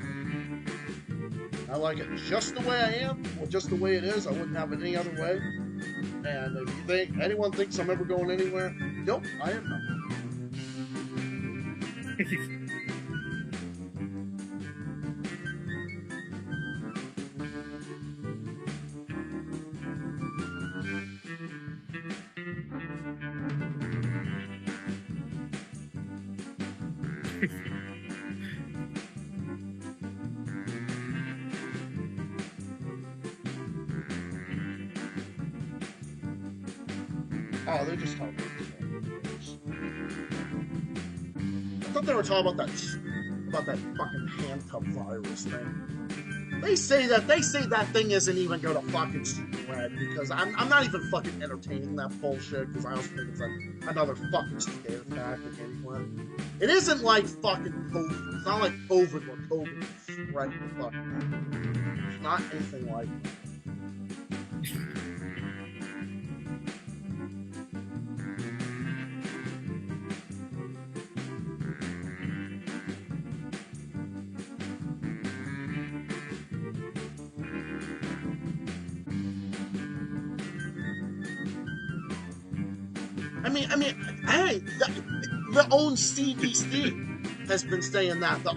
I like it just the way I am, or just the way it is. I wouldn't have it any other way. And if anyone thinks I'm ever going anywhere, nope, I am not. No, they're just talking I thought they were talking about that fucking handcuff virus thing. They say that thing isn't even gonna fucking spread because I'm not even fucking entertaining that bullshit because I also think it's like another fucking scare tactic anyway. It isn't like fucking COVID. It's not like COVID where COVID is spreading the fucking. It's not anything like that. I mean, hey, the own CDC has been saying that. The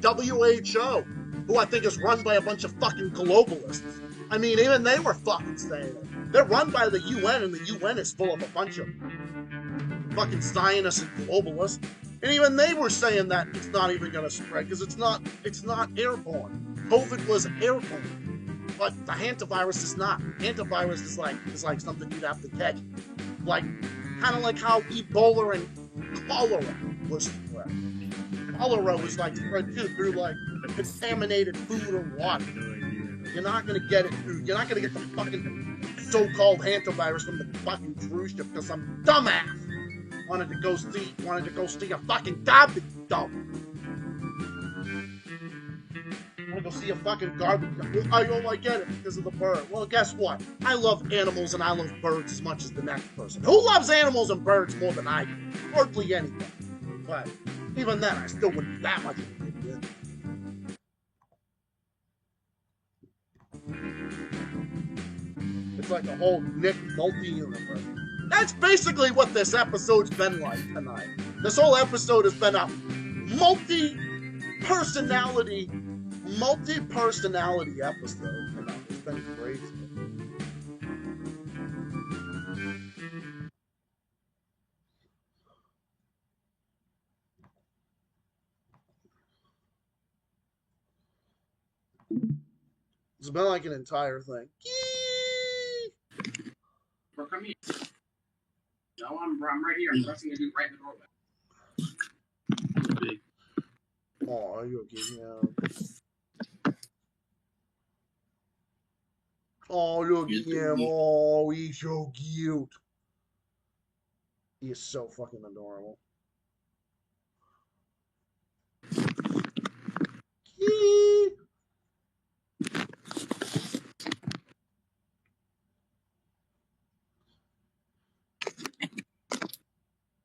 WHO, who I think is run by a bunch of fucking globalists. I mean, even they were fucking saying it. They're run by the UN, and the UN is full of a bunch of fucking Zionists and globalists. And even they were saying that it's not even going to spread because it's not airborne. COVID was airborne, but the hantavirus is not. Hantavirus is like something you'd have to catch, like. Kind of like how Ebola and cholera was spread. Cholera was like spread too through like contaminated food or water. You're not gonna get it through. You're not gonna get the fucking so-called hantavirus from the fucking cruise ship because some dumbass wanted to go see a fucking garbage dump. Want to go see a fucking garbage dump? Oh, I get it because of the bird. Well, guess what? I love animals and I love birds as much as the next person. Who loves animals and birds more than I do? Hardly anyone. But even then, I still wouldn't be that much of an idiot. It's like a whole Nick multi-universe. That's basically what this episode's been like tonight. This whole episode has been a multi-personality episode tonight. It's been crazy. It's been like an entire thing. Bro, come here. No, I'm right here. I'm pressing the dude right in the doorway. Oh, you okay? Yeah. Oh, look at him. Oh, he's so cute. He is so fucking adorable.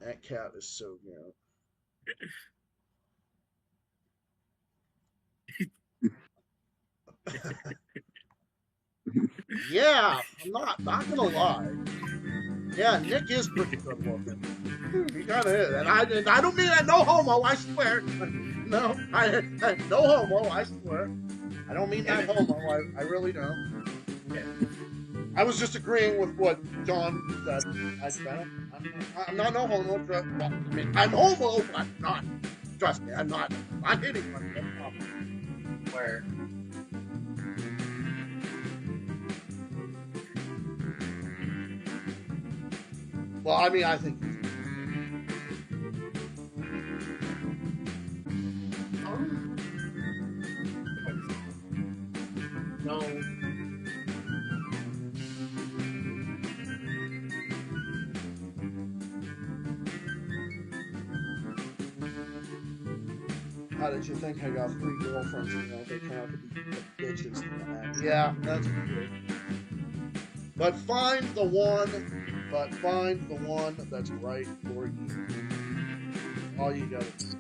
That cat is so cute. Yeah, I'm not gonna lie. Yeah, Nick is pretty good looking. He kind of is, and I don't mean that. No homo, I swear. No, no homo, I swear. I don't mean that homo. I really don't. I was just agreeing with what John said. I'm not no homo. Well, I mean, I'm homo, but I'm not. Trust me, I'm not. I'm hitting myself. Where? Well, I mean, I think. No. How did you think I got 3 girlfriends? You know, they turn out to be bitches. Yeah, that's good. But find the one that's right for you. All you gotta do.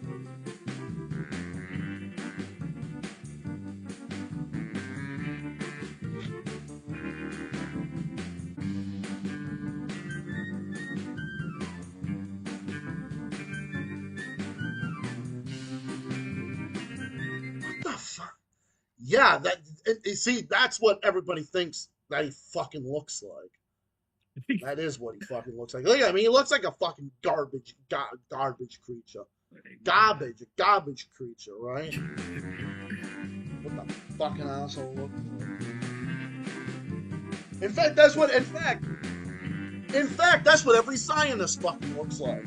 What the fuck? Yeah, see, that's what everybody thinks that he fucking looks like. That is what he fucking looks like. Look at him. He looks like a fucking garbage creature. Garbage creature, right? What the fucking asshole looks like. In fact, In fact, that's what every Zionist fucking looks like.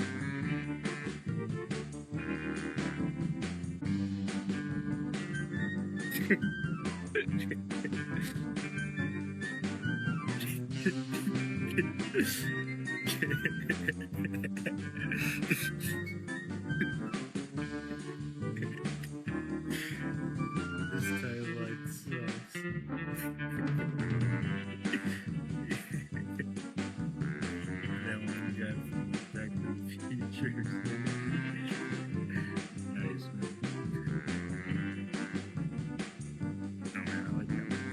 This timeline sucks. That one got from Back to the Future. Nice, man. Oh, man, I like that one.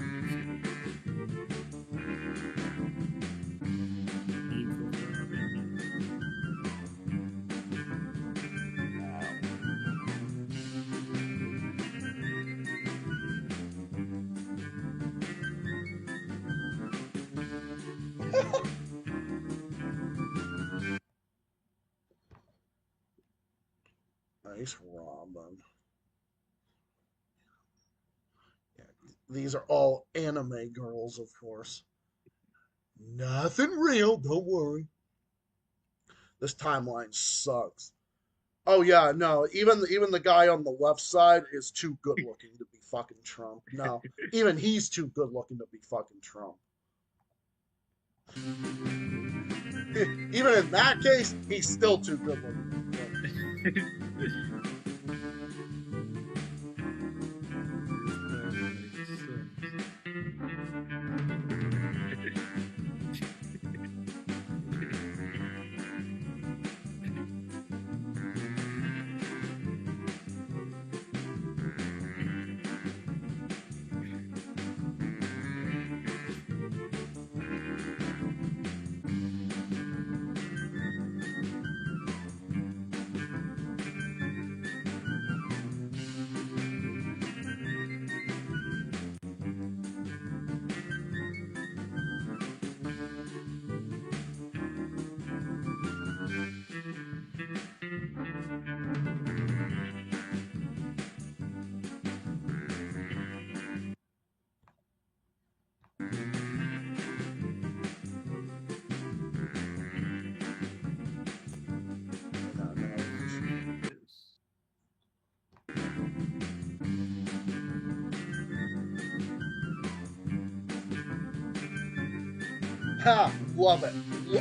Eagle Robin. Nice Robin. Yeah, these are all anime girls, of course. Nothing real, don't worry. This timeline sucks. Oh yeah, no, even the guy on the left side is too good looking to be fucking Trump. No, even he's too good looking to be fucking Trump. Even in that case, he's still too good looking. Ha! Love it.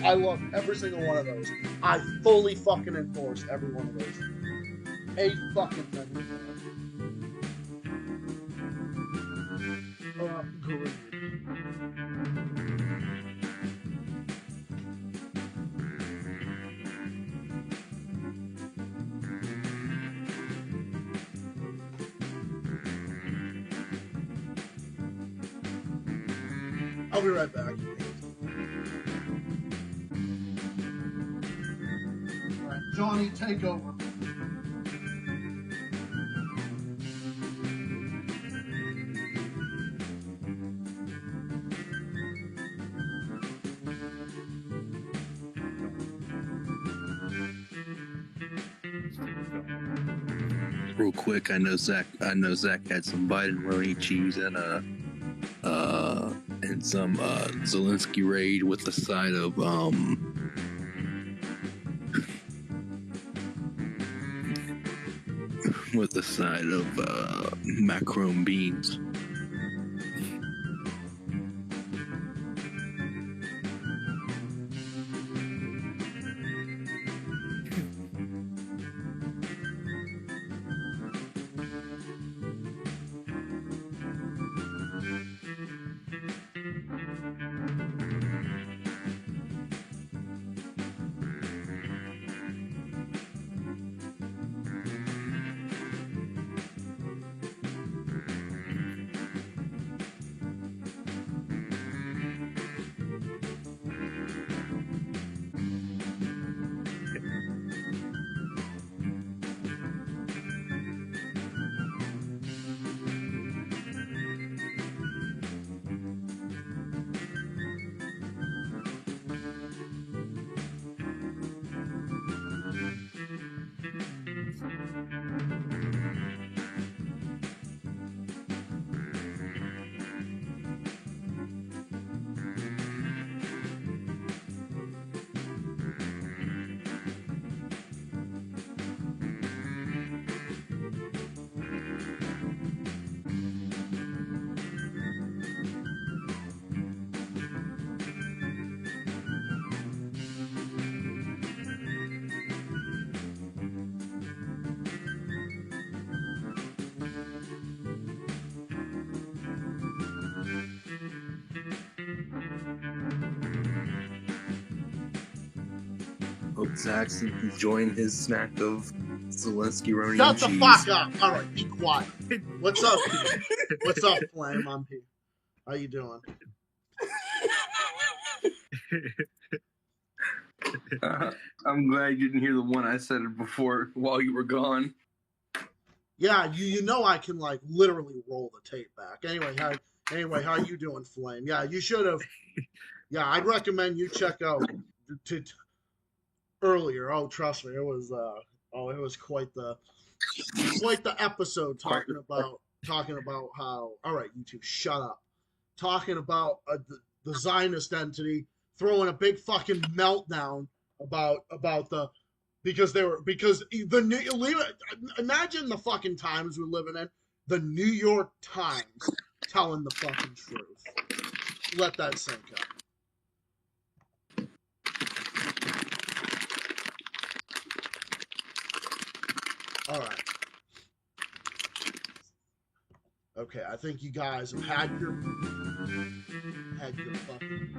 I love every single one of those. I fully fucking endorse every one of those. A fucking million. Great. I'll be right back. Alright, Johnny, take over. Real quick, I know Zach had some Biden roni cheese and some Zelensky raid with the side of macaron beans. Hope Zach's enjoying his snack of Zelensky Roni Shut and the cheese. fuck up. All right, be quiet. What's up, Pete? What's up, Flame? I'm here. How you doing? I'm glad you didn't hear the one I said it before while you were gone. Yeah, you know I can like literally roll the tape back. Anyway, how you doing, Flame? Yeah, you should have. Yeah, I'd recommend you check out to earlier. Oh, trust me, it was quite the episode talking about how. All right, you two, shut up. Talking about the Zionist entity throwing a big fucking meltdown about the because imagine the fucking times we're living in. The New York Times telling the fucking truth. Let that sink in. All right. Okay, I think you guys have had your fucking.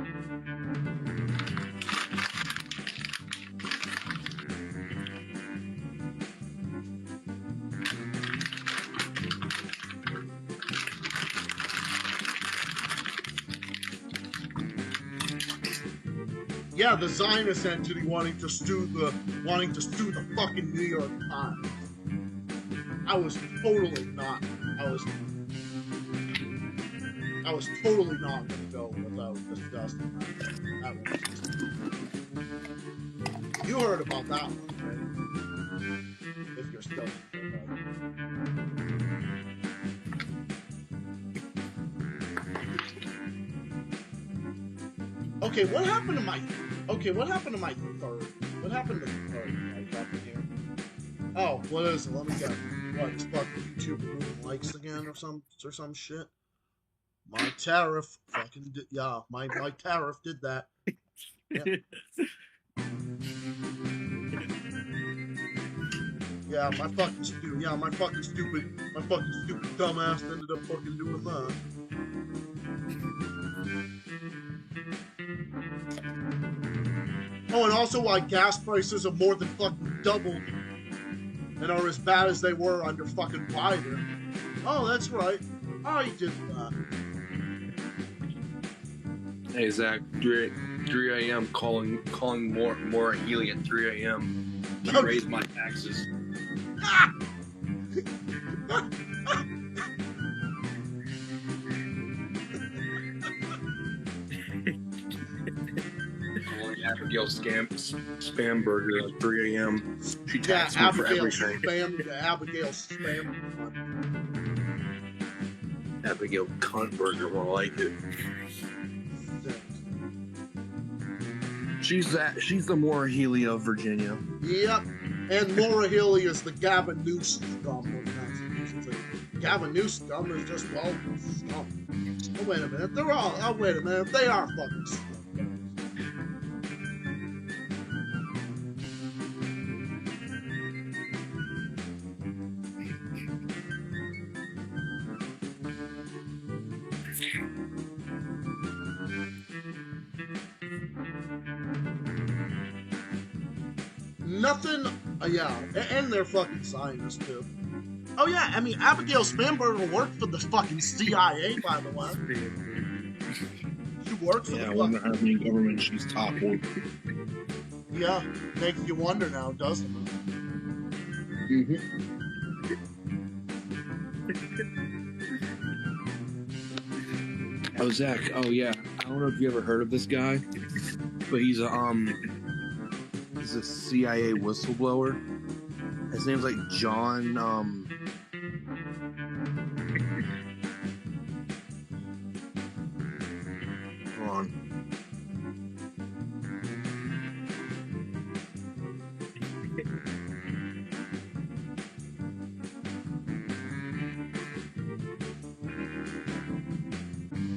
Yeah, the Zionist entity wanting to sue the fucking New York Times. I was totally not going to go without discussing that one. You heard about that one, right? If you're still Okay, what happened to my third? What happened to the third mic up in here? Oh, what is it? Let me guess. What, is fucking YouTube removing likes again or some shit? My tariff fucking did, yeah, my tariff did that. Yeah. Yeah, my fucking stupid dumbass ended up fucking doing that. Oh, and also why gas prices have more than fucking doubled and are as bad as they were under fucking Biden. Oh, that's right. I did that. Hey Zach, 3 a.m. calling more Healy at 3 a.m. to raise my taxes. Calling Abigail Spam Burger at 3 a.m. She taxed me for everything. Abigail Spam. Abigail Cunt Burger, more like it. She's the Maura Healy of Virginia. Yep. And Laura Healy is the Gavin Newsom of Massachusetts. Gavin Newsom is just, well, scum. Oh, wait a minute. They are fucking scum. Nothing, yeah, and they're fucking Zionists too. Oh yeah, I mean, Abigail Spanberger worked for the fucking CIA, by the way. She works for the. I wonder how many government she's toppled. Yeah, makes you wonder now, doesn't it? Mm-hmm. Oh, Zach. Oh yeah. I don't know if you ever heard of this guy, but he's a CIA whistleblower. His name's like John. Hold on.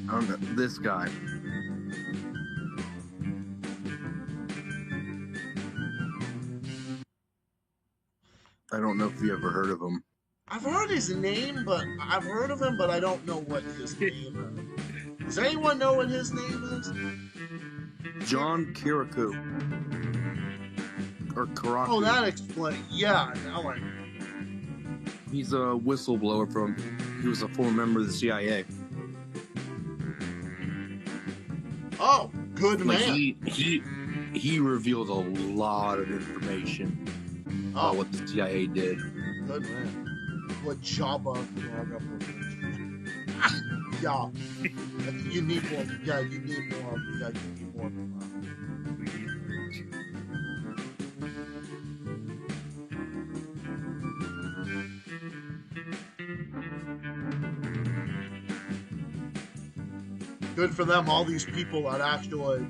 I don't know, this guy. I don't know if you ever heard of him. I've heard his name, but I've heard of him, but I don't know what his name is. Does anyone know what his name is? John Kirikou. or Karaki. Oh, that explains. Yeah, now I. He's a whistleblower from. He was a former member of the CIA. Oh, good Like man. he revealed a lot of information about what the CIA did. Good man. What Jabba? Yeah. You need more. Yeah, you need more. Yeah, you need more. Good for them. All these people that actually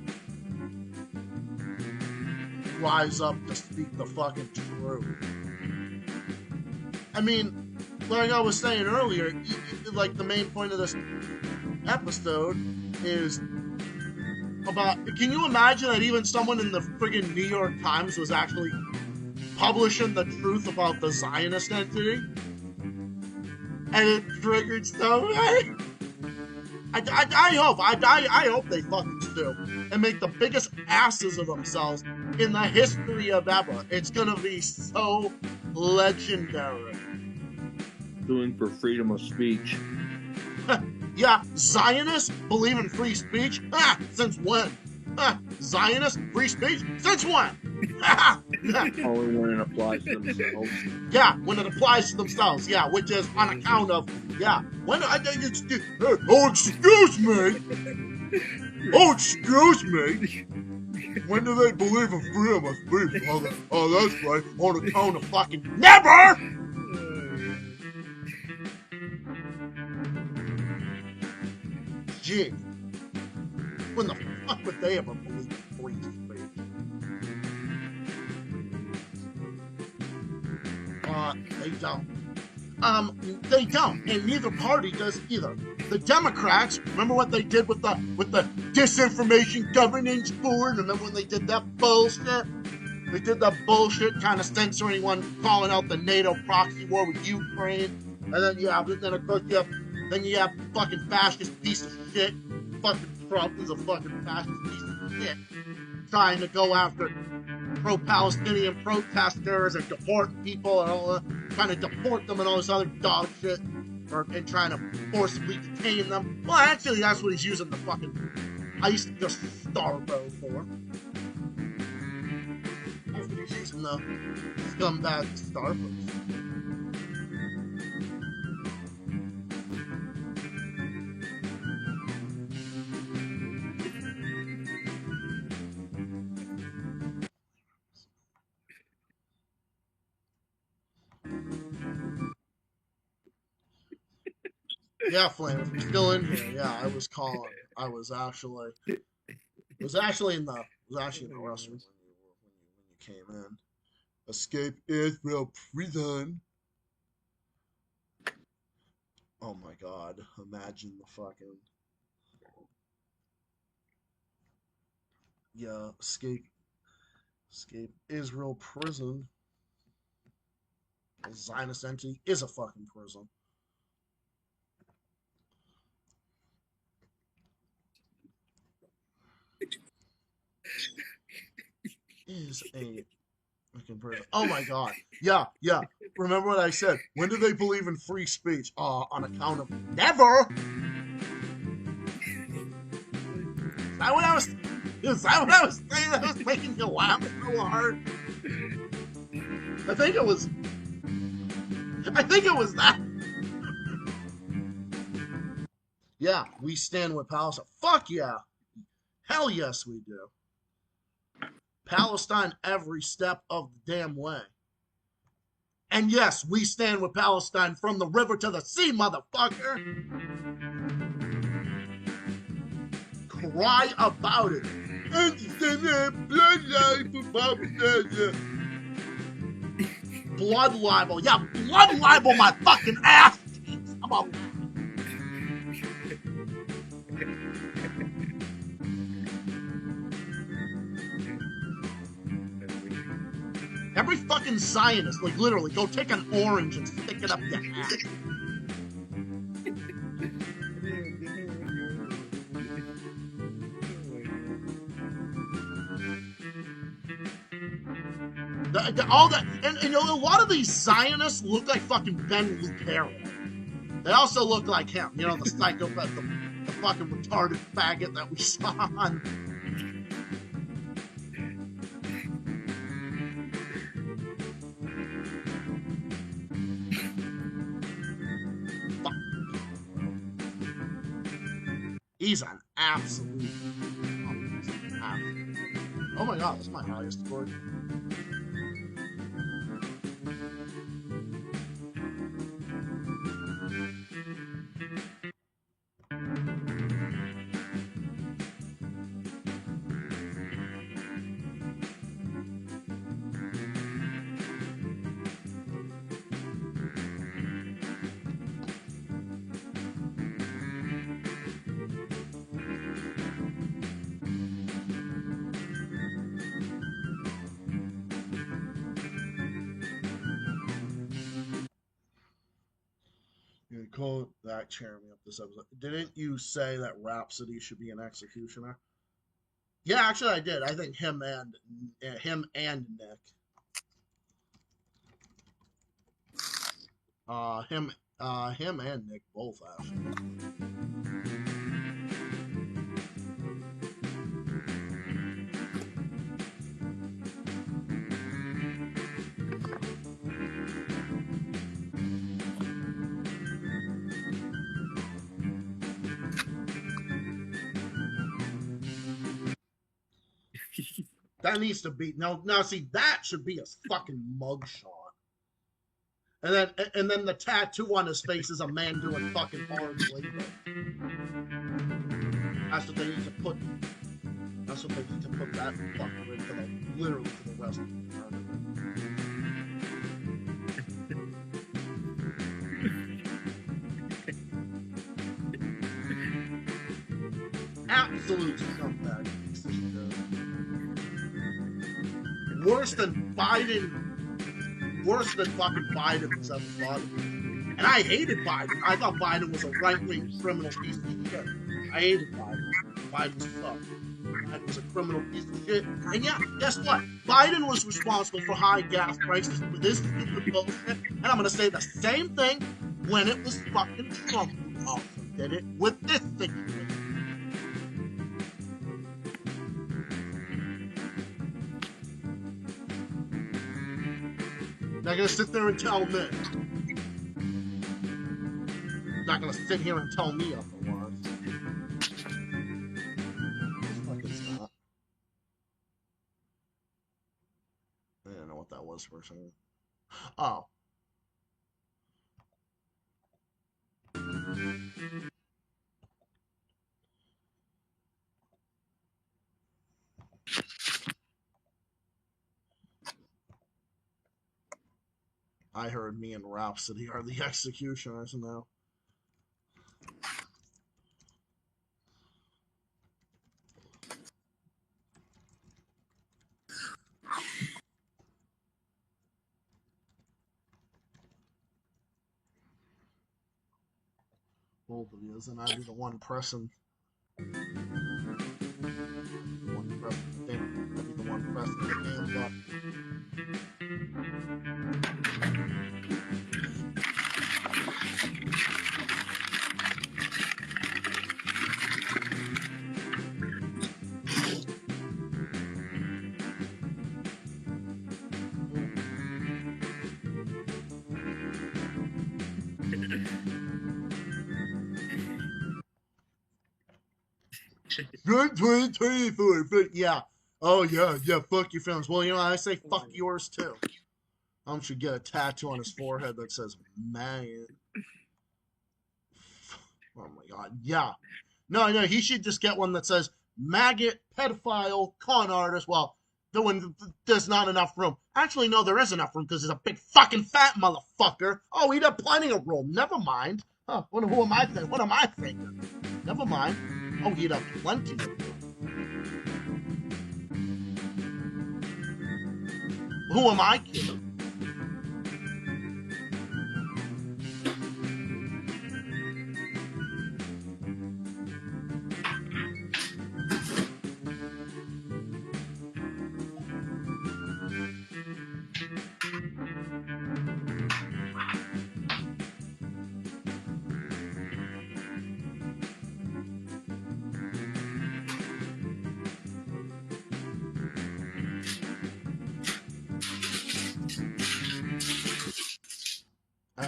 rise up to speak the fucking truth. I mean, like I was saying earlier, like the main point of this episode is about. Can you imagine that even someone in the friggin' New York Times was actually publishing the truth about the Zionist entity? And it triggered so many. I hope they fucking sue and make the biggest asses of themselves in the history of ever. It's gonna be so legendary. Suing for freedom of speech. Yeah, Zionists believe in free speech? Since when? Zionists, free speech? Since when? Only when it applies to themselves. Yeah, when it applies to themselves. Yeah, which is on account of. Yeah, when oh, excuse me. Oh, excuse me. When do they believe in freedom of speech? Oh, that's right. On account of fucking never. Gee, when the fuck would they ever believe in free speech? They don't. They don't, and neither party does either. The Democrats, remember what they did with the disinformation governance board? Remember when they did that bullshit? They did that bullshit, kind of censoring anyone calling out the NATO proxy war with Ukraine, and then of course you have fucking fascist piece of shit. Fucking Trump is a fucking fascist piece of shit, trying to go after pro-Palestinian protesters and deporting people and all that, trying to deport them and all this other dog shit, and trying to forcibly detain them. Well, actually, that's what he's using the fucking ICE, the Starbo for. That's what he's using the scumbag Starbo. Yeah, Flame, if you're still in here, yeah, I was calling. I was actually in the restroom when you came in. Escape Israel prison. Oh my god, imagine the fucking. Yeah, escape Israel prison. The Zionist entity is a fucking prison. Is a fucking prison. Oh my god. Yeah. Remember what I said? When do they believe in free speech? On account of never. Is that what I was saying? That was making you laugh so hard. I think it was that. Yeah, we stand with Palestine. Fuck yeah. Hell yes, we do. Palestine every step of the damn way. And yes, we stand with Palestine from the river to the sea, motherfucker. Cry about it. Blood libel. Yeah, blood libel my fucking ass. Come on. Every fucking Zionist, like literally, go take an orange and stick it up your ass. All that, and you know, a lot of these Zionists look like fucking Ben Lucero. They also look like him, you know, the psychopath, the fucking retarded faggot that we saw on. He's an absolute. Oh my god, that's my highest score. You call that cheering me up this episode. Didn't you say that Rhapsody should be an executioner? Yeah, actually I did. I think him and Nick. Him and Nick both actually. That needs to be now. See, that should be a fucking mugshot. And then the tattoo on his face is a man doing fucking hard labor. That's what they need to put. That's what they need to put that fucker in for literally for the rest of the absolute scumbag. Worse than fucking Biden was ever thought of. And I hated Biden. I thought Biden was a right-wing criminal piece of shit. I hated Biden. Biden sucked. Biden was a criminal piece of shit. And yeah, guess what? Biden was responsible for high gas prices with this stupid bullshit. And I'm gonna say the same thing when it was fucking Trump who also did it with this situation. Not gonna sit there and tell me. Not gonna sit here and tell me otherwise. What is that? I didn't know what that was for a second. Oh. I heard me and Rhapsody are the executioners now. Both of you, and I'd be the one pressing. The one pressing the damn. I'd be the one pressing the damn button. Good 2024, but yeah. Oh, yeah, fuck your films. Well, you know, I say fuck yours, too. Should get a tattoo on his forehead that says, man. Oh, my God. Yeah. No, he should just get one that says, maggot, pedophile, con artist. Well, there's not enough room. Actually, no, there is enough room because he's a big fucking fat motherfucker. Oh, he'd have plenty of room. Never mind. Huh, who am I thinking? What am I thinking? Never mind. Oh, he'd have plenty of room. Who am I kidding?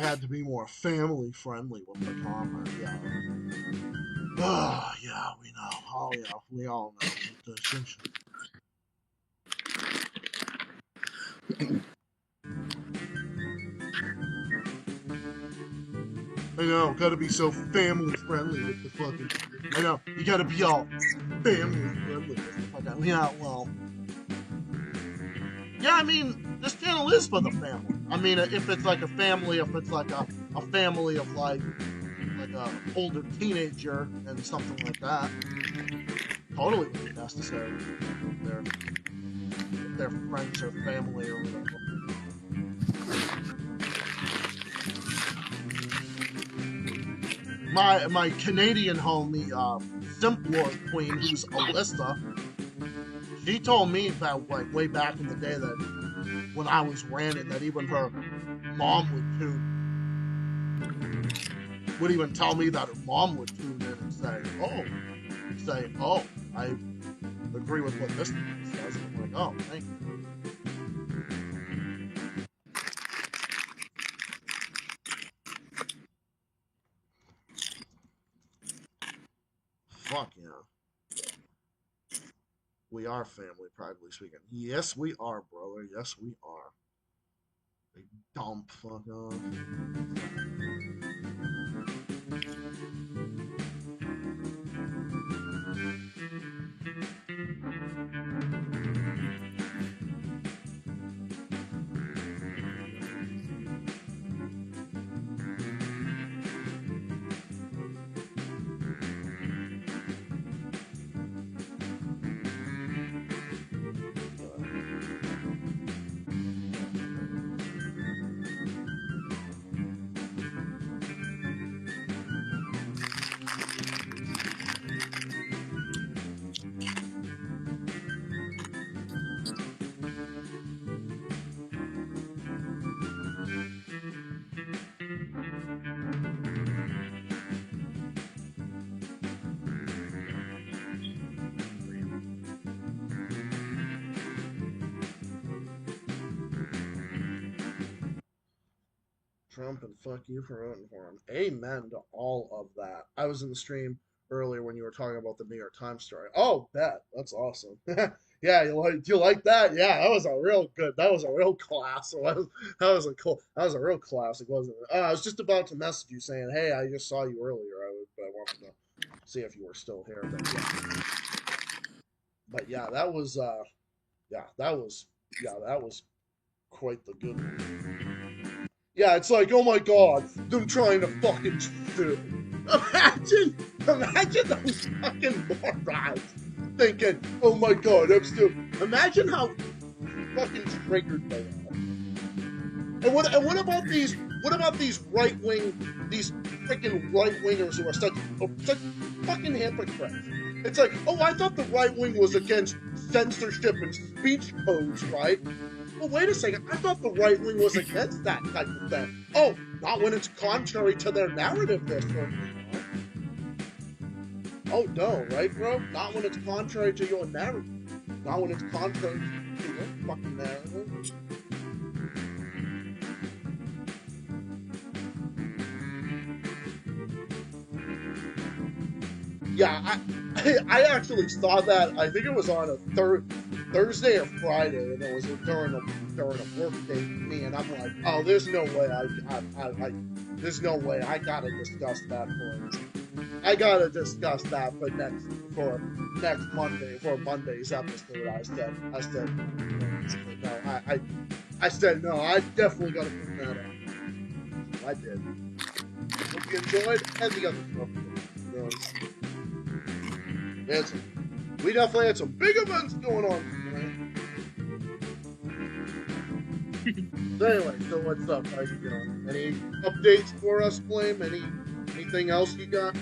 had to be more family friendly with the comment. Yeah. Yeah, we know. Oh, yeah, we all know. I know, gotta be so family friendly with the fucking. I know, you gotta be all family friendly with the fucking. Yeah, well. Yeah, I mean, this channel is for the family. I mean, if it's like a family, if it's like a family of like a older teenager and something like that, totally would be necessary. If their friends or family or whatever. My Canadian homie, Simplord Queen, who's Alyssa, she told me that like way back in the day that when I was ranting that even her mom would even tell me that her mom would tune in and say, oh, I agree with what this says. And I'm like, oh, thank you. Fuck yeah. We are family, practically speaking. Yes, we are, brother. Yes, we are. Big dumb fuck off. Trump and fuck you for voting for him. Amen to all of that. I was in the stream earlier when you were talking about the New York Times story. Oh, bet. That's awesome. Yeah, you like that? Yeah, that was a real good. That was a real class. That was a cool. That was a real classic, wasn't it? I was just about to message you saying, "Hey, I just saw you earlier. But I wanted to see if you were still here." But yeah, that was that was quite the good one. Yeah, it's like, oh my god, them trying to fucking sue. Imagine those fucking morons thinking, oh my god, I'm still. Imagine how fucking triggered they are. And what about these? What about these these freaking right wingers who are such fucking hypocrites? It's like, oh, I thought the right wing was against censorship and speech codes, right? Well, wait a second. I thought the right wing was against that type of thing. Oh, not when it's contrary to their narrative, they're certainly not. Oh, no, right, bro? Not when it's contrary to your narrative. Not when it's contrary to your fucking narrative. Yeah, I actually saw that. I think it was on a Thursday or Friday, and it was during a work day for me, and I'm like, oh, there's no way there's no way I gotta discuss that for next Monday for Monday's episode. I said no, I definitely gotta put that up. So I did. Hope you enjoyed, and the other stuff. We definitely had some big events going on today. So anyway, so what's up? How you doing? Any updates for us, Flame? Anything else you got?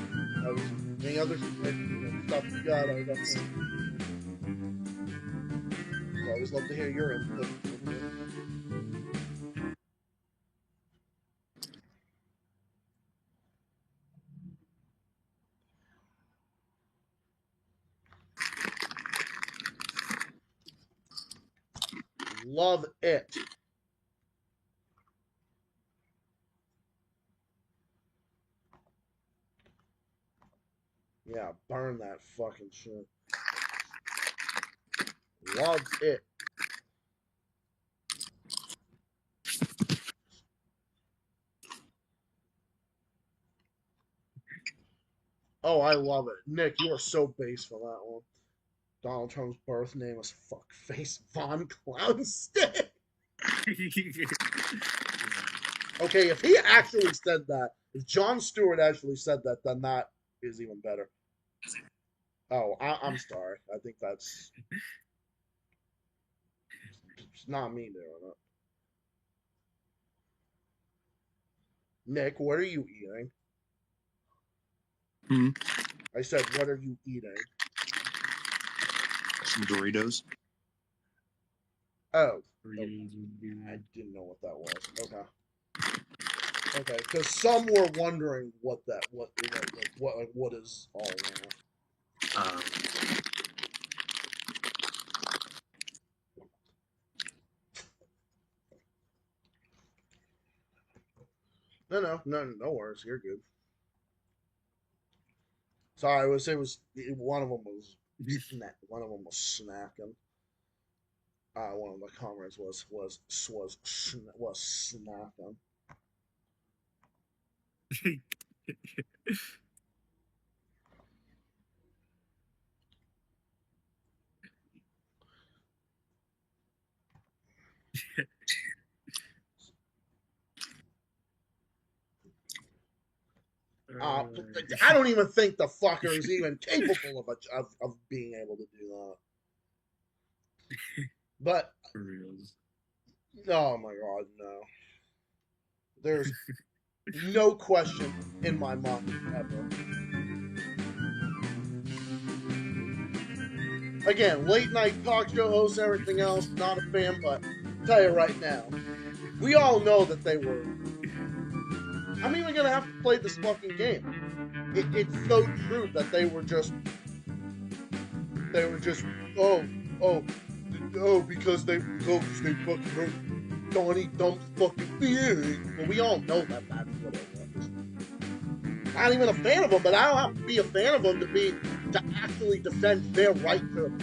Any other stuff you got? I always love to hear your input. Love it. Yeah, burn that fucking shit. Love it. Oh, I love it. Nick, you are so base for that one. Donald Trump's birth name is Fuckface Von Clownstick. Okay, if he actually said that, if Jon Stewart actually said that, then that is even better. Oh, I'm sorry. I think that's it's not me doing it. Nick, what are you eating? Hmm? I said, what are you eating? Some Doritos. Oh, I didn't know what that was. Okay. Okay, because some were wondering what is all that. Um, No worries. You're good. Sorry, it was one of them was snacking. One of the comrades was snacking. I don't even think the fucker is even capable of being able to do that. But oh my god, no. There's no question in my mind ever. Again, late night talk show hosts, everything else, not a fan, but I'll tell you right now, we all know that they were. I'm even gonna have to play this fucking game. It's so true that they were just because they fucking hurt Donnie Dump's fucking feelings. Well, we all know that that's what it was. Not even a fan of them, but I don't have to be a fan of them to actually defend their right to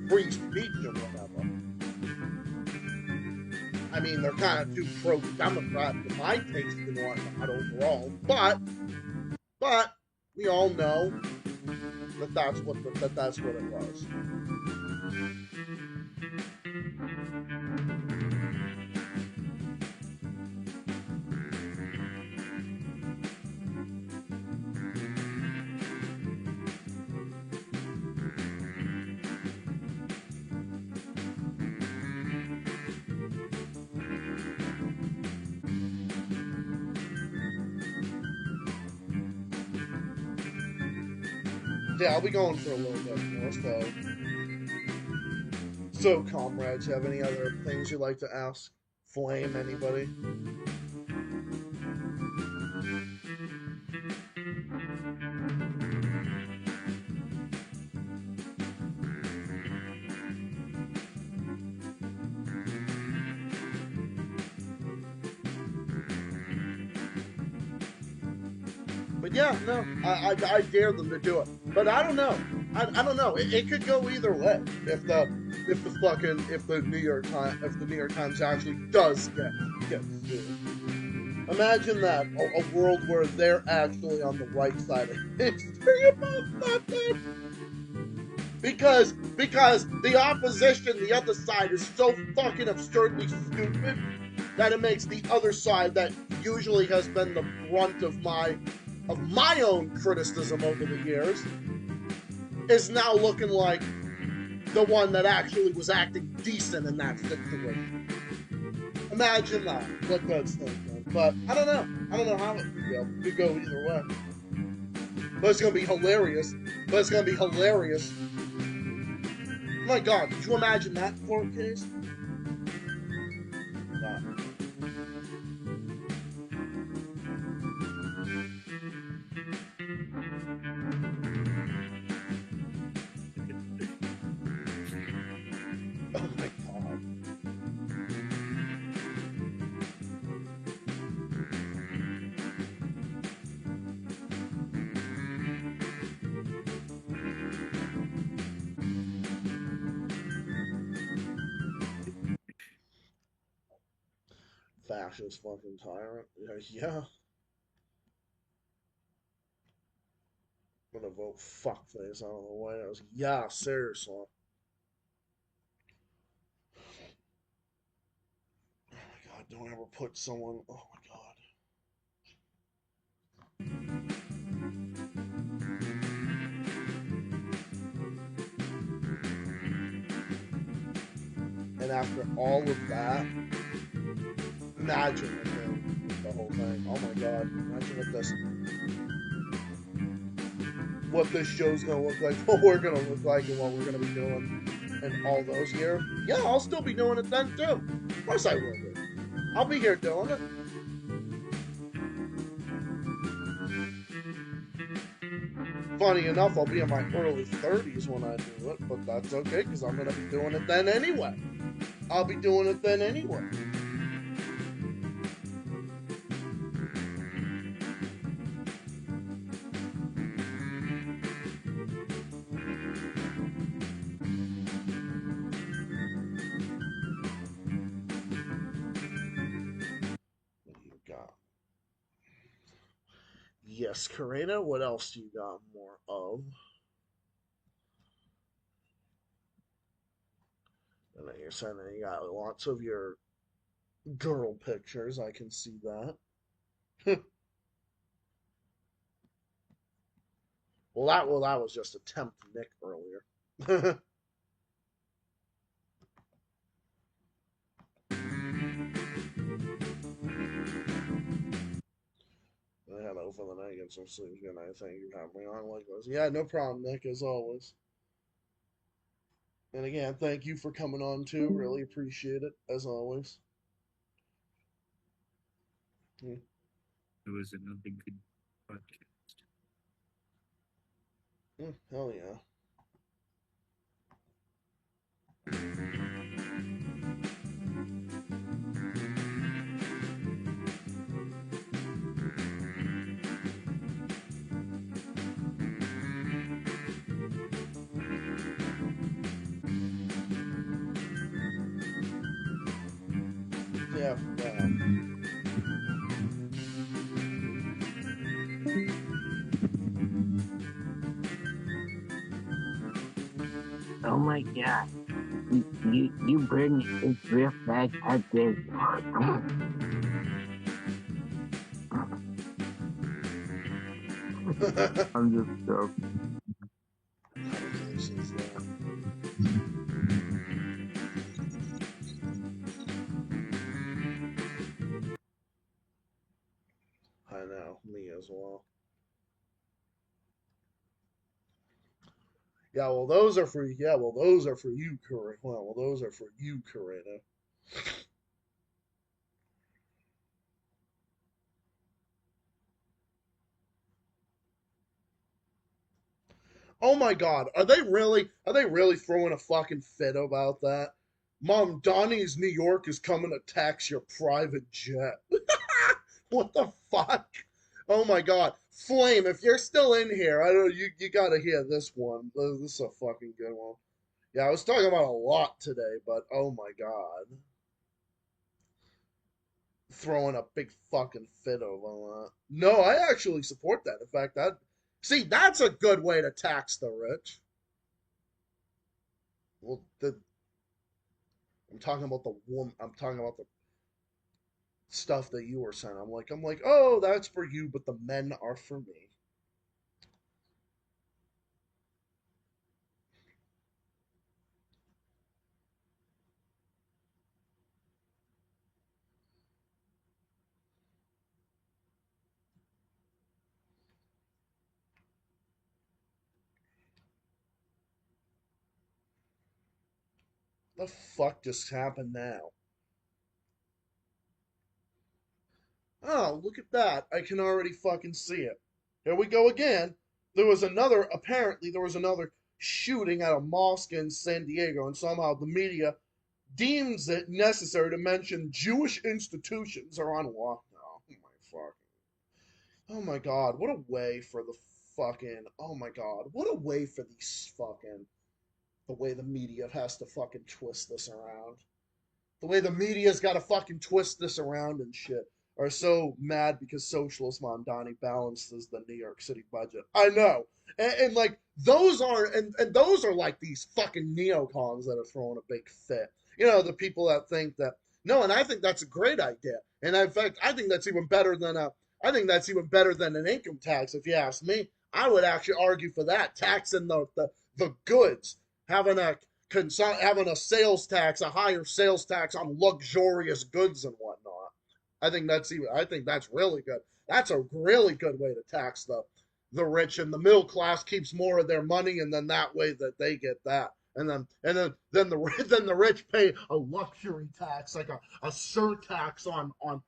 free speech or whatever. I mean, they're kind of too pro-Democrat for my taste and whatnot overall, but we all know that that's what it was. Yeah, I'll be going for a little bit more, so comrades, have any other things you'd like to ask? Flame, anybody? But yeah, no, I dare them to do it. But I don't know. I don't know. It could go either way. If the New York Times actually does get sued. Imagine that, a world where they're actually on the right side of history about something. Because the opposition, the other side, is so fucking absurdly stupid that it makes the other side, that usually has been the brunt of my own criticism over the years, is now looking like the one that actually was acting decent in that situation. Imagine that, what that's thinking. But I don't know how it could go. It could go either way. But it's gonna be hilarious. Oh my god, could you imagine that court case? Wow. Oh my god. fascist fucking tyrant. Yeah. I'm gonna vote fuckface out of the White House. Yeah, seriously. Oh my god, don't ever put someone. Oh my god. And after all of that, imagine the whole thing. Oh my god, imagine what this show's gonna look like, what we're gonna look like, and what we're gonna be doing in all those years. Yeah, I'll still be doing it then too. Of course I will be. I'll be here doing it. Funny enough, I'll be in my early 30s when I do it, but that's okay because I'm gonna be doing it then anyway. I'll be doing it then anyway. Yes, Karina, what else do you got more of? And then you're saying that you got lots of your girl pictures. I can see that. That was just a tempt Nick earlier. I had to open the night, get some sleep. Good night. Thank you for having me on like this. Yeah, no problem, Nick, as always. And again, thank you for coming on too. Really appreciate it, as always. It was another good podcast. Hell yeah. Yeah, Oh my god. You bring it real back at this. I'm just joking. I know, me as well. Yeah, well, those are for you, Karina. Well, those are for you, Karina. Oh my God, are they really throwing a fucking fit about that? Mom, Donnie's New York is coming to tax your private jet. What the fuck? Oh my God, Flame, if you're still in here, I don't. You gotta hear this one. This is a fucking good one. Yeah, I was talking about a lot today, but oh my God, throwing a big fucking fit over that. No, I actually support that. In fact, that's a good way to tax the rich. Well, I'm talking about the woman. I'm talking about the stuff that you were saying. I'm like, oh, that's for you, but the men are for me. The fuck just happened now? Oh, look at that. I can already fucking see it. Here we go again. Apparently, there was another shooting at a mosque in San Diego, and somehow the media deems it necessary to mention Jewish institutions are on lockdown. Oh my fucking. Oh my God, what a way for the fucking. Oh my God, what a way for these fucking. The way the media has to fucking twist this around. the way the media's got to fucking twist this around and shit, are so mad because socialist Mamdani balances the New York City budget. I know. And like, those are, and those are like these fucking neocons that are throwing a big fit. You know, the people that think that, no, and I think that's a great idea. And in fact, I think that's even better than an income tax, if you ask me. I would actually argue for that, taxing the goods, having a sales tax, a higher sales tax on luxurious goods and whatnot. I think that's really good. That's a really good way to tax the rich, and the middle class keeps more of their money, and then that way that they get that. And then the rich pay a luxury tax, like a surtax on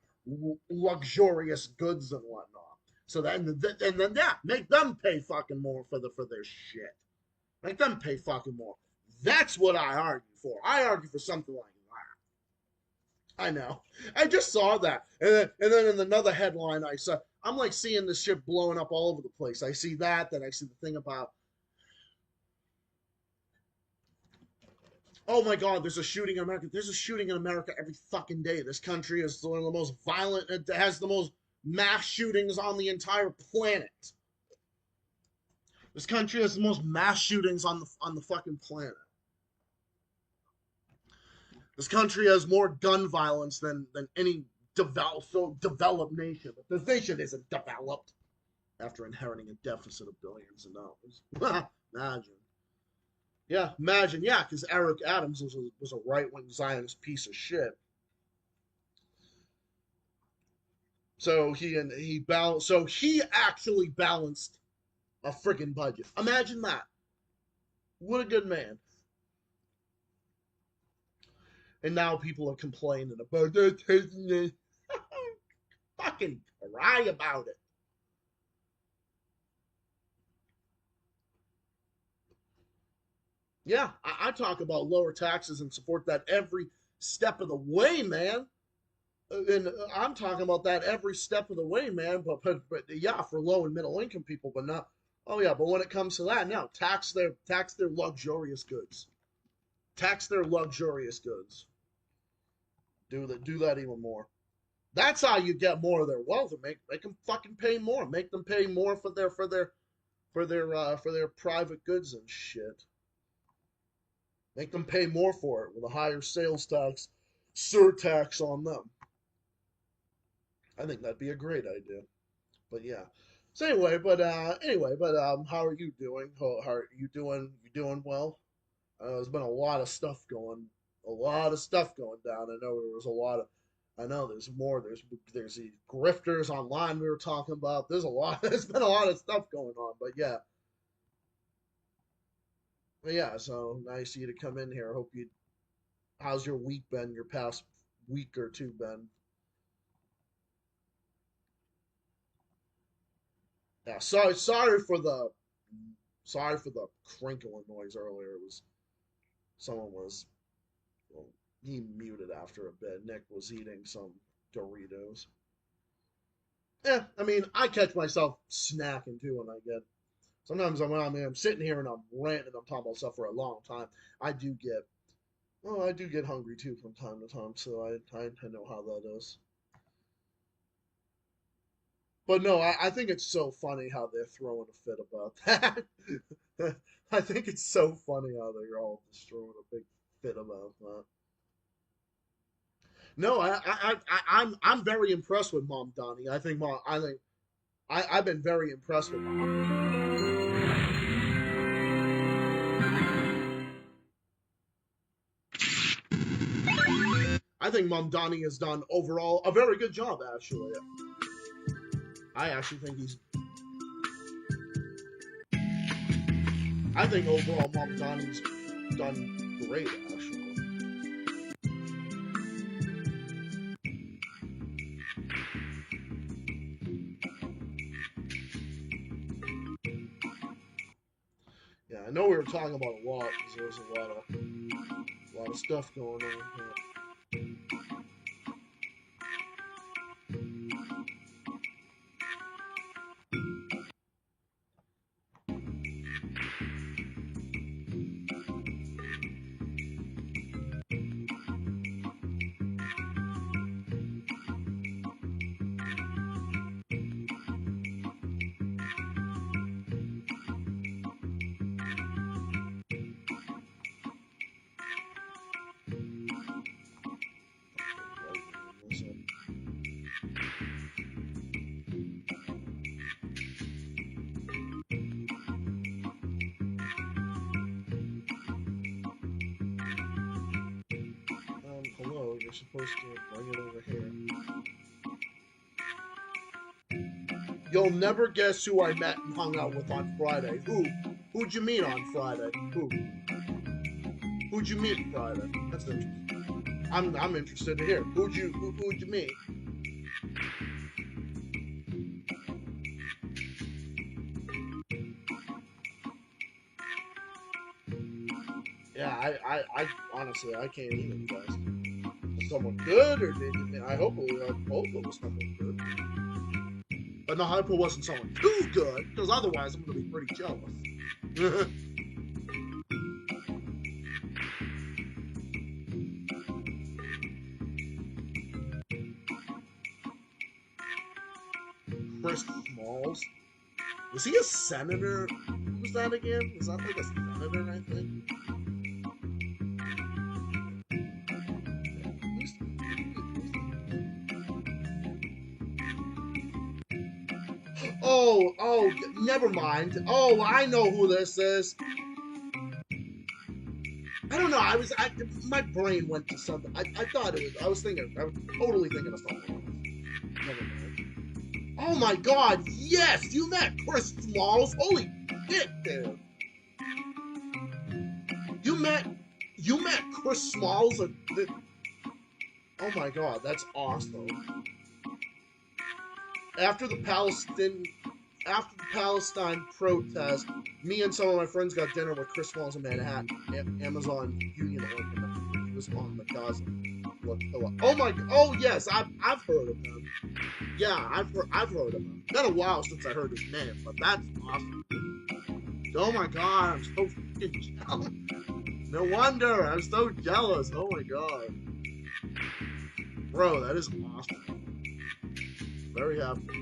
luxurious goods and whatnot. So then make them pay fucking more for their shit. Make them pay fucking more. That's what I argue for. I argue for something like that. I know. I just saw that, and then in another headline I saw, I'm like seeing this shit blowing up all over the place. I see that, then I see the thing about, oh my God, there's a shooting in America. There's a shooting in America every fucking day. This country is one of the most violent. It has the most mass shootings on the entire planet. This country has the most mass shootings on the fucking planet. This country has more gun violence than any developed nation. But this nation isn't developed after inheriting a deficit of billions of dollars. Imagine. Yeah, imagine. Yeah, because Eric Adams was a right-wing Zionist piece of shit. So he actually balanced a friggin' budget. Imagine that. What a good man. And now people are complaining about that. Fucking cry about it. Yeah, I talk about lower taxes and support that every step of the way, man. And I'm talking about that every step of the way, man. But yeah, for low and middle income people, but not. Oh yeah, but when it comes to that, no, tax their luxurious goods. Tax their luxurious goods. Do that even more. That's how you get more of their wealth, and make them fucking pay more. Make them pay more for their private goods and shit. Make them pay more for it with a higher sales tax, surtax on them. I think that'd be a great idea. But yeah. So anyway, how are you doing? How are you doing? You doing well? There's been a lot of stuff going down. I know there was a lot of. I know there's more. There's the grifters online we were talking about. There's been a lot of stuff going on. But yeah. So nice of you to come in here. How's your week been? Your past week or two been? Yeah, sorry for the crinkling noise earlier. It was someone was, well, he muted after a bit. Nick was eating some Doritos. Yeah, I mean, I catch myself snacking too when I get. Sometimes I'm sitting here and I'm ranting and I'm talking about stuff for a long time. I do get hungry too from time to time. So I know how that is. But no, I think it's so funny how they're throwing a fit about that. I think it's so funny how they're all just throwing a big fit about that. No, I'm very impressed with Mom Donnie. I've been very impressed with Mom. I think Mom Donnie has done overall a very good job, actually. I think overall Mom Donnie's done great, actually. Yeah, I know we were talking about a lot because there was a lot of stuff going on here. supposed to bring it over here. You'll never guess who I met and hung out with on Friday. Who? Who'd you meet on Friday? Who? Who'd you meet Friday? That's interesting. I'm interested to hear. Who'd you meet? Yeah, I honestly, I can't even guess. Was someone good, or I hope it was someone good. But no, I hope it wasn't someone too good, because otherwise I'm going to be pretty jealous. Chris Smalls? Was he a senator? Who was that again? Was that like a senator, I think? Oh, never mind. Oh, I know who this is. I don't know. My brain went to something. I thought it was. I was totally thinking of something else. Never mind. Oh my God! Yes, you met Chris Smalls. Holy shit, dude! You met Chris Smalls. Oh my God, that's awesome. After the Palestine protest, me and some of my friends got dinner with Chris Smalls in Manhattan, Amazon Union Organ. He was on the Gaza. Oh yes, I've heard of him. Yeah, I've heard of him. Been a while since I heard his name, but that's awesome. Oh my God, I'm so freaking jealous. No wonder, I'm so jealous. Oh my God, bro, that is awesome. Very happy for you.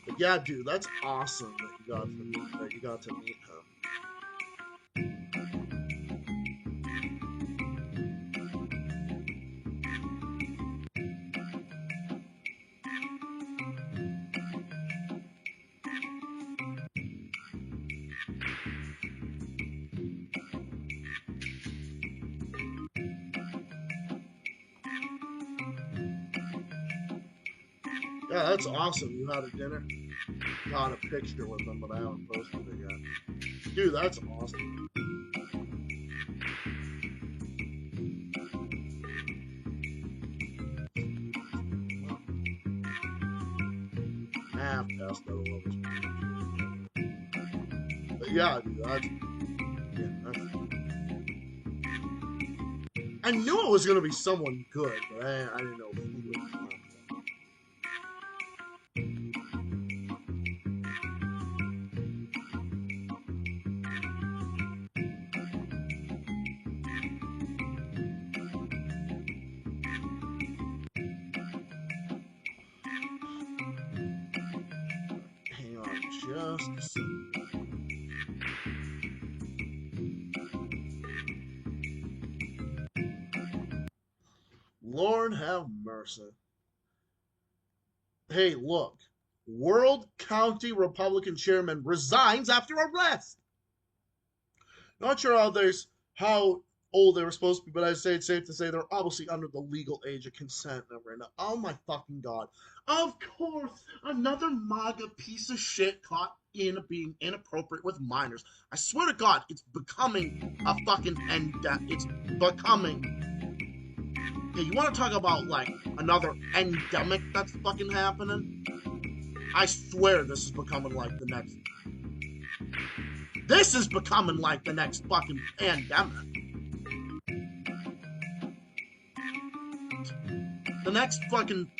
But yeah, dude, that's awesome that you got to meet him. Yeah, that's awesome. You had a dinner. Got a picture with them, but I haven't posted it yet. Dude, that's awesome. Passed out a little. But yeah, dude, that's. I knew it was gonna be someone good, but I didn't know who it was. Hang on just a second. Lord have mercy. Hey, look. World County Republican chairman resigns after arrest. Not sure how old they were supposed to be, but I'd say it's safe to say they're obviously under the legal age of consent right now. Oh my fucking God. Of course, another MAGA piece of shit caught in being inappropriate with minors. I swear to God, it's becoming a fucking it's becoming. Hey, you want to talk about, like, another endemic that's fucking happening? I swear this is becoming like the next... This is becoming like the next fucking pandemic. The next fucking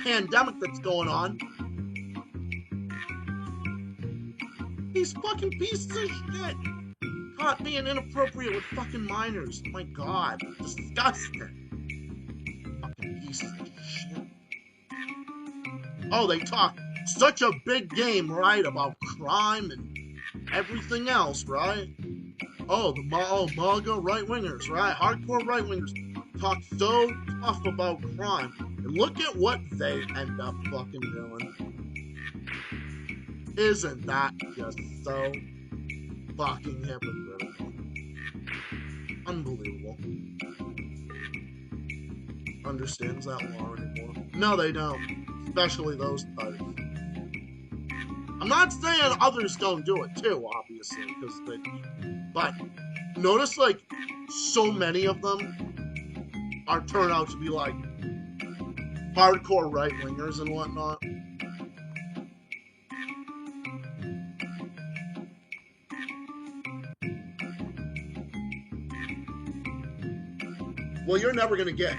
pandemic that's going on. These fucking pieces of shit caught being inappropriate with fucking minors. My God, disgusting. Fucking pieces of shit. Oh, they talk such a big game, right, about crime and everything else, right? Oh, the MAGA right-wingers, right? Hardcore right-wingers talk so tough about crime. And look at what they end up fucking doing. Isn't that just so fucking hypocritical? Unbelievable. Understands that law anymore. No, they don't. Especially those types. I'm not saying others don't do it too, obviously, but notice like so many of them turn out to be like hardcore right-wingers and whatnot. Well, you're never gonna get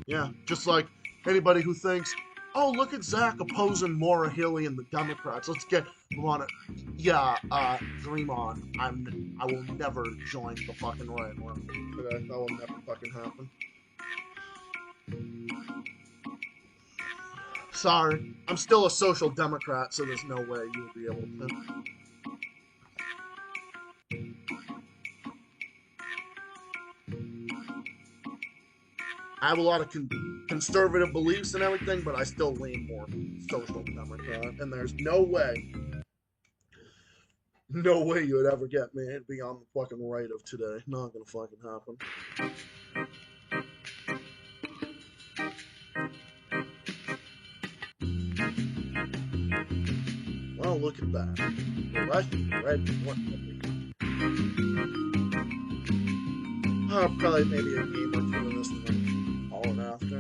yeah, just like anybody who thinks, oh, look at Zach opposing Maura Healey and the Democrats. Let's get him on it. Yeah, dream on. I will never join the fucking right one. That will never fucking happen. Sorry. I'm still a social democrat, so there's no way you will be able to. I have a lot of conservative beliefs and everything, but I still lean more social democrat. And there's no way you would ever get me to be on the fucking right of today. Not gonna fucking happen. Well, look at that. The Russian red probably maybe a game or two of this one. All and after.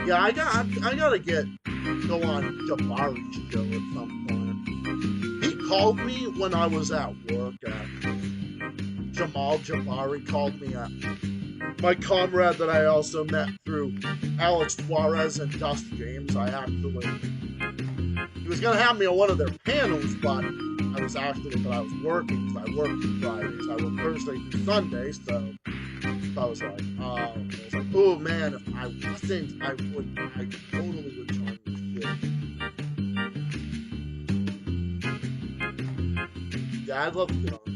Yeah, I gotta go on Jabari's show at some point. He called me when I was at work, actually. Jamal Jabari called me at my comrade that I also met through Alex Suarez and Dust James. He was gonna have me on one of their panels, but I was working, because I worked Fridays. I worked Thursday through Sunday, so I was like, oh man, if I wasn't, I totally would join this shit. Yeah, I'd love to get on there.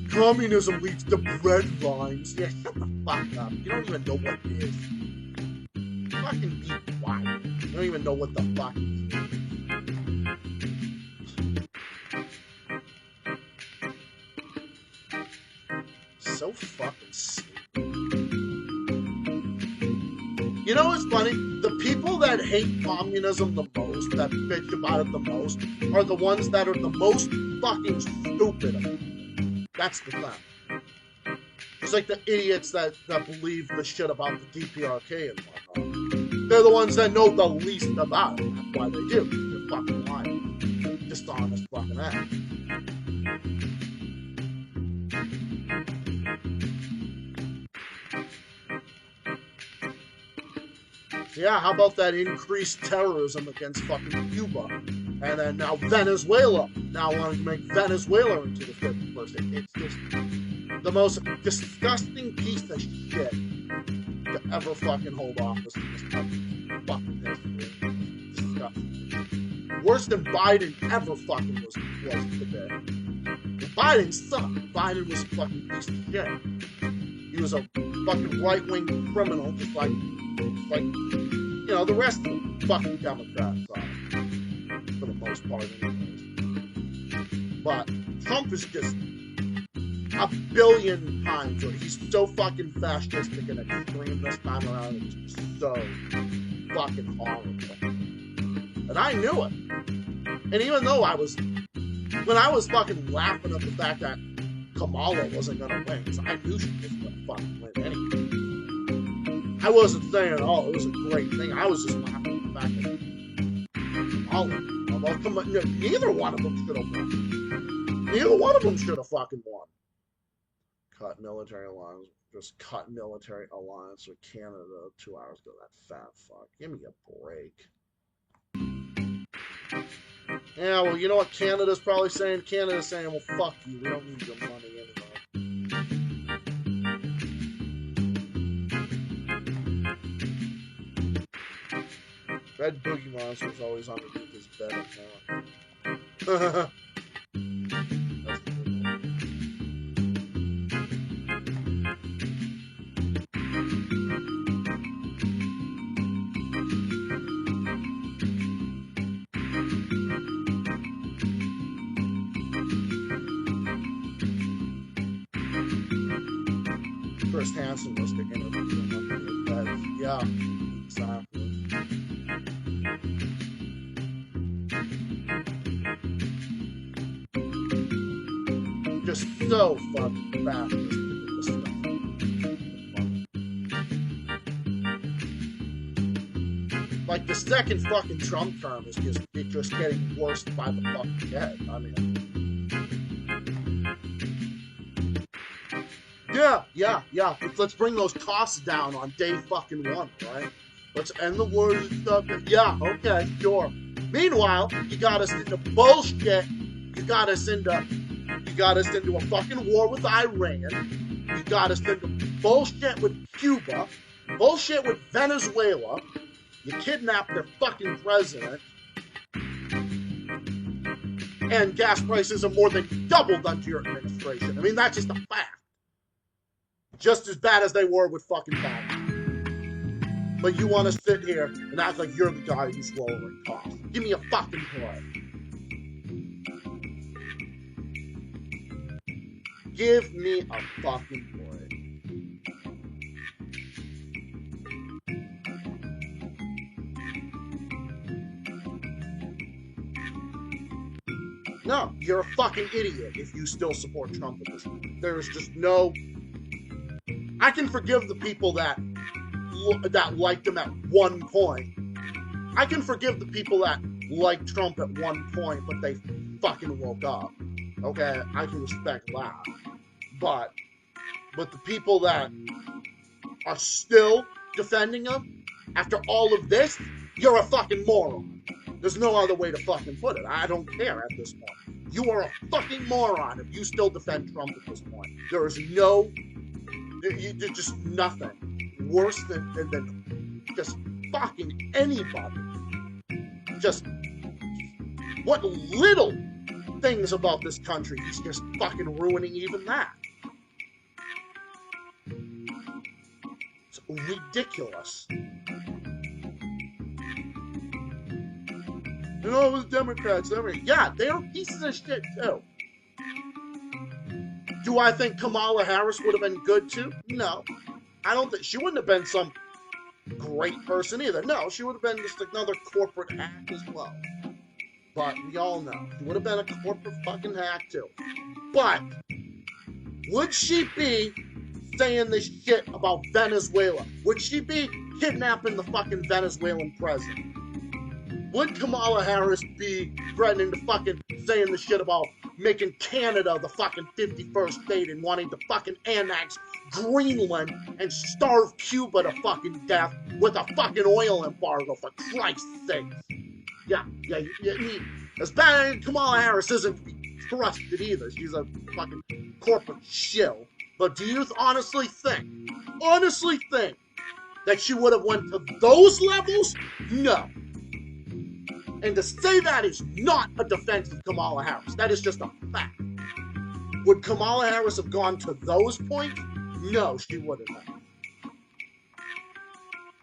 Communism leads to bread lines. Yeah, shut the fuck up. You don't even know what it is. Fucking be quiet. You don't even know what the fuck it is. So fucking stupid. You know what's funny? The people that hate communism the most, that bitch about it the most, are the ones that are the most fucking stupid. That's the thing. It's like the idiots that believe the shit about the DPRK and whatnot. They're the ones that know the least about it. That's why they do. They're fucking lying. Dishonest fucking ass. So yeah, how about that increased terrorism against fucking Cuba? And then now Venezuela. Now wanting to make Venezuela into the 51st. It's just the most disgusting piece of shit to ever fucking hold office in this country. Fucking history. Disgusting. Worse than Biden ever fucking was today. Biden sucked. Biden was a fucking piece of shit. He was a fucking right-wing criminal, just like you know, the rest of the fucking Democrats are. For the most part, anyways. But Trump is just a billion times. He's so fucking fascistic and extreme this time around. It's just so fucking horrible. And I knew it. And even though when I was fucking laughing at the fact that Kamala wasn't gonna win, because I knew she was gonna fucking win anyway. I wasn't saying, oh, it was a great thing. I was just laughing at the fact that Kamala, neither one of them should have won. Neither one of them should have fucking won. Cut military alliance. Just cut military alliance with Canada 2 hours ago. That fat fuck. Give me a break. Yeah, well, you know what Canada's probably saying? Canada's saying, well, fuck you. We don't need your money anymore. Red Boogie Monster's always underneath his bed account. Chris Hansen was the interview. Yeah, exactly. Just so fucking fast. Like the second fucking Trump term is just getting worse by the fucking day. I mean, yeah. Let's bring those costs down on day fucking one, right? Let's end the war and stuff. Yeah, okay, sure. Meanwhile, you got us into bullshit. You got us into a fucking war with Iran. You got us into bullshit with Cuba. Bullshit with Venezuela. You kidnapped their fucking president. And gas prices are more than doubled under your administration. I mean, that's just a fact. Just as bad as they were with fucking Biden. But you want to sit here and act like you're the guy who's lowering costs. Give me a fucking break. Give me a fucking break. No, you're a fucking idiot if you still support Trump at this point. There's just no... I can forgive the people that liked him at one point. I can forgive the people that liked Trump at one point, but they fucking woke up. Okay, I can respect that. But the people that are still defending him after all of this, you're a fucking moron. There's no other way to fucking put it. I don't care at this point. You are a fucking moron if you still defend Trump at this point. There is no... You're just nothing worse than just fucking anybody. Just what little things about this country he's just fucking ruining even that. It's ridiculous. You know, it was Democrats. Yeah, they're pieces of shit too. Do I think Kamala Harris would have been good too? No. I don't think she wouldn't have been some great person either. No, she would have been just another corporate hack as well. But we all know she would have been a corporate fucking hack too. But would she be saying this shit about Venezuela? Would she be kidnapping the fucking Venezuelan president? Would Kamala Harris be threatening to fucking saying the shit about making Canada the fucking 51st state and wanting to fucking annex Greenland and starve Cuba to fucking death with a fucking oil embargo, for Christ's sake? Yeah, as bad as Kamala Harris isn't to be trusted either. She's a fucking corporate shill. But do you honestly think that she would have went to those levels? No. And to say that is not a defense of Kamala Harris. That is just a fact. Would Kamala Harris have gone to those points? No, she wouldn't have.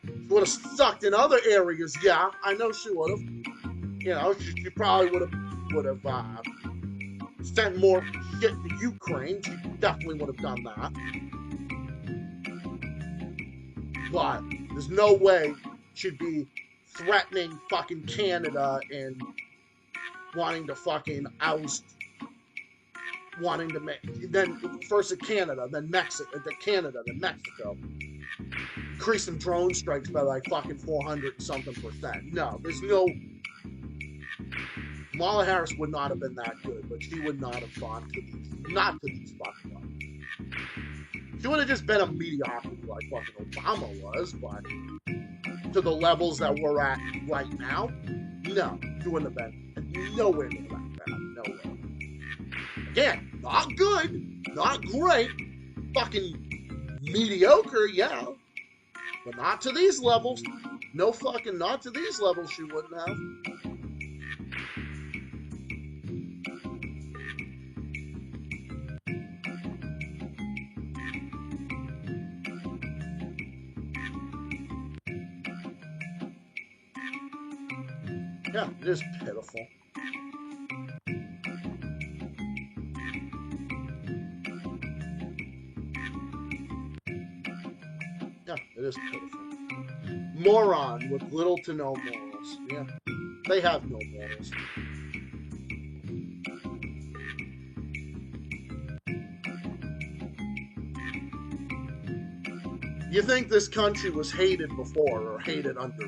She would have sucked in other areas, yeah. I know she would have. You know, she probably would have sent more shit to Ukraine. She definitely would have done that. But there's no way she'd be threatening fucking Canada and wanting to fucking oust, wanting to make, then first at Canada, then Mexico, then Mexico. Increasing drone strikes by like fucking 400 something %. No, there's no. Kamala Harris would not have been that good, but she would not have gone to these, not to these fucking levels. She would have just been a mediocrity like fucking Obama was, but to the levels that we're at right now, no, she wouldn't have been nowhere near that bad, nowhere. Again, not good, not great, fucking mediocre, yeah, but not to these levels. No fucking, not to these levels she wouldn't have. Yeah, it is pitiful. Yeah, it is pitiful. Moron with little to no morals. Yeah, they have no morals. You think this country was hated before or hated under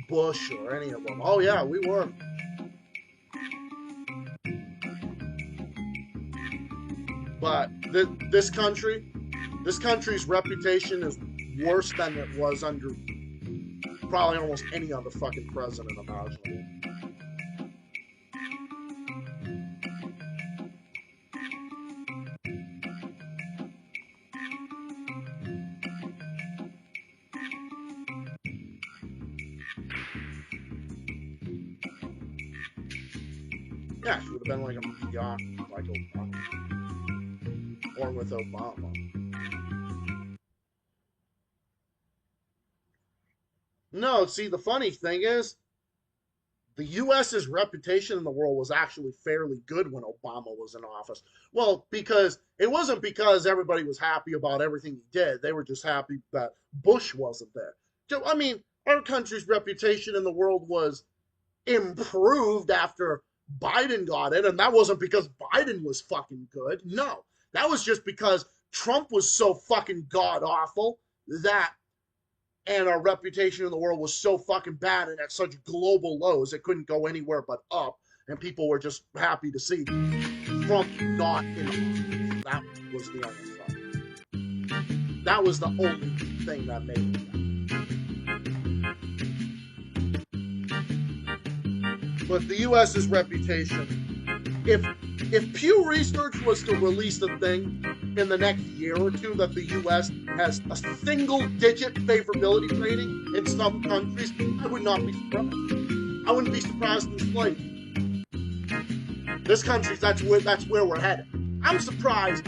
Bush or any of them? Oh yeah, we were. But this country's reputation is worse than it was under probably almost any other fucking president imaginable. Yeah, she would have been like a mediocrity, like Obama. Or with Obama. No, see, the funny thing is, the U.S.'s reputation in the world was actually fairly good when Obama was in office. Well, because it wasn't because everybody was happy about everything he did. They were just happy that Bush wasn't there. So, I mean, our country's reputation in the world was improved after Biden got it, and that wasn't because Biden was fucking good. No, that was just because Trump was so fucking god awful that, and our reputation in the world was so fucking bad and at such global lows, it couldn't go anywhere but up, and people were just happy to see Trump not in office. That was the only thing. That was the only thing that made it. But the U.S.'s reputation, if Pew Research was to release a thing in the next year or two that the U.S. has a single-digit favorability rating in some countries, I would not be surprised. I wouldn't be surprised in the slightest. This country, that's where we're headed. I'm surprised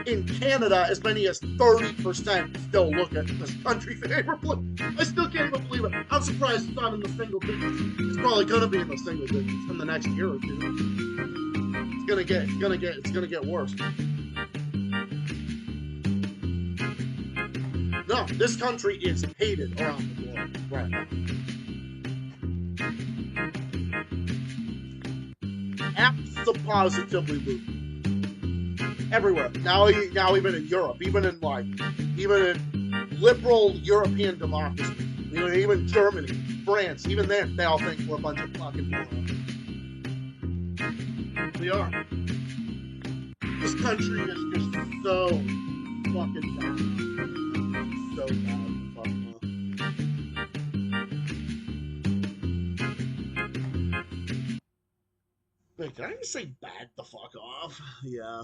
in Canada as many as 30% still look at this country favorably. I still can't even believe it. I'm surprised it's not in the single digits. It's probably gonna be in the single digits in the next year or two. It's gonna get worse. No, this country is hated around the world right now. Absolutely losing. Everywhere. Now even in Europe, even in liberal European democracy, even Germany, France, even there, they all think we're a bunch of fucking morons. We are. This country is just so fucking bad. So bad. Wait, can I just say bad the fuck off? Yeah.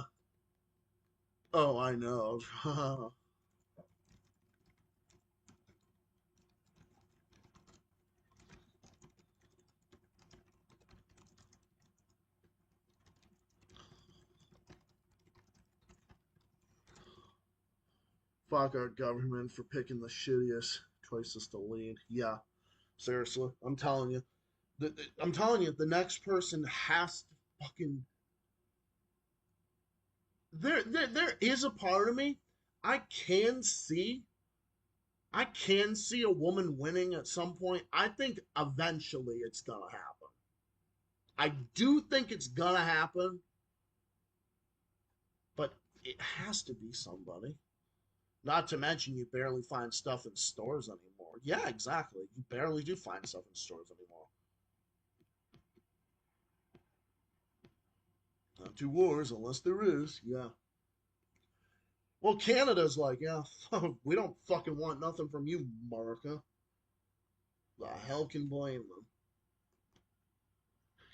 Oh, I know. Fuck our government for picking the shittiest choices to lead. Yeah, seriously, I'm telling you. The next person has to fucking. There is a part of me I can see. I can see a woman winning at some point. I think eventually it's gonna happen. I do think it's gonna happen, but it has to be somebody. Not to mention, you barely find stuff in stores anymore. Yeah, exactly. You barely do find stuff in stores anymore. Not two wars unless there is. Yeah. Well, Canada's like, yeah, we don't fucking want nothing from you, America. The hell can blame them?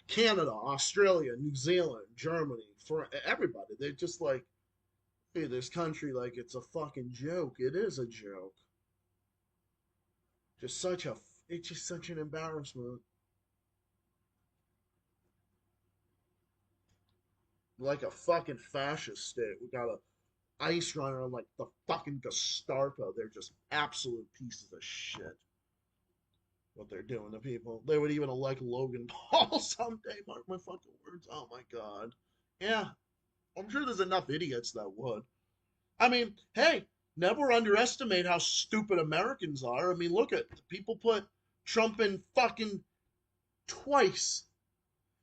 Canada, Australia, New Zealand, Germany, for everybody. They're just like, hey, this country, like, it's a fucking joke. It is a joke. It's just such an embarrassment. Like a fucking fascist state. We got a ice runner like the fucking Gestapo. They're just absolute pieces of shit. What they're doing to people. They would even elect Logan Paul someday. Mark my fucking words. Oh my god. Yeah. I'm sure there's enough idiots that would. I mean, hey, never underestimate how stupid Americans are. I mean, look at people put Trump in fucking twice.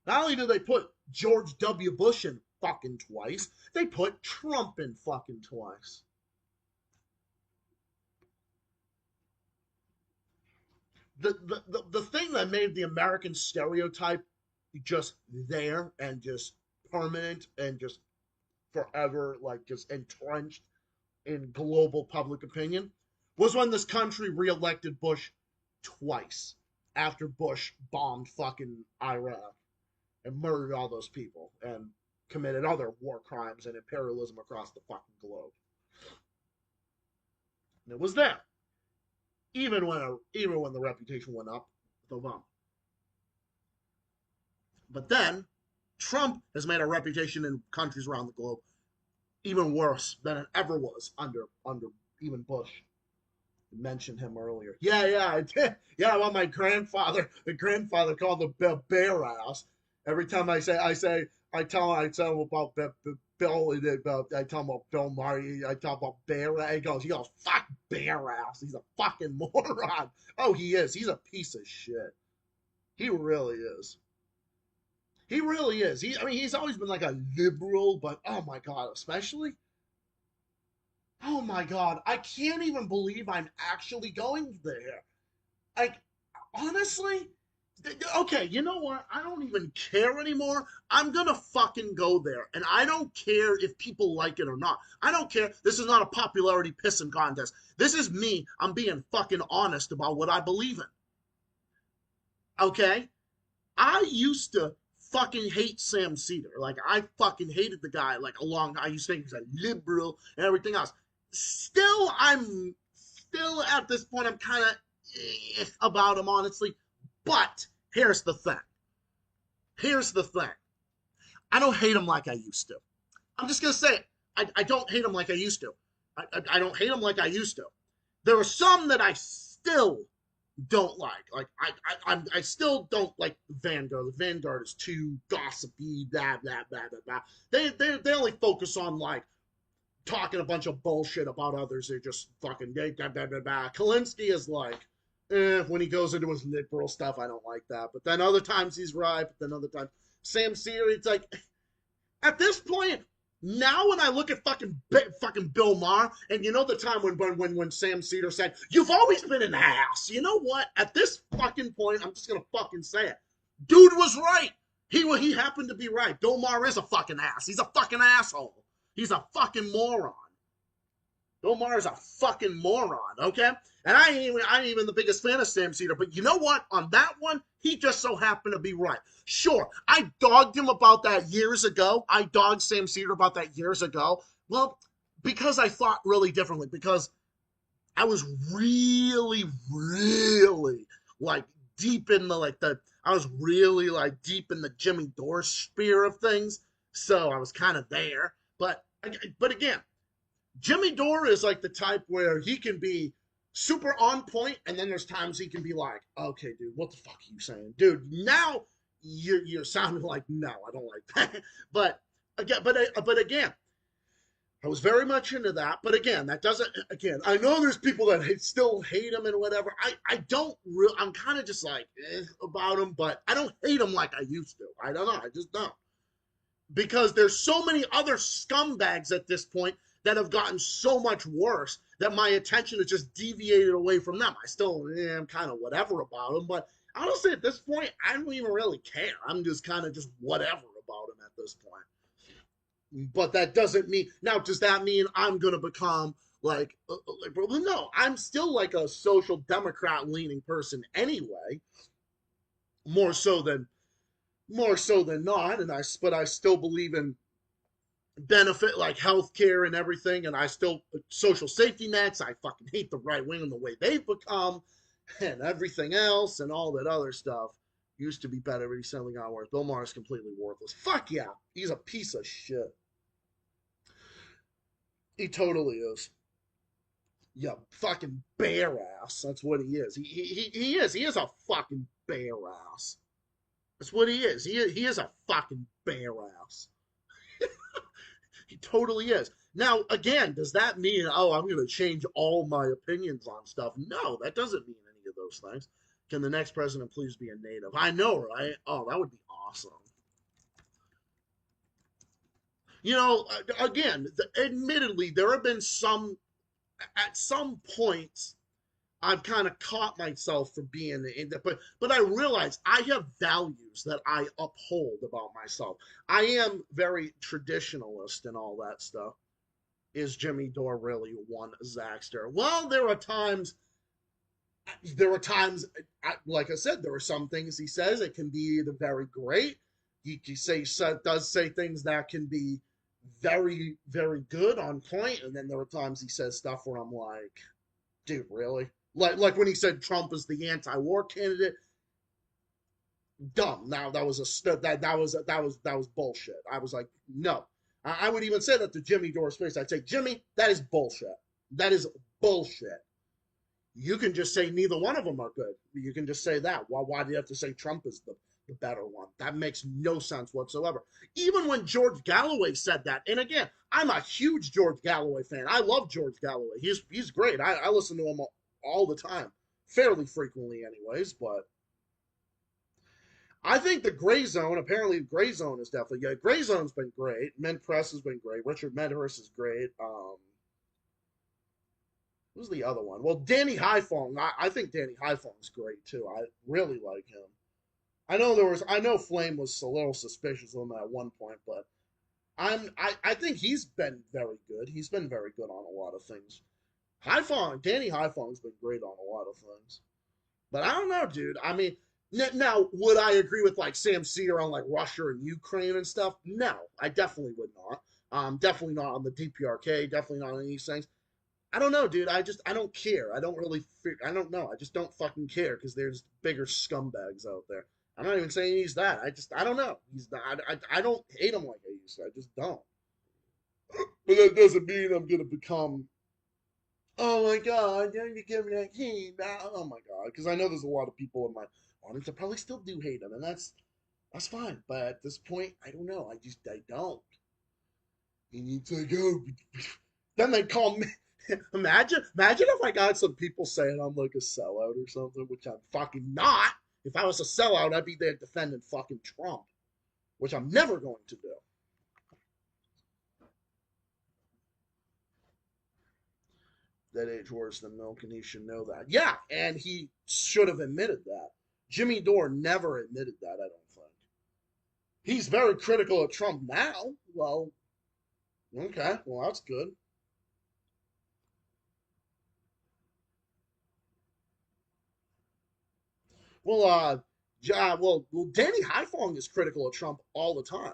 Not only did they put George W. Bush in fucking twice, they put Trump in fucking twice. The thing that made the American stereotype just there and just permanent and just forever, like just entrenched in global public opinion, was when this country reelected Bush twice after Bush bombed fucking Iraq and murdered all those people and committed other war crimes and imperialism across the fucking globe. And it was there. Even when the reputation went up with Obama. But then Trump has made a reputation in countries around the globe even worse than it ever was under even Bush. You mentioned him earlier. Yeah, I did. Yeah, well, my grandfather called the bear ass. Every time I tell him about Bill, I tell him about Bill Murray, I tell him about bear ass. He goes, fuck bear ass. He's a fucking moron. Oh, he is. He's a piece of shit. He really is. He really is. He's always been like a liberal, but oh my god, especially. Oh my god, I can't even believe I'm actually going there. Like, honestly, okay, you know what? I don't even care anymore. I'm gonna fucking go there. And I don't care if people like it or not. I don't care. This is not a popularity pissing contest. This is me. I'm being fucking honest about what I believe in. Okay? I used to fucking hate Sam Cedar. Like, I fucking hated the guy, like, I used to think he was a liberal and everything else. I'm still at this point, I'm kind of about him, honestly. But here's the thing. I don't hate him like I used to. I'm just going to say it. I don't hate him like I used to. I don't hate him like I used to. There are some that I still don't like. Like, I still don't like Vanguard. The Vanguard is too gossipy, blah, blah, blah, blah, blah. They only focus on, like, talking a bunch of bullshit about others. They're just fucking blah, blah, blah, blah, blah. Kalinsky is like, when he goes into his liberal stuff, I don't like that. But then other times he's right, but then other times. Sam Cedar, it's like, at this point, now when I look at fucking Bill Maher, and you know the time when Sam Cedar said, you've always been an ass. You know what? At this fucking point, I'm just going to fucking say it. Dude was right. He happened to be right. Bill Maher is a fucking ass. He's a fucking asshole. He's a fucking moron. Bill Maher is a fucking moron, okay? And I ain't even the biggest fan of Sam Cedar, but you know what? On that one, he just so happened to be right. Sure, I dogged him about that years ago. I dogged Sam Cedar about that years ago. Well, because I thought really differently, because I was really, really, like, deep in the Jimmy Dore sphere of things, so I was kind of there. But again, Jimmy Dore is like the type where he can be super on point, and then there's times he can be like, okay, dude, what the fuck are you saying? Dude, now you're sounding like, no, I don't like that. But again, I was very much into that, but again, that doesn't. Again, I know there's people that still hate him and whatever. I don't. I'm kind of just like about him, but I don't hate him like I used to. I don't know. I just don't, because there's so many other scumbags at this point that have gotten so much worse that my attention has just deviated away from them. I still am kind of whatever about them, but honestly, at this point, I don't even really care. I'm just kind of just whatever about him at this point. But that doesn't mean, now does that mean I'm gonna become like well, no, I'm still like a social democrat leaning person anyway, more so than not. And I still believe in benefit like healthcare and everything, and I still social safety nets. I fucking hate the right wing and the way they've become and everything else and all that other stuff. Used to be better, but he's suddenly got worse. Bill Maher is completely worthless. Fuck yeah, he's a piece of shit. He totally is. Yeah, fucking bare ass. That's what he is. He is. He is a fucking bare ass. That's what he is. He is a fucking bare ass. He totally is. Now, again, does that mean, oh, I'm going to change all my opinions on stuff? No, that doesn't mean any of those things. Can the next president please be a native? I know, right? Oh, that would be awesome. You know, again, admittedly, there have been at some points, I've kind of caught myself for being in that, but I realize I have values that I uphold about myself. I am very traditionalist and all that stuff. Is Jimmy Dore really one Zaxter? Well, there are times, like I said, there are some things he says that can be either very great. He does say things that can be very, very good on point, and then there are times he says stuff where I'm like, dude, really? Like when he said Trump is the anti-war candidate. Dumb. Now that was that was bullshit. I was like, no. I would even say that to Jimmy Dore's face. I'd say, Jimmy, that is bullshit. That is bullshit. You can just say neither one of them are good. You can just say that. Why do you have to say Trump is the better one? That makes no sense whatsoever. Even when George Galloway said that, and again, I'm a huge George Galloway fan. I love George Galloway. He's great. I listen to him all the time, fairly frequently anyways, but I think the Gray Zone, apparently the Gray Zone is definitely good. Gray Zone's been great. Mint Press has been great. Richard Medhurst is great. Who's the other one? Well, Danny Haiphong. I think Danny Haiphong's great too. I really like him. I know Flame was a little suspicious of him at one point, but I think he's been very good. He's been very good on a lot of things. Danny Haiphong's been great on a lot of things. But I don't know, dude. I mean, now, would I agree with like Sam Sear on like Russia and Ukraine and stuff? No, I definitely would not. Definitely not on the DPRK. Definitely not on these things. I don't know, dude. I don't care. I don't really. I don't know. I just don't fucking care because there's bigger scumbags out there. I'm not even saying he's that. I don't know. He's not. I don't hate him like I used to. I just don't. But that doesn't mean I'm gonna become. Oh my god, don't you give me that hate? Oh my god, because I know there's a lot of people in my audience that probably still do hate him, and that's fine. But at this point, I don't know. I don't. He needs to go. Then they call me. Imagine if I got some people saying I'm like a sellout or something, which I'm fucking not. If I was a sellout, I'd be there defending fucking Trump, which I'm never going to do. That age worse than milk, and he should know that. Yeah, and he should have admitted that. Jimmy Dore never admitted that, I don't think. He's very critical of Trump now. Well, okay, well, that's good. Well, Danny Haiphong is critical of Trump all the time.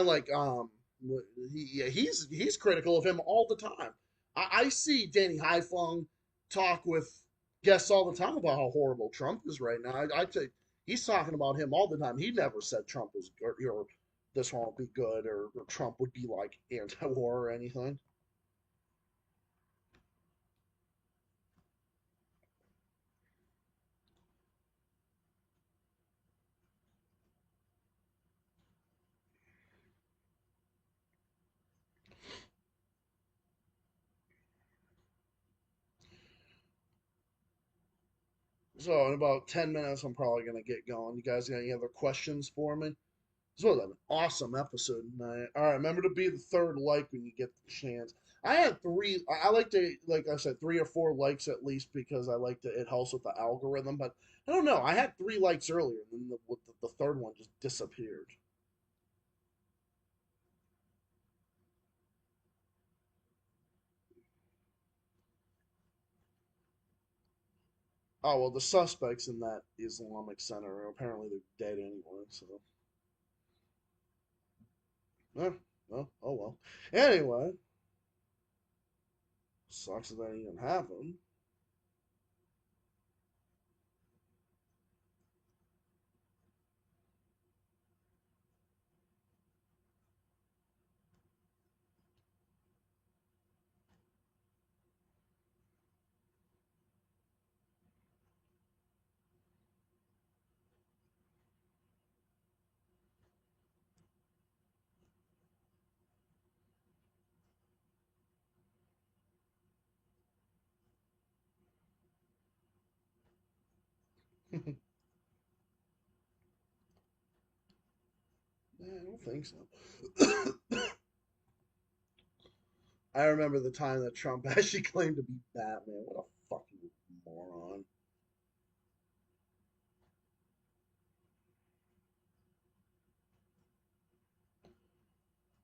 Like, he's critical of him all the time. I see Danny Haiphong talk with guests all the time about how horrible Trump is right now. I'd say he's talking about him all the time. He never said Trump was or this won't be good or Trump would be like anti-war or anything. So in about 10 minutes, I'm probably gonna get going. You guys got any other questions for me? This was an awesome episode tonight. All right, remember to be the third like when you get the chance. I had three. I like to, like I said, 3 or 4 likes at least because I like to. It helps with the algorithm. But I don't know. I had 3 likes earlier, and then the third one just disappeared. Oh well, the suspects in that Islamic center apparently they're dead anyway. So, well, oh well. Anyway, sucks that even happened. Yeah, I don't think so. I remember the time that Trump actually claimed to be Batman. What a fucking moron.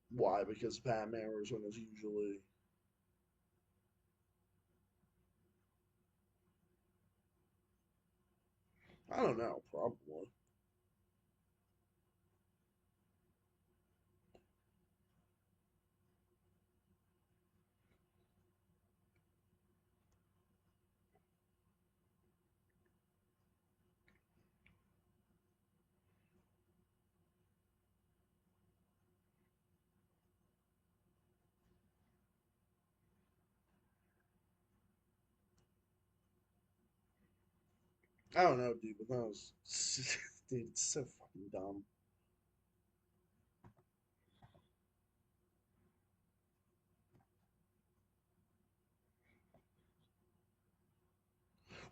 Why? Because Batman was when it's usually. I don't know, probably. I don't know, dude, but that was. Dude, it's so fucking dumb.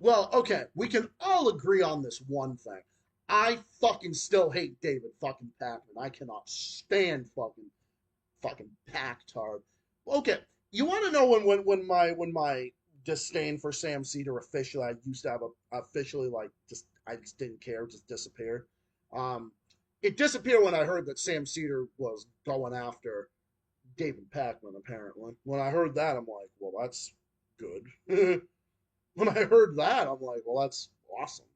Well, okay, we can all agree on this one thing. I fucking still hate David fucking Pakman. I cannot stand fucking Pactard. Okay, you want to know when my disdain for Sam Cedar officially, I used to have a officially like just I just didn't care, just disappeared. Um, it disappeared when I heard that Sam Cedar was going after David Pakman. Apparently, when I heard that, I'm like, well, that's good. When I heard that, I'm like, well, that's awesome.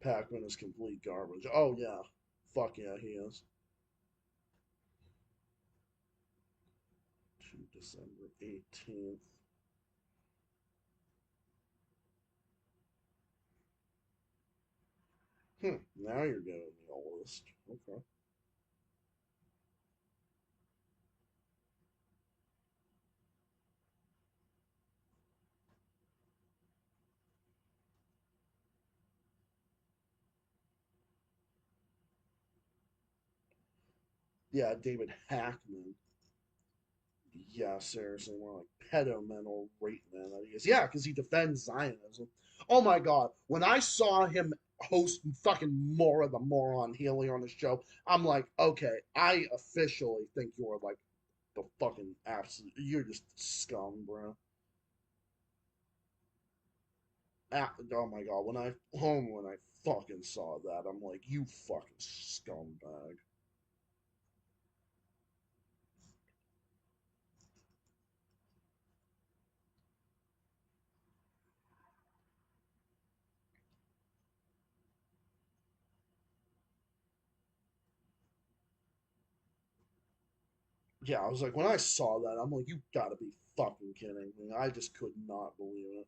Pakman is complete garbage. Oh yeah, fuck yeah, he is. To December 18th. Now you're getting me a list. Okay. Yeah, David Hackman. Yeah, seriously, more like pedomental rape man that he is. Yeah, because he defends Zionism. Oh my god, when I saw him host fucking Mora the Moron Healy on his show, I'm like, okay, I officially think you're like the fucking absolute. You're just scum, bro. Oh my god, when I fucking saw that, I'm like, you fucking scumbag. Yeah, I was like, when I saw that, I'm like, you gotta be fucking kidding me. I just could not believe it.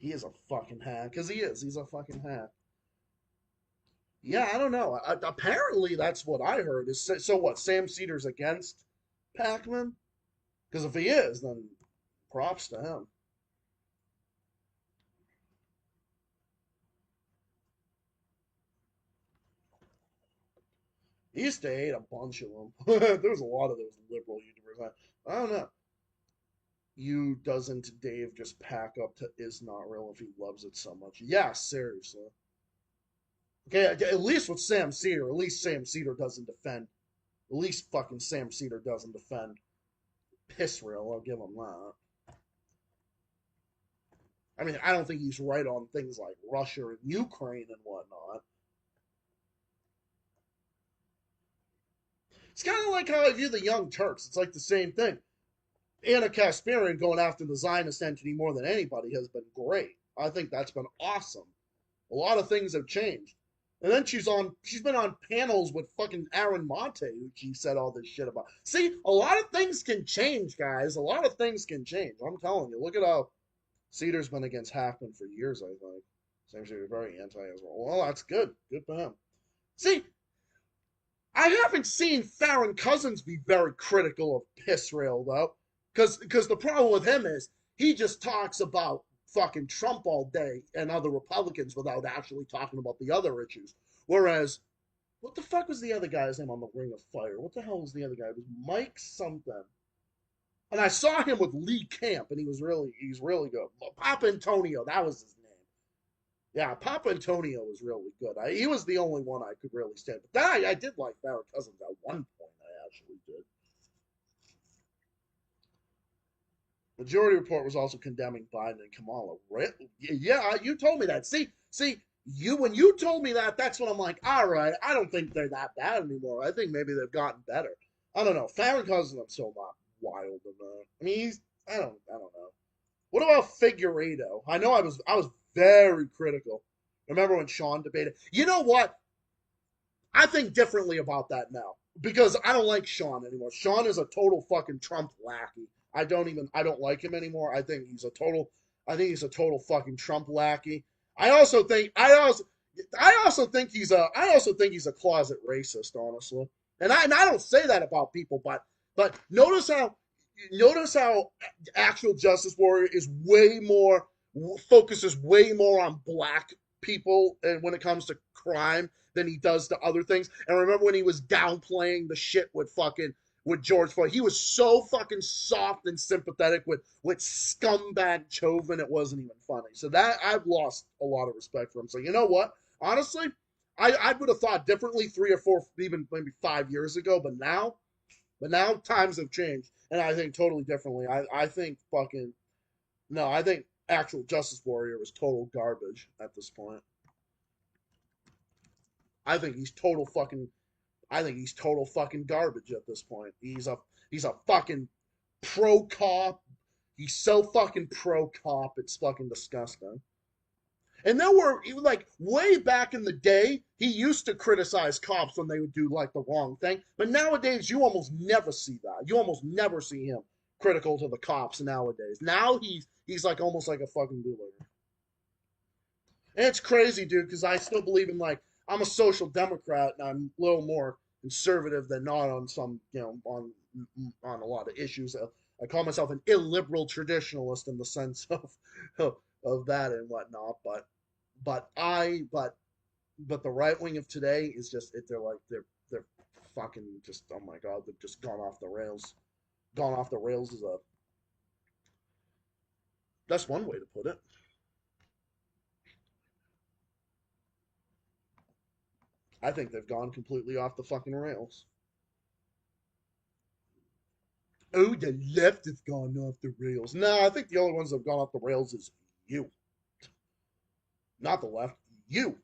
He is a fucking hack, because he is. He's a fucking hack. Yeah, I don't know. Apparently, that's what I heard. So what? Sam Cedar's against Pac-Man? Because if he is, then props to him. He used to hate a bunch of them. There's a lot of those liberal YouTubers. I don't know. You doesn't Dave just pack up to is not real if he loves it so much? Yeah, seriously. Okay, at least with Sam Cedar, at least Sam Cedar doesn't defend. At least fucking Sam Cedar doesn't defend Israel. I'll give him that. I mean, I don't think he's right on things like Russia and Ukraine and whatnot. It's kind of like how I view the Young Turks. It's like the same thing. Anna Kasparian going after the Zionist entity more than anybody has been great. I think that's been awesome. A lot of things have changed. And then she's been on panels with fucking Aaron Monte, who she said all this shit about. See, a lot of things can change, guys. A lot of things can change. I'm telling you. Look at how Cedar's been against Hackman for years, I think. Sam Cedar very anti-Israel. Well, that's good. Good for him. See, I haven't seen Farron Cousins be very critical of Israel, though. Because the problem with him is he just talks about fucking Trump all day and other Republicans without actually talking about the other issues. Whereas, what the fuck was the other guy's name on the Ring of Fire? What the hell was the other guy? It was Mike something. And I saw him with Lee Camp, and he's really good. Papa Antonio, that was his name. Yeah, Papa Antonio was really good. He was the only one I could really stand. But then I did like Farron Cousins at one point. I actually did. Majority Report was also condemning Biden and Kamala. Yeah, you told me that. See, when you told me that, that's when I'm like, all right, I don't think they're that bad anymore. I think maybe they've gotten better. I don't know. Farron Cousins, I'm still not wild enough. I mean, I don't know. What about Figueiredo? I know I was very critical. Remember when Sean debated? You know what? I think differently about that now because I don't like Sean anymore. Sean is a total fucking Trump lackey. I don't like him anymore. I think he's a total fucking Trump lackey. I also think he's a closet racist, honestly. And I don't say that about people, but notice how Actual Justice Warrior focuses way more on black people and when it comes to crime than he does to other things. And remember when he was downplaying the shit with George Floyd? He was so fucking soft and sympathetic with scumbag Chauvin, it wasn't even funny. So that I've lost a lot of respect for him. So you know what? Honestly, I would have thought differently 3 or 4, even maybe 5 years ago, but now times have changed, and I think totally differently. I think Actual Justice Warrior is total garbage at this point. I think he's total fucking garbage at this point. He's a fucking pro cop. He's so fucking pro cop. It's fucking disgusting. And like way back in the day, he used to criticize cops when they would do like the wrong thing. But nowadays, you almost never see that. You almost never see him critical to the cops nowadays. Now he's like almost like a fucking bootlegger. And it's crazy, dude, because I still believe in I'm a social democrat and I'm a little more conservative than not on some, on a lot of issues. I call myself an illiberal traditionalist in the sense of that and whatnot, but the right wing of today is just they're fucking just, oh my god, they've just gone off the rails. Gone off the rails that's one way to put it. I think they've gone completely off the fucking rails. Oh, the left has gone off the rails. No, I think the only ones that have gone off the rails is you. Not the left, you.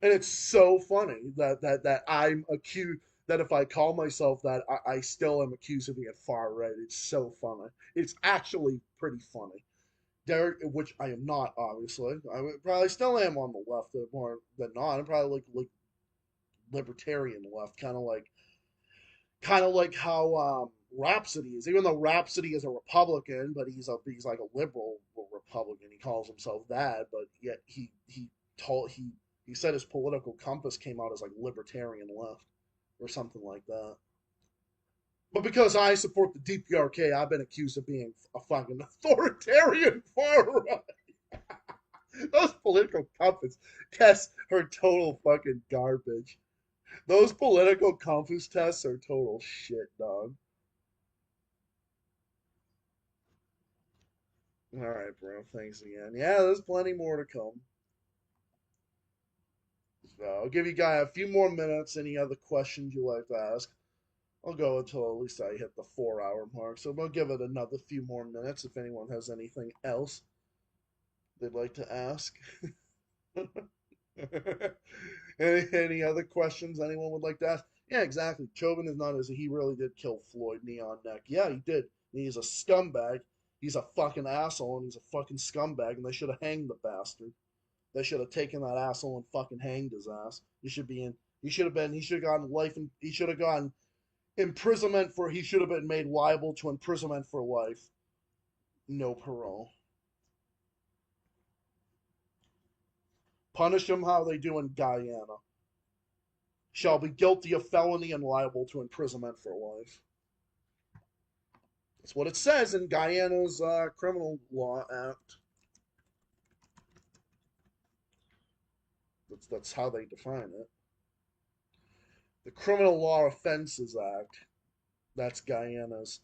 And it's so funny that I'm accused, that if I call myself that, I still am accused of being far right. It's so funny. It's actually pretty funny. Which I am not, obviously. I probably still am on the left more than not. I'm probably like libertarian left, kind of like how Rhapsody is. Even though Rhapsody is a Republican, but he's like a liberal Republican. He calls himself that, but yet he said his political compass came out as like libertarian left or something like that. But because I support the DPRK, I've been accused of being a fucking authoritarian far right. Those political compass tests are total fucking garbage. Those political compass tests are total shit, dog. All right, bro. Thanks again. Yeah, there's plenty more to come. So I'll give you guys a few more minutes. Any other questions you like to ask? I'll go until at least I hit the 4-hour mark. So we'll give it another few more minutes if anyone has anything else they'd like to ask. any other questions anyone would like to ask? Yeah, exactly. Chauvin is not as he really did kill Floyd Neon Neck. Yeah, he did. He's a scumbag. He's a fucking asshole and he's a fucking scumbag and they should have hanged the bastard. They should have taken that asshole and fucking hanged his ass. He should have gotten life and he should have gotten imprisonment for, he should have been made liable to imprisonment for life. No parole. Punish him how they do in Guyana. Shall be guilty of felony and liable to imprisonment for life. That's what it says in Guyana's Criminal Law Act. That's how they define it. The Criminal Law Offenses Act. That's Guyana's.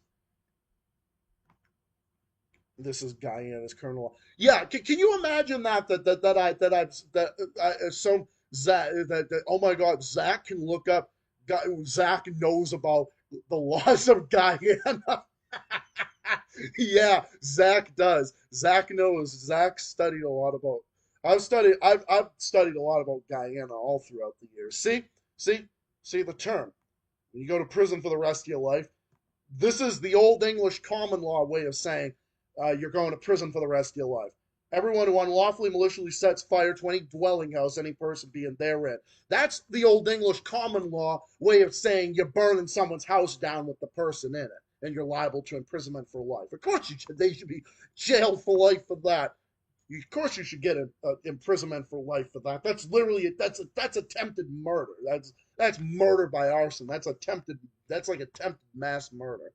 This is Guyana's criminal law. Yeah, can you imagine that I assume Zach that oh my God, Zach can look up. Zach knows about the laws of Guyana. Yeah, Zach does. Zach knows. Zach studied a lot about. I've studied a lot about Guyana all throughout the years. See the term. When you go to prison for the rest of your life, this is the old English common law way of saying you're going to prison for the rest of your life. Everyone who unlawfully maliciously sets fire to any dwelling house, any person being therein. That's the old English common law way of saying you're burning someone's house down with the person in it, and you're liable to imprisonment for life. Of course, they should be jailed for life for that. Of course, you should get an imprisonment for life for that. That's literally that's attempted murder. That's murder by arson. That's like attempted mass murder.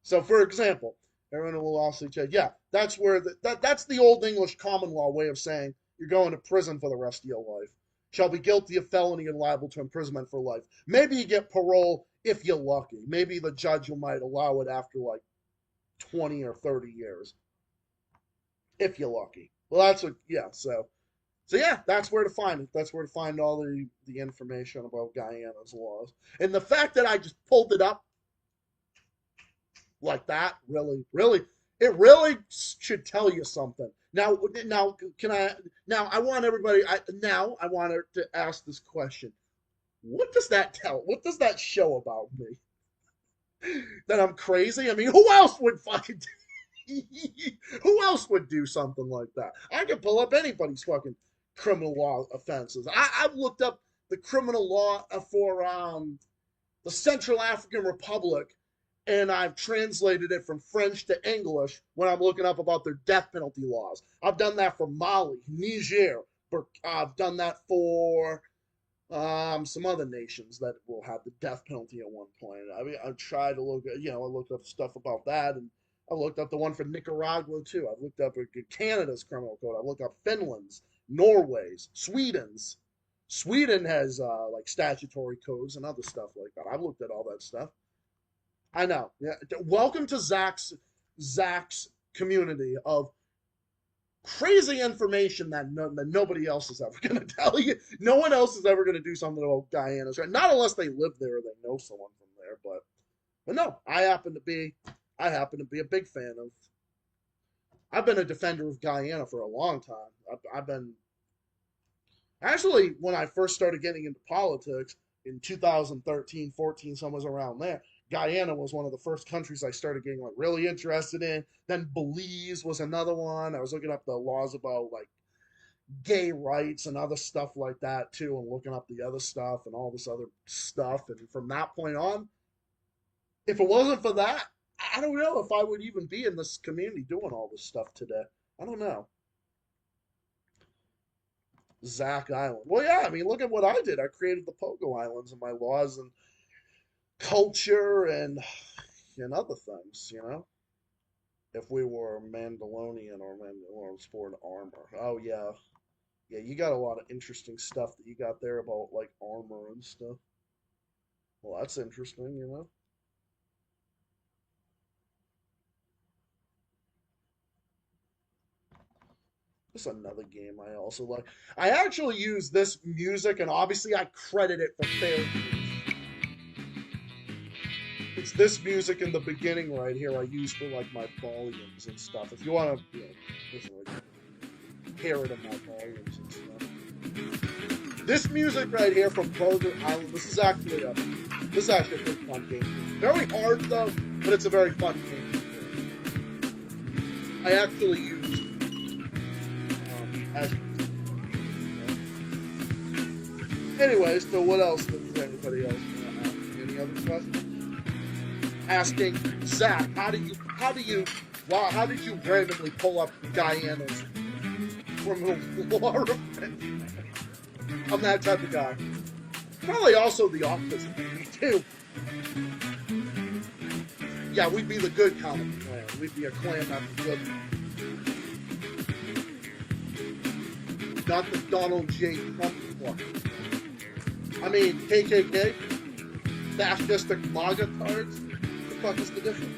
So, for example, everyone will also say, yeah, that's where that's the old English common law way of saying you're going to prison for the rest of your life. Shall be guilty of felony and liable to imprisonment for life. Maybe you get parole if you're lucky. Maybe the judge might allow it after like 20 or 30 years. If you're lucky. Well, so yeah, that's where to find it. That's where to find all the information about Guyana's laws. And the fact that I just pulled it up like that, really, it really should tell you something. Now, I want everybody, I want to ask this question. What does that show about me? That I'm crazy? I mean, who else would fucking who else would do something like that? I could pull up anybody's fucking criminal law offenses. I've looked up the criminal law for the Central African Republic, and I've translated it from French to English when I'm looking up about their death penalty laws. I've done that for Mali, Niger. I've done that for some other nations that will have the death penalty at one point. I mean, I tried to look at, I looked up stuff about that, and I looked up the one for Nicaragua too. I've looked up Canada's criminal code. I've looked up Finland's, Norway's, Sweden's. Sweden has like statutory codes and other stuff like that. I've looked at all that stuff. I know. Yeah. Welcome to Zach's community of crazy information that nobody else is ever going to tell you. No one else is ever going to do something about Guyana's. Not unless they live there or they know someone from there. But no, I happen to be a big fan of. I've been a defender of Guyana for a long time. I've been actually, when I first started getting into politics in 2013, 14, somewhere around there, Guyana was one of the first countries I started getting like really interested in. Then Belize was another one. I was looking up the laws about like gay rights and other stuff like that too, and looking up the other stuff and all this other stuff. And from that point on, if it wasn't for that, I don't know if I would even be in this community doing all this stuff today. I don't know. Zach Island. Well, yeah, I mean, look at what I did. I created the Pogo Islands and my laws and culture and other things, you know. If we were Mandalorian or sport armor. Oh yeah. Yeah, you got a lot of interesting stuff that you got there about like armor and stuff. Well, that's interesting, you know. This is another game I also like. I actually use this music, and obviously I credit it for fair use. It's this music in the beginning right here I use for like my volumes and stuff. If you want to, listen, hear it in my volumes and stuff. This music right here from Burger Island. This is actually a pretty fun game. Very hard though, but it's a very fun game. I actually use as. Anyways, so what else does anybody else want to ask? Any other questions? Asking Zach, how did you randomly pull up Diana's criminal law? I'm that type of guy. Probably also the opposite of me too. Yeah, we'd be the good kind of clan. We'd be a clan that's good. Not the Donald J. Trump one. I mean, KKK, fascistic MAGA cards. What the fuck is the difference?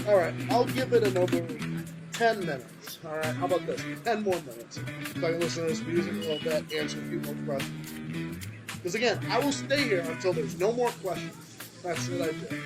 All right, I'll give it another 10 minutes. All right, how about this? 10 more minutes. So I can listen to this music a little bit, answer a few more questions. Because again, I will stay here until there's no more questions. That's what I do.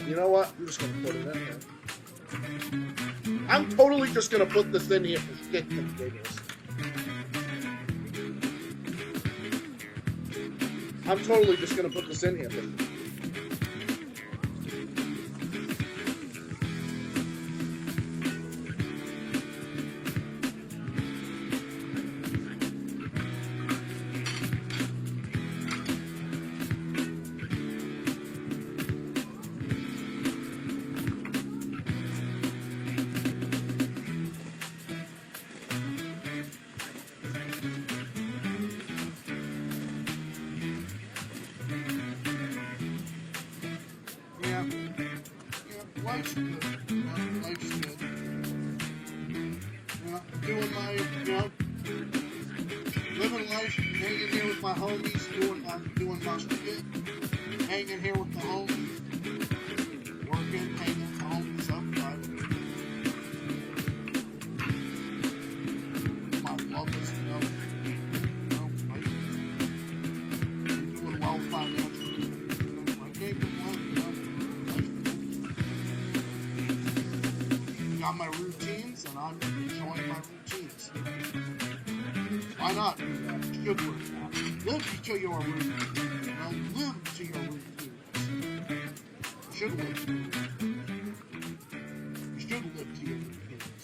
You know what? I'm just going to put it in there. I'm totally just going to put this in here for shits and giggles. I'm totally just going to put this in here for life's good. Life's good. Doing my, living life, hanging here with my homies, doing my shit, hanging here with the homies, working, hanging with the homies up. My love is, I'm doing well financially. I can't complain, got my routines, and I'm enjoying my routines. Why not do that? It should work out. Live to your routines. Live to your routines. It should work. You should live to your routines.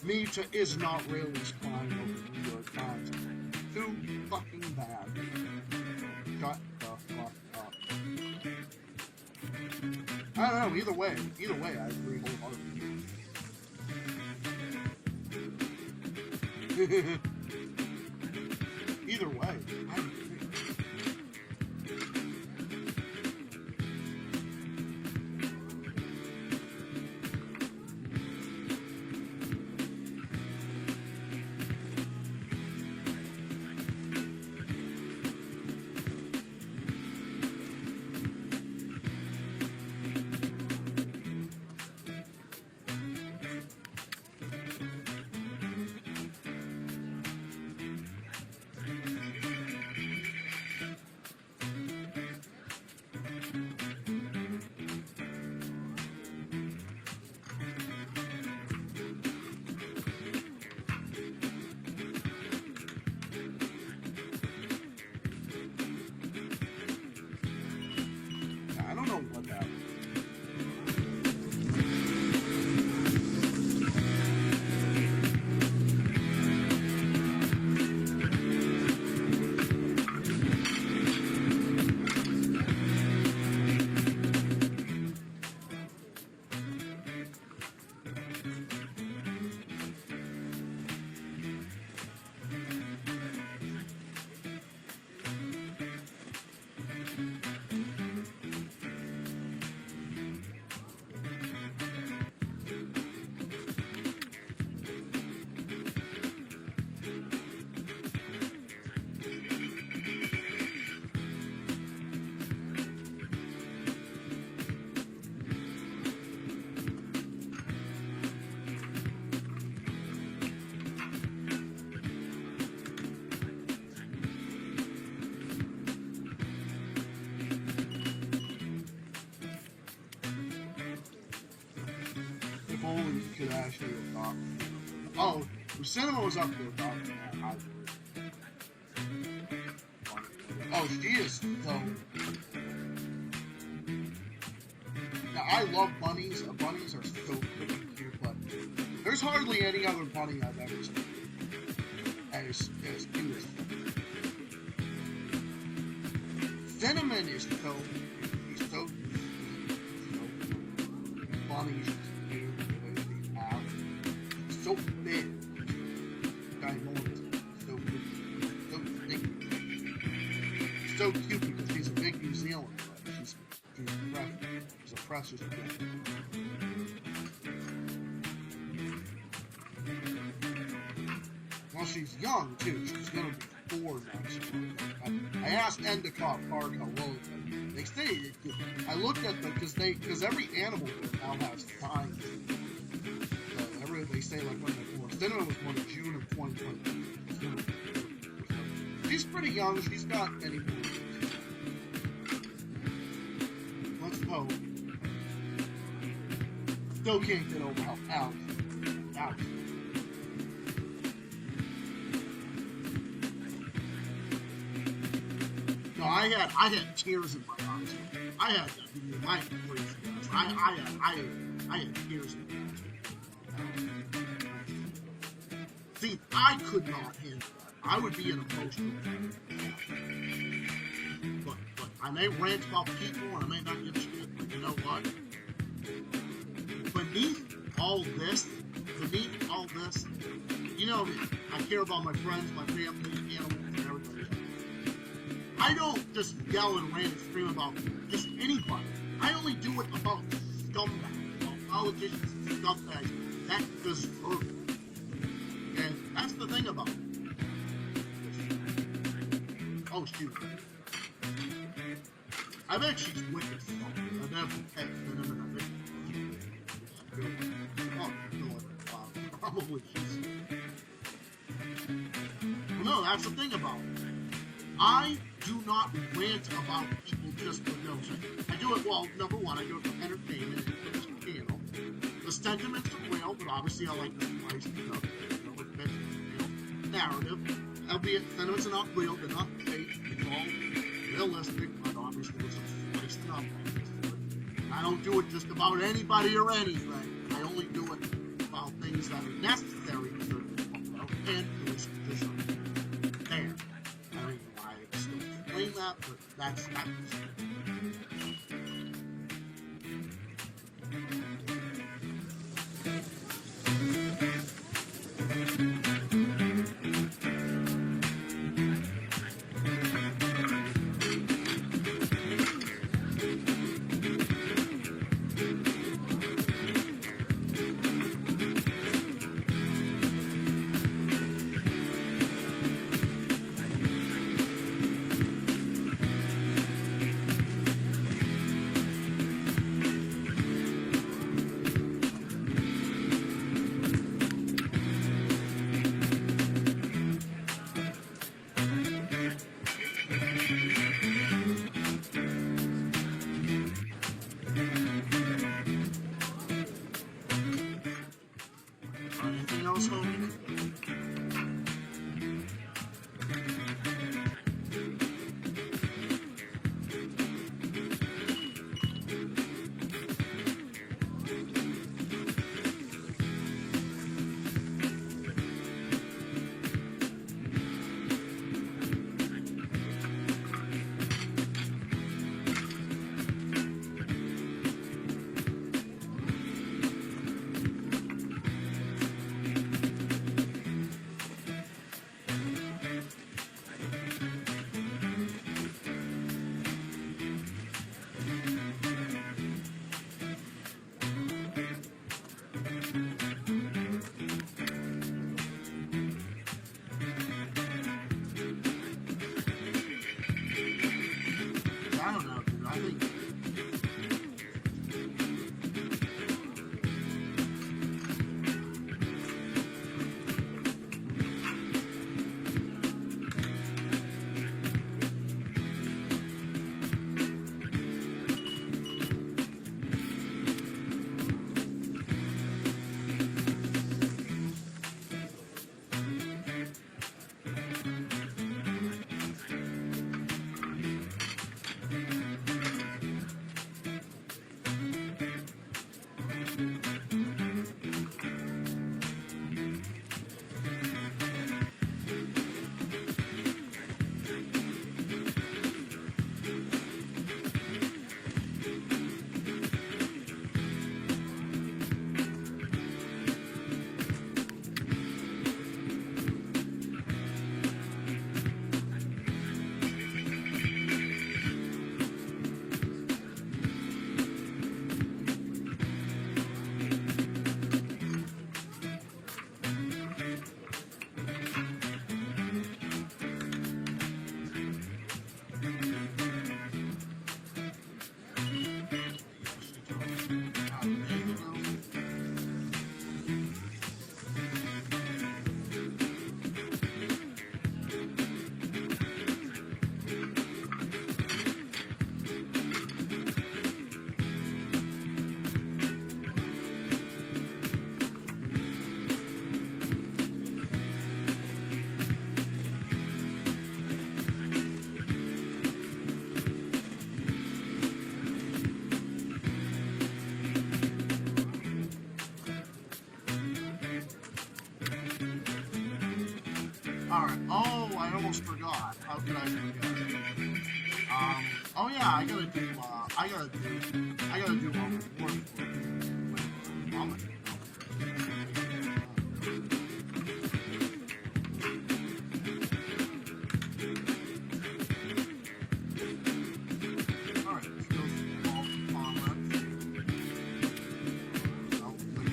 Me to is not really crying over New times. Too fucking bad. Shut the fuck up. I don't know, either way, I agree wholeheartedly. Either way, I agree. I don't know what that was. If only you could actually adopt. Oh, if cinema was up to adopt that, I would. Oh, she is so. Now, I love bunnies. Bunnies are so freaking cute, but there's hardly any other bunny I've ever seen as cute as Cinnamon is so. He's so. Bunnies. So big, ginormous, so big, so thick, so cute because she's a big New Zealander. Right? She's precious. She's a precious kid. Well, she's young too. She's gonna be 4 next year. I asked Endicott Park how old. They say I looked at them because every animal now has signs. They say like when they're born. Cinnamon was born in June of 2020. She's pretty young. She's got any more years. Let's hope. Still can't get over how out. No, I had tears in my eyes. I had my crazy eyes. I had tears in my eyes. See, I could not handle that. I would be an emotional wreck. But I may rant about people and I may not give a shit, but you know what? Beneath all this, you know, I care about my friends, my family, animals, and everybody else. I don't just yell and rant and scream about just anybody. I only do it about scumbags, about politicians and scumbags that deserve it. And that's the thing about it. Oh, shoot. I bet she's wicked something. I've never pet Cinnamon. I bet she's probably she's. Well, no, that's the thing about it. I do not rant about people just for no reason. I do it, well, number one, I do it for entertainment, for this channel. The sentiments are real, but obviously I like to spice it up. Narrative, albeit sentiments are not real, they're not fake, it's all realistic, but obviously it's spiced up. I don't do it just about anybody or anything. I only do it about things that are necessary to certain people and to deserve. that, but that's not. Anything else, homie? I don't know, dude. I think. Alright, oh, I almost forgot. How could I forget? Oh yeah, I gotta do a report for Mama. Alright, let's go through all the comments. I'll click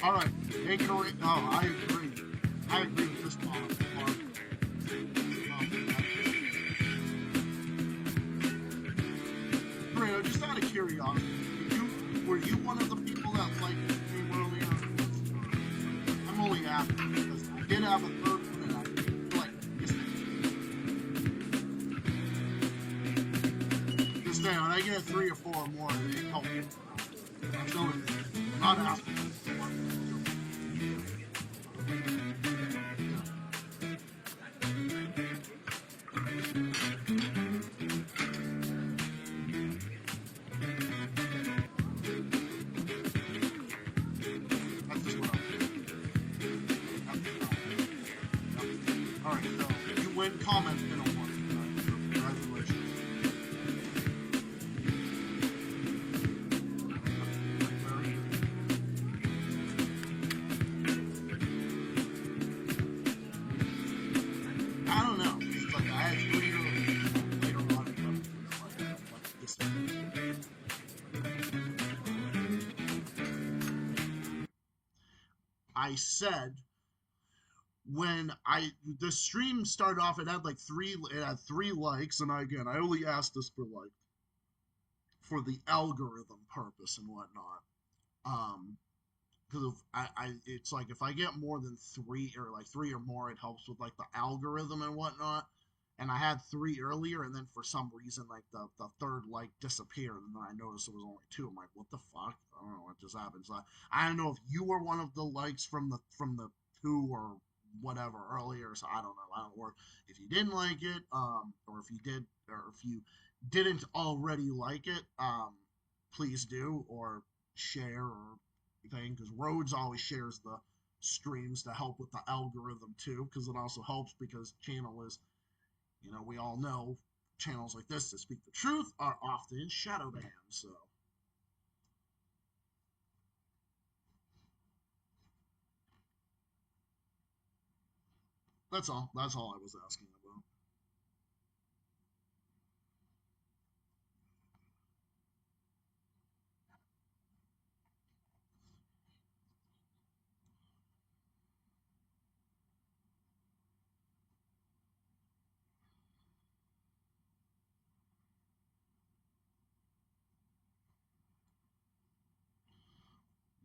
All right, Encore. Oh, I agree. I agree with this comment. Fredo, just out of curiosity, were you one of the people that came earlier? I'm only asking because I did have a third one and I feel like I missed it. I get 3 or 4 or more, it helps. I'm not asking. Alright, so you win comments in a one. Congratulations. I don't know. It's like I had 3 later on. I said when the stream started off, it had like 3 likes, and I only asked this for the algorithm purpose and whatnot. Because it's like if I get more than 3 or like 3 or more, it helps with like the algorithm and whatnot. And I had 3 earlier, and then for some reason, like the third like disappeared, and then I noticed it was only 2. I'm like, what the fuck? I don't know what just happened. So I don't know if you were one of the likes from the 2 or whatever earlier. So I don't know. I don't know if you didn't like it, or if you did, or if you didn't already like it, please do or share or thing, because Rhodes always shares the streams to help with the algorithm too, because it also helps because channel is, we all know channels like this that speak the truth are often shadow banned, so. That's all I was asking about.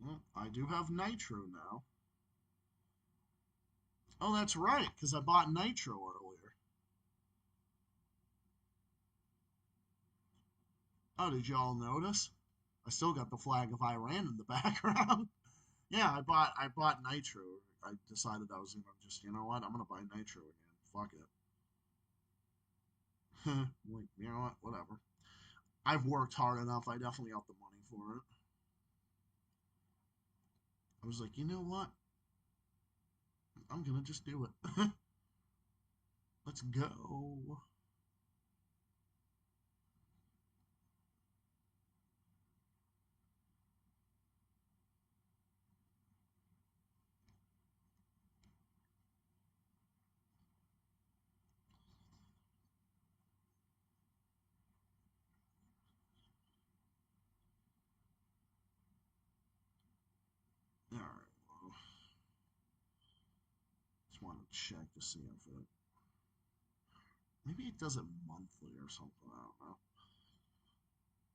Well, I do have Nitro now. Oh, that's right, because I bought Nitro earlier. Oh, did y'all notice? I still got the flag of Iran in the background. Yeah, I bought Nitro. I decided I was gonna just, you know what? I'm gonna buy Nitro again. Fuck it. Like, you know what? Whatever. I've worked hard enough. I definitely got the money for it. I was like, you know what? I'm gonna just do it. Let's go. All right. Well, just want to check to see if it. Maybe it does it monthly or something. I don't know.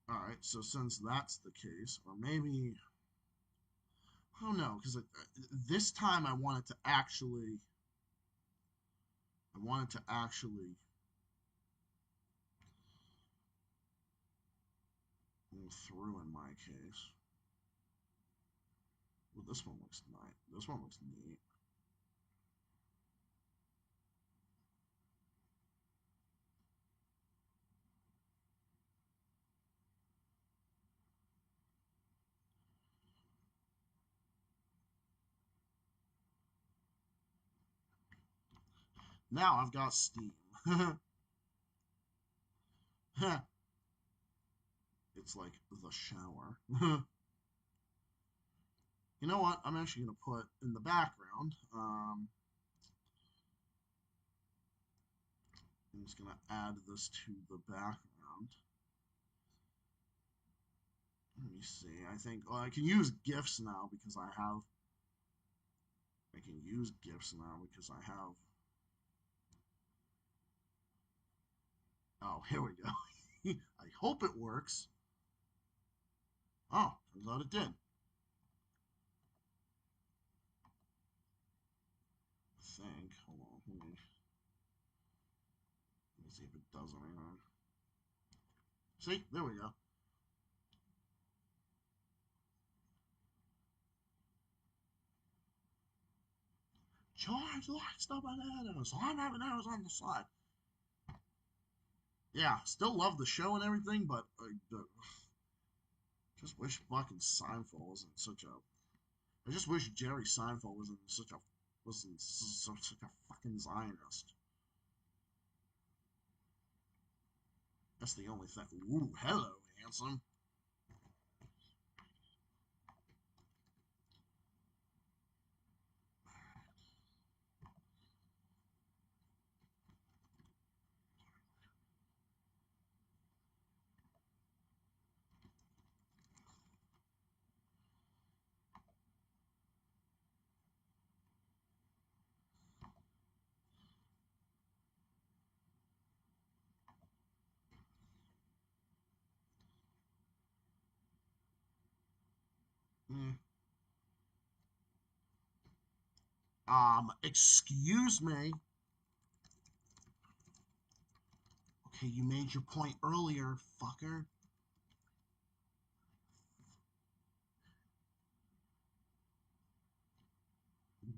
All right. So since that's the case, or maybe I don't know, because this time I wanted to actually. Go through in my case. Well, this one looks nice. This one looks neat. Now I've got Steam. It's like the shower. You know what? I'm actually going to put in the background. I'm just going to add this to the background. Let me see. I think I can use GIFs now because I have. I can use GIFs now because I have. Oh, here we go. I hope it works. Oh, turns out it did. I think. Hold on. Let me see if it does anything. See, there we go. Charge lights the bananas. I'm having arrows on the side. Yeah, still love the show and everything, but just wish fucking Seinfeld wasn't such a. I just wish Jerry Seinfeld wasn't such a fucking Zionist. That's the only thing. Ooh, hello, handsome. Mm. Excuse me. Okay, you made your point earlier, fucker.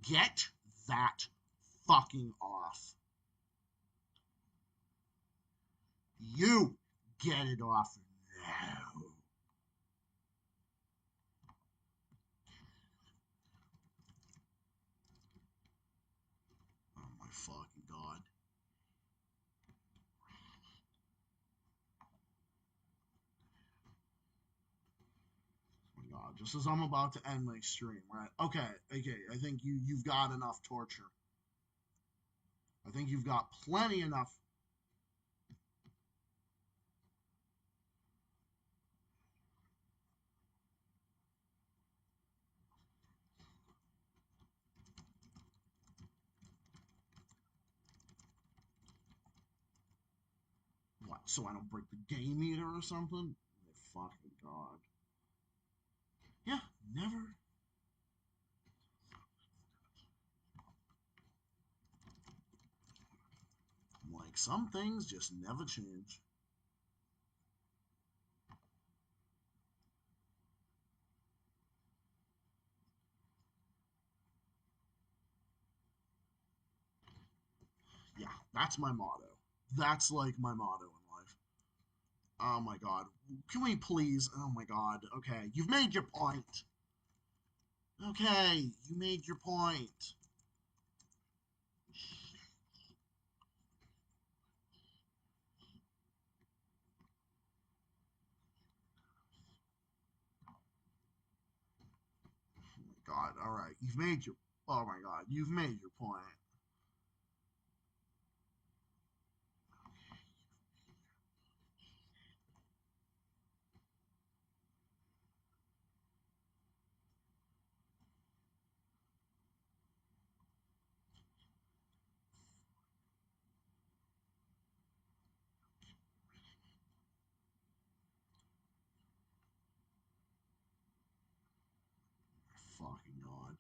Get that fucking off. You get it off now. Oh my fucking god. Oh my god. Just as I'm about to end my stream, right? Okay, I think you've got enough torture. I think you've got plenty enough. What, so I don't break the game meter or something? My fucking god. Yeah, never. Like, some things just never change. Yeah, that's my motto. That's like my motto in life. Oh my god. Can we please? Oh my god. Okay, you've made your point. Okay, you made your point. Oh my god. All right, you've made your. Oh my god, you've made your point. Fucking god.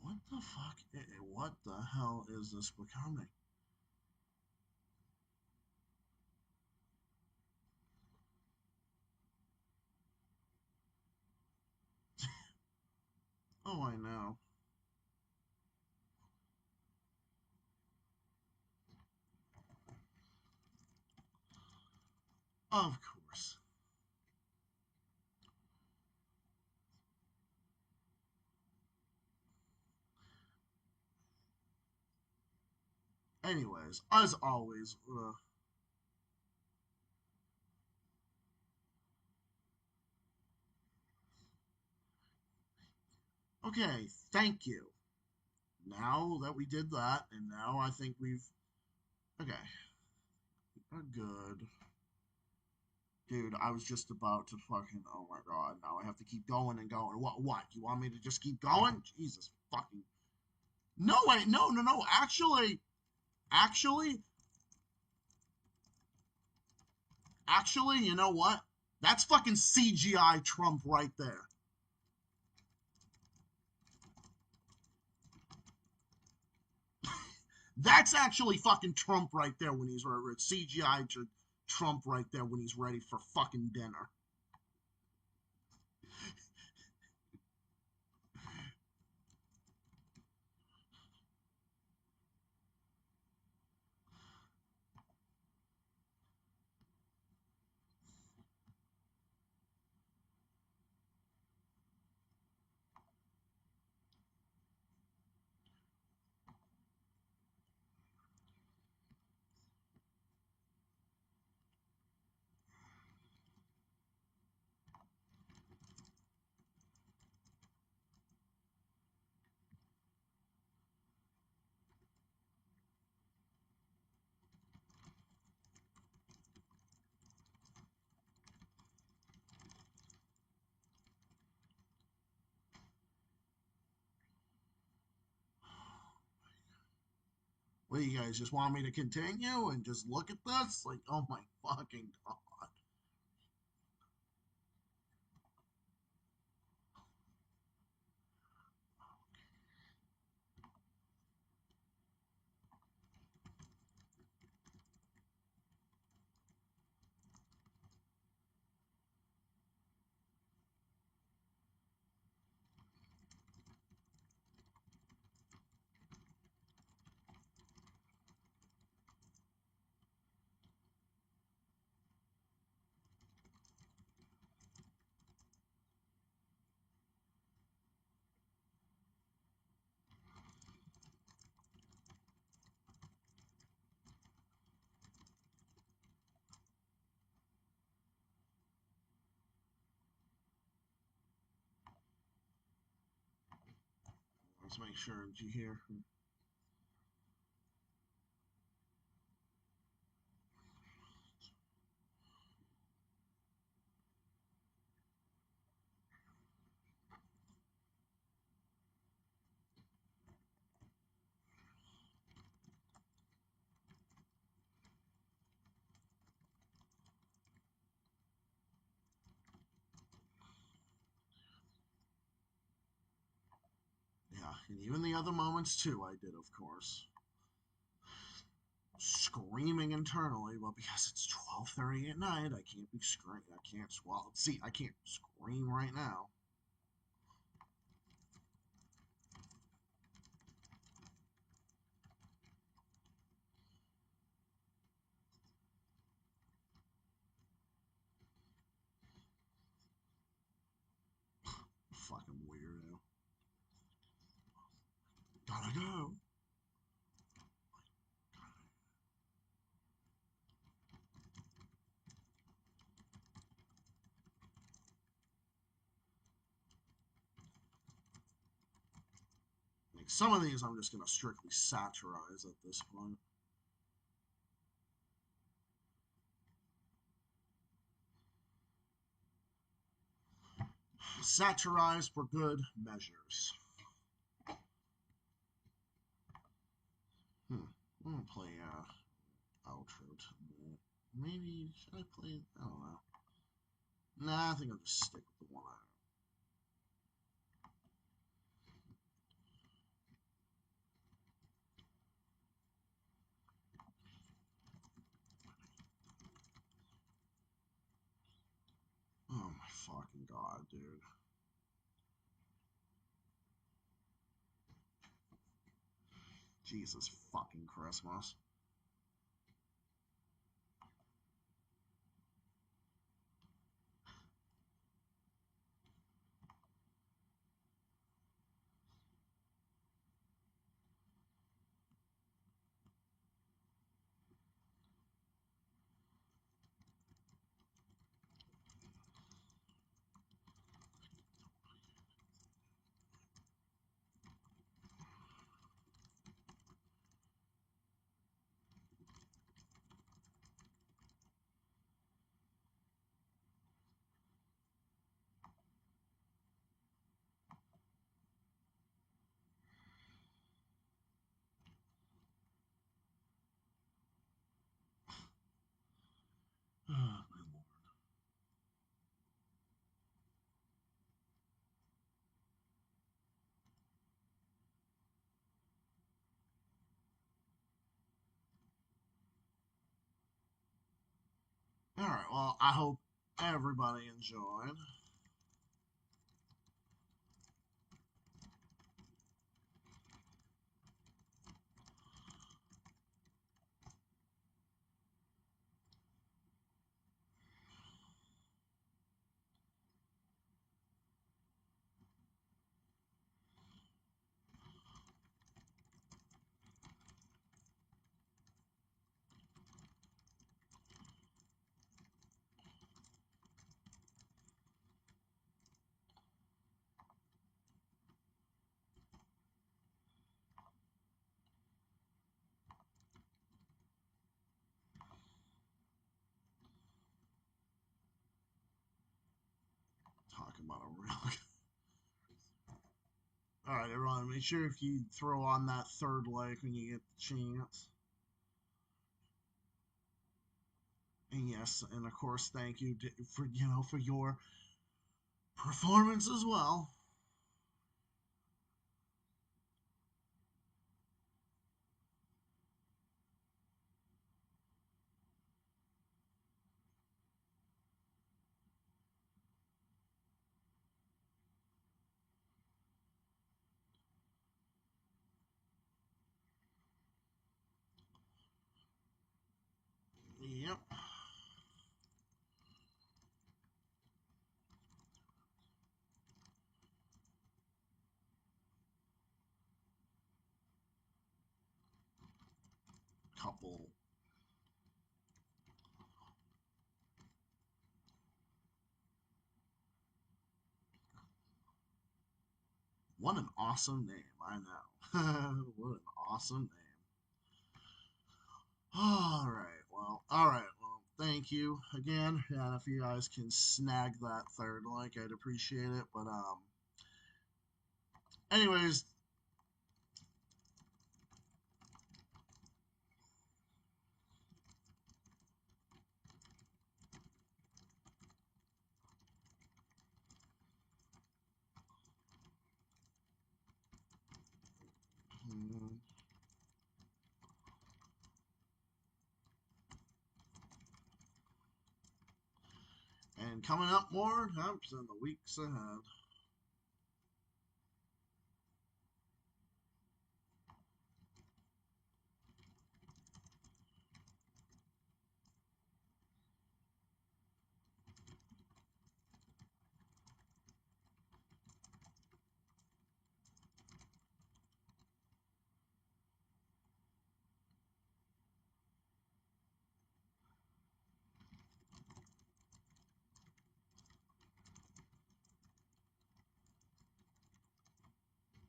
What the fuck? What the hell is this becoming? Oh, I know. Of course. Anyways, as always, okay, thank you. Now that we did that, and now I think we've. Okay, we're good. Dude, I was just about to fucking. Oh my god, now I have to keep going and going. What? You want me to just keep going? Jesus fucking. No, wait, no. Actually. Actually, you know what? That's fucking CGI Trump right there. That's actually fucking Trump right there when he's ready. CGI Trump right there when he's ready for fucking dinner. What, you guys just want me to continue and just look at this? Like, oh my fucking god. Let's make sure. Did you hear? Yeah, and even the other moments too, I did, of course. Screaming internally, but because it's 12:30 at night, I can't be screaming. I can't swallow. See, I can't scream right now. Fucking weirdo. Gotta go. Like some of these, I'm just gonna strictly satirize at this point. Satirize for good measures. I'm gonna play outro. Maybe should I play? I don't know. Nah, I think I'll just stick with the one I. Oh my fucking god, dude. Jesus fucking Christmas. All right. Well, I hope everybody enjoyed. Talking about a real. All right, everyone. Make sure if you throw on that third like when you get the chance. And yes, and of course, thank you for for your performance as well. Yep. Couple. What an awesome name. I know. What an awesome name. All right. Well, all right. Well, thank you again. And if you guys can snag that third like, I'd appreciate it. But anyways, mm, and coming up more times in the weeks ahead.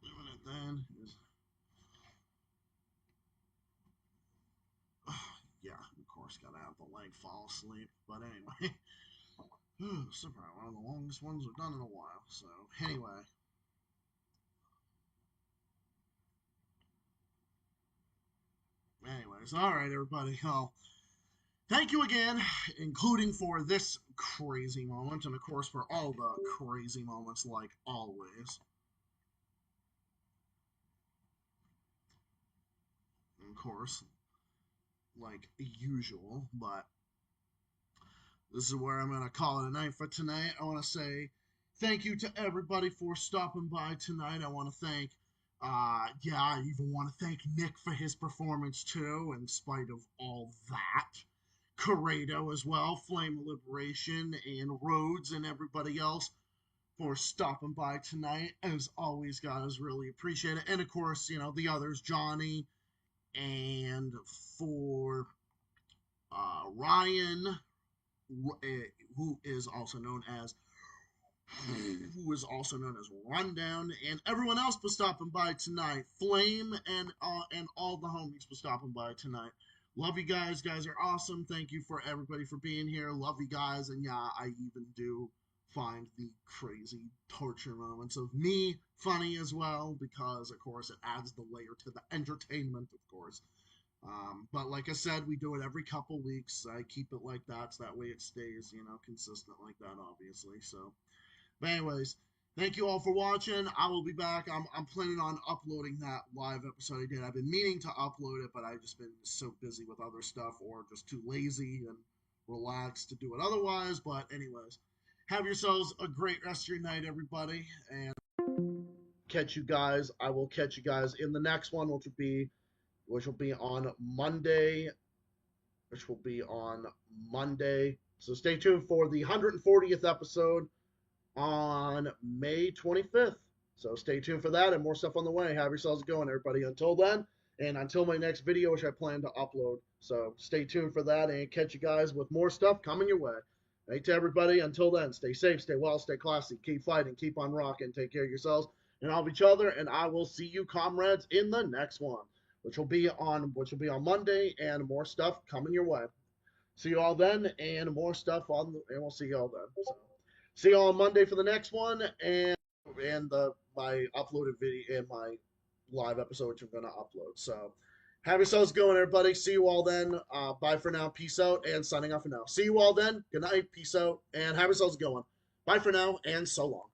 Doing it then is yeah, of course, gotta have the leg fall asleep. But anyway, surprise, one of the longest ones we've done in a while. So anyway, all right, everybody. Well, thank you again, including for this crazy moment, and of course for all the crazy moments, like always. Of course, like usual, but this is where I'm going to call it a night for tonight. I want to say thank you to everybody for stopping by tonight. I want to thank, yeah, I even want to thank Nick for his performance too, in spite of all that. Corrado as well, Flame of Liberation, and Rhodes, and everybody else for stopping by tonight. As always, guys, really appreciate it. And of course, the others, Johnny, and for Ryan, who is also known as Rundown, and everyone else for stopping by tonight. Flame and all the homies for stopping by tonight. Love you guys. Guys are awesome. Thank you for everybody for being here. Love you guys. And yeah, I even do find the crazy torture moments of me funny as well, because of course it adds the layer to the entertainment, of course. But like I said, we do it every couple weeks. I keep it like that, so that way it stays, consistent like that, obviously. So, but anyways, thank you all for watching. I will be back. I'm planning on uploading that live episode I did. I've been meaning to upload it, but I've just been so busy with other stuff or just too lazy and relaxed to do it otherwise. But anyways, have yourselves a great rest of your night, everybody, and catch you guys. I will catch you guys in the next one, which will be on Monday. So stay tuned for the 140th episode on May 25th. So stay tuned for that and more stuff on the way. Have yourselves going, everybody. Until then, and until my next video, which I plan to upload. So stay tuned for that and catch you guys with more stuff coming your way. Hey to everybody. Until then, stay safe, stay well, stay classy, keep fighting, keep on rocking, take care of yourselves and of each other. And I will see you, comrades, in the next one, which will be on Monday, and more stuff coming your way. See you all then, and more stuff and we'll see you all then. So, see you all on Monday for the next one, and my uploaded video and my live episode, which I'm going to upload. So, have yourselves going, everybody. See you all then. Bye for now. Peace out, and signing off for now. See you all then. Good night. Peace out, and have yourselves going. Bye for now, and so long.